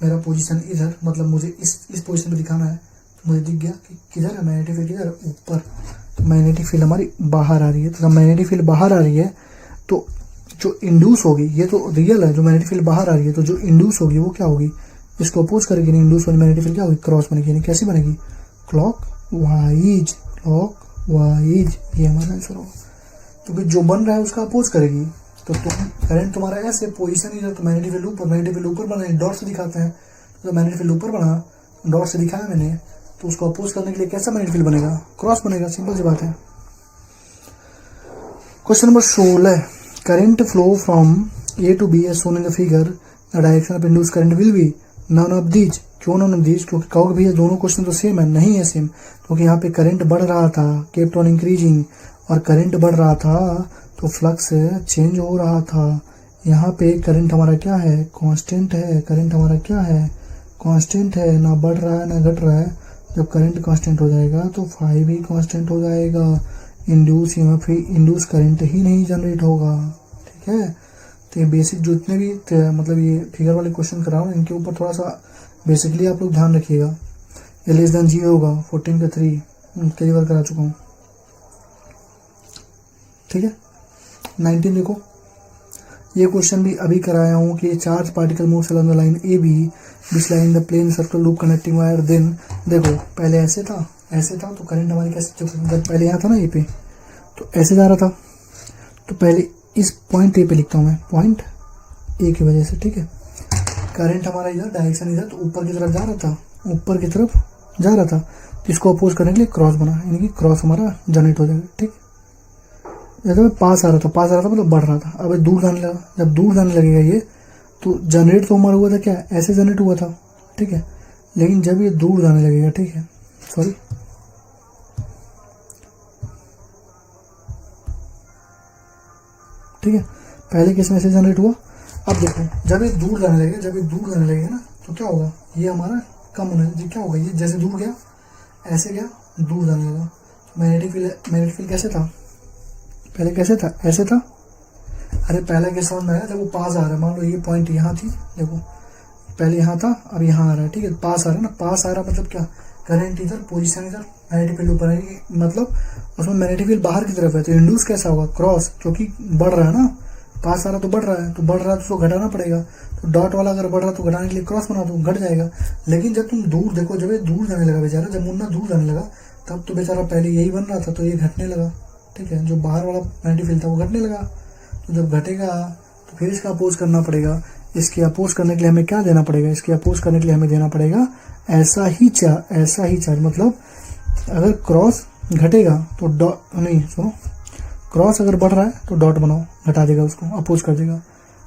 मेरा पोजीशन इधर, मतलब मुझे इस पोजीशन पे दिखाना है। तो मुझे दिख गया कि किधर है मैग्नेटिक फील्ड, किधर ऊपर, तो मैग्नेटिक फील्ड हमारी बाहर आ रही है। तो जब मैग्नेटिक फील्ड बाहर आ रही है तो जो इंड्यूस होगी, ये तो रियल है, जो मैग्नेटिक फील्ड बाहर आ रही है, तो जो इंड्यूस होगी वो क्या होगी, इसको अपोज करेगी, नहीं इंड्यूस वाली मैग्नेटिक फील्ड क्या होगी, क्रॉस बनेगी, यानी कैसी बनेगी, क्लॉकवाइज, क्लॉकवाइज, ये हमारा आंसर होगा, क्योंकि जो बन रहा है उसका अपोज करेगी। तो करंट तुम्हारा ऐसे, पोजीशन इधर, तो मैग्नेटिक फील्ड ऊपर, मैग्नेटिक फील्ड ऊपर बना, डॉट से दिखाते हैं, तो मैग्नेटिक फील्ड ऊपर बना, डॉट से दिखाया मैंने, तो उसको अपोज करने के लिए कैसा मैग्नेटिक फील्ड बनेगा, क्रॉस बनेगा, सिंपल सी बात है। Question number 16, current flow from A to B as shown in the figure, the direction of induce current will be none of these. क्यों नन ऑफ दीज, क्योंकि कहोगे भैया दोनों क्वेश्चन तो सेम है, नहीं है सेम, क्योंकि यहाँ पे करंट बढ़ रहा था, केप्ट ऑन इंक्रीजिंग, और करंट बढ़ रहा था तो फ्लक्स चेंज हो रहा था, यहाँ पे करंट हमारा क्या है, कांस्टेंट है। करंट हमारा क्या है, कांस्टेंट है, ना बढ़ रहा है ना घट रहा है। जब करंट कांस्टेंट हो जाएगा तो फाई भी कांस्टेंट हो जाएगा, इंड्यूस ईएमएफ ही, इंड्यूस करंट ही नहीं जनरेट होगा। ठीक है, तो ये बेसिक जितने भी मतलब ये फिगर वाले क्वेश्चन करा हूँ इनके ऊपर थोड़ा सा बेसिकली आप लोग ध्यान रखिएगा। ये लेस देन 0 होगा, 14 का 3 कई बार करा चुका हूँ। ठीक है, 19 देखो, ये क्वेश्चन भी अभी कराया हूँ कि charge particle moves along the line A B which line the plane circle loop connecting wire. Then देखो पहले ऐसे था तो करंट हमारी कैसे, जब पहले यहाँ था ना ए पे तो ऐसे जा रहा था, तो पहले इस पॉइंट ए पे लिखता हूँ मैं, पॉइंट ए की वजह से। ठीक है, करंट हमारा इधर डायरेक्शन इधर तो ऊपर की तरफ जा रहा था, ऊपर की तरफ जा रहा था, तो इसको अपोज करने के लिए क्रॉस बना, यानी कि क्रॉस हमारा जनरेट हो जाएगा। ठीक, जैसे पास आ रहा था मतलब बढ़ रहा था, अब दूर जाने लगा। जब दूर जाने लगेगा ये तो जनरेट तो हमारा हुआ था क्या, ऐसे जनरेट हुआ था। ठीक है, लेकिन जब ये दूर जाने लगेगा, ठीक है, सॉरी ठीक है, पहले केस में ऐसे जनरेट हुआ। अब देखो जब ये दूर जाने लगेगा ना तो क्या होगा, ये हमारा कम होने लगा। क्या होगा, ये जैसे दूर गया ऐसे गया, दूर जाने लगा। मैग्नेटिक फील्ड कैसे था, पहले कैसे था, ऐसे था। अरे पहला केस समझ में आया, जब वो पास आ रहा है, मान लो ये पॉइंट यहाँ थी, देखो पहले यहाँ था अब यहाँ आ रहा है। ठीक है, पास आ रहा है ना, पास आ रहा मतलब क्या, करंट इधर, पोजीशन इधर, मैग्नेटिक फील्ड ऊपर है, मतलब उसमें मैग्नेटिक फील्ड बाहर की तरफ है, तो इंड्यूस कैसा होगा, क्रॉस, क्योंकि बढ़ रहा है ना, पास आ रहा तो बढ़ रहा है, तो उसको घटाना पड़ेगा। तो डॉट वाला अगर बढ़ रहा तो घटाने के लिए क्रॉस बना दो, घट जाएगा। लेकिन जब तुम दूर देखो, जब ये दूर जाने लगा बेचारा, जब मुन्ना दूर जाने लगा तब तो बेचारा पहले यही बन रहा था, तो ये घटने लगा। ठीक है, जो बाहर वाला मैग्नेटिक फील्ड था वो घटने लगा। तो जब घटेगा तो फिर इसका अपोज करना पड़ेगा। इसके अपोज करने के लिए हमें क्या देना पड़ेगा, इसके अपोज करने के लिए हमें देना पड़ेगा ऐसा ही चार्ज। मतलब अगर क्रॉस घटेगा तो डॉट नहीं, सुनो, क्रॉस अगर बढ़ रहा है तो डॉट बनाओ, घटा देगा उसको, अपोज कर देगा।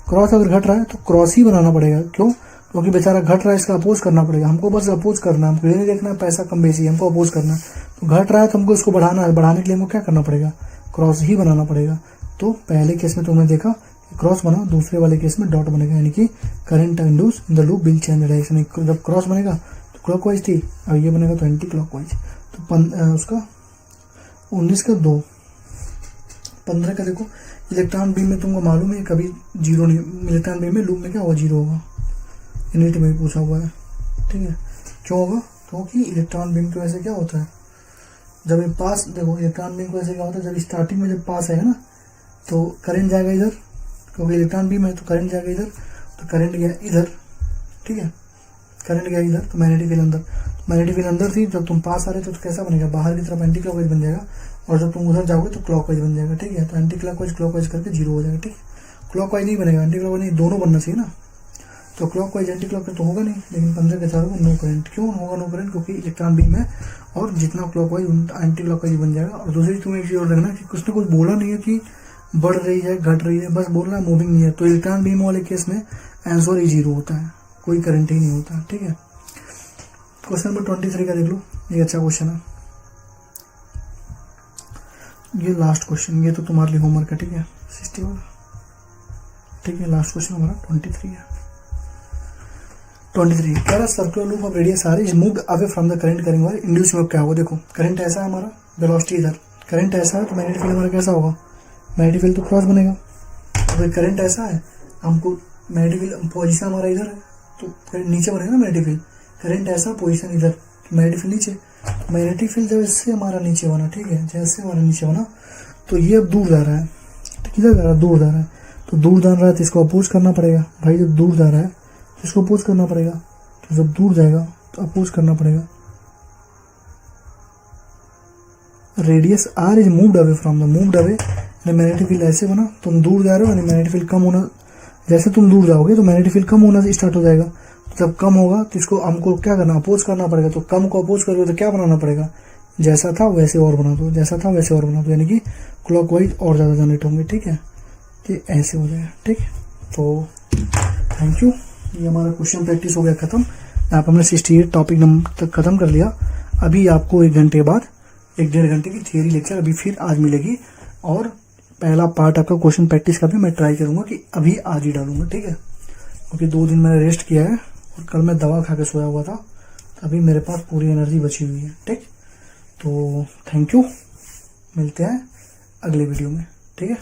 क्रॉस अगर घट रहा है तो क्रॉस ही बनाना पड़ेगा। क्यों, क्योंकि बेचारा घट रहा है, इसका अपोज करना पड़ेगा। हमको बस अपोज करना है, हमको ये नहीं देखना है पैसा कम बेसी, हमको अपोज करना है। तो घट रहा है तो हमको इसको बढ़ाना है, बढ़ाने के लिए हमको क्या करना पड़ेगा, क्रॉस ही बनाना पड़ेगा। तो पहले केस में तुमने देखा क्रॉस बना, दूसरे वाले केस में डॉट बनेगा, यानी कि current induce in the loop will change direction. जब क्रॉस बनेगा तो क्लॉकवाइज थी, अब ये बनेगा तो एंटी क्लॉकवाइज। तो उसका 19 का 2, 15 का देखो, इलेक्ट्रॉन बीम में तुमको मालूम है कभी जीरो नहीं, इलेक्ट्रॉन बीम में लूप में क्या होगा, जीरो होगा। यूनिट में भी पूछा हुआ है। ठीक है, क्यों होगा, क्योंकि इलेक्ट्रॉन बीम की वजह से क्या होता है, जब ये पास, देखो इलेक्ट्रॉन बीम की वजह से क्या होता है, जब स्टार्टिंग में जब पास है ना तो करंट जाएगा इधर, क्योंकि इलेक्ट्रॉन बीम है तो करंट जाएगा इधर, तो करंट गया इधर। ठीक है, करंट गया इधर, तो मैग्नेटिक फील्ड अंदर, मैग्नेटिक फील्ड अंदर थी, जब तुम पास आ रहे तो कैसा बनेगा, बाहर की तरफ एंटी क्लॉकवाइज बन जाएगा, और जब तुम उधर जाओगे तो क्लॉकवाइज बन जाएगा। ठीक है, तो एंटी क्लॉकवाइज करके जीरो हो जाएगा। ठीक है, क्लॉकवाइज नहीं बनेगा, एंटी क्लॉकवाइज नहीं, दोनों बनना चाहिए ना। तो क्लॉकवाइज एंटी क्लॉकवाइज तो होगा नहीं, लेकिन 15 के 4 नो करंट। क्यों होगा नो करंट, क्योंकि इलेक्ट्रॉन बीम है और जितना क्लॉकवाइज एंटी क्लॉकवाइज बन जाएगा। और दूसरी तुम्हें एक चीज और देखना कि कुछ ने कुछ बोला नहीं है कि बढ़ रही है घट रही है, बस बोल रहा है मूविंग नहीं है। तो इलेक्ट्रॉन बीम वाले केस में आंसर ही जीरो होता है, कोई करंट ही नहीं होता। ठीक है, क्वेश्चन नंबर 23 का देख लो, ये अच्छा क्वेश्चन है, ये लास्ट क्वेश्चन, ये तो तुम्हारे लिए होमवर्क है। ठीक है, 60 वाला। ठीक है, लास्ट क्वेश्चन हमारा 23 है। 23 कह रहा circular loop of radius R is moved away from the current carrying wire induce में क्या होगा। देखो करंट ऐसा है हमारा, वेलोसिटी इधर, करंट ऐसा है तो मैग्नेटिक फील्ड हमारा कैसा होगा, मैग्नेटिक फील्ड तो क्रॉस बनेगा। तो करंट ऐसा है, हमको मैग्नेटिक फील्ड पोजीशन हमारा इधर है तो नीचे बनेगा ना मैग्नेटिक फील्ड। करंट ऐसा, पोजीशन इधर, मैग्नेटिक फील्ड नीचे। मैग्नेटिक फील्ड जब इससे हमारा नीचे बना, ठीक है, जैसे हमारा नीचे बना तो ये अब दूर जा रहा है, किधर जा रहा है, दूर जा रहा है। तो दूर जा रहा है तो इसको अपोज करना पड़ेगा भाई, जब दूर जा रहा है तो इसको अपोज करना पड़ेगा। तो जब दूर जाएगा तो अपोज करना पड़ेगा। Radius R is moved away from the, moved away magnetic field ऐसे बना, तुम दूर जा रहे हो, मैग्नेटिक फील्ड कम होना, जैसे तुम दूर जाओगे तो मैग्नेटिक फील्ड कम होना स्टार्ट हो जाएगा। जब कम होगा तो इसको हमको क्या करना, अपोज करना पड़ेगा। तो कम को अपोज करोगे तो क्या बनाना पड़ेगा, जैसा था वैसे और बना दो, जैसा था वैसे और बना दो, यानी कि क्लॉकवाइज और ज़्यादा जनरेट होंगे। ठीक है, तो ऐसे हो जाएगा। ठीक, तो थैंक यू, ये हमारा क्वेश्चन प्रैक्टिस हो गया खत्म। यहाँ पर हमने 68 टॉपिक नंबर तक खत्म कर लिया। अभी आपको 1 घंटे बाद 1-1.5 घंटे की थियरी लेक्चर अभी फिर आज मिलेगी, और पहला पार्ट आपका क्वेश्चन प्रैक्टिस का भी मैं ट्राई करूँगा कि अभी आज ही डालूंगा, ठीक है, क्योंकि 2 दिन मैंने रेस्ट किया है और कल मैं दवा खा के सोया हुआ था, अभी मेरे पास पूरी एनर्जी बची हुई है। ठीक, तो थैंक यू, मिलते हैं अगले वीडियो में, ठीक है।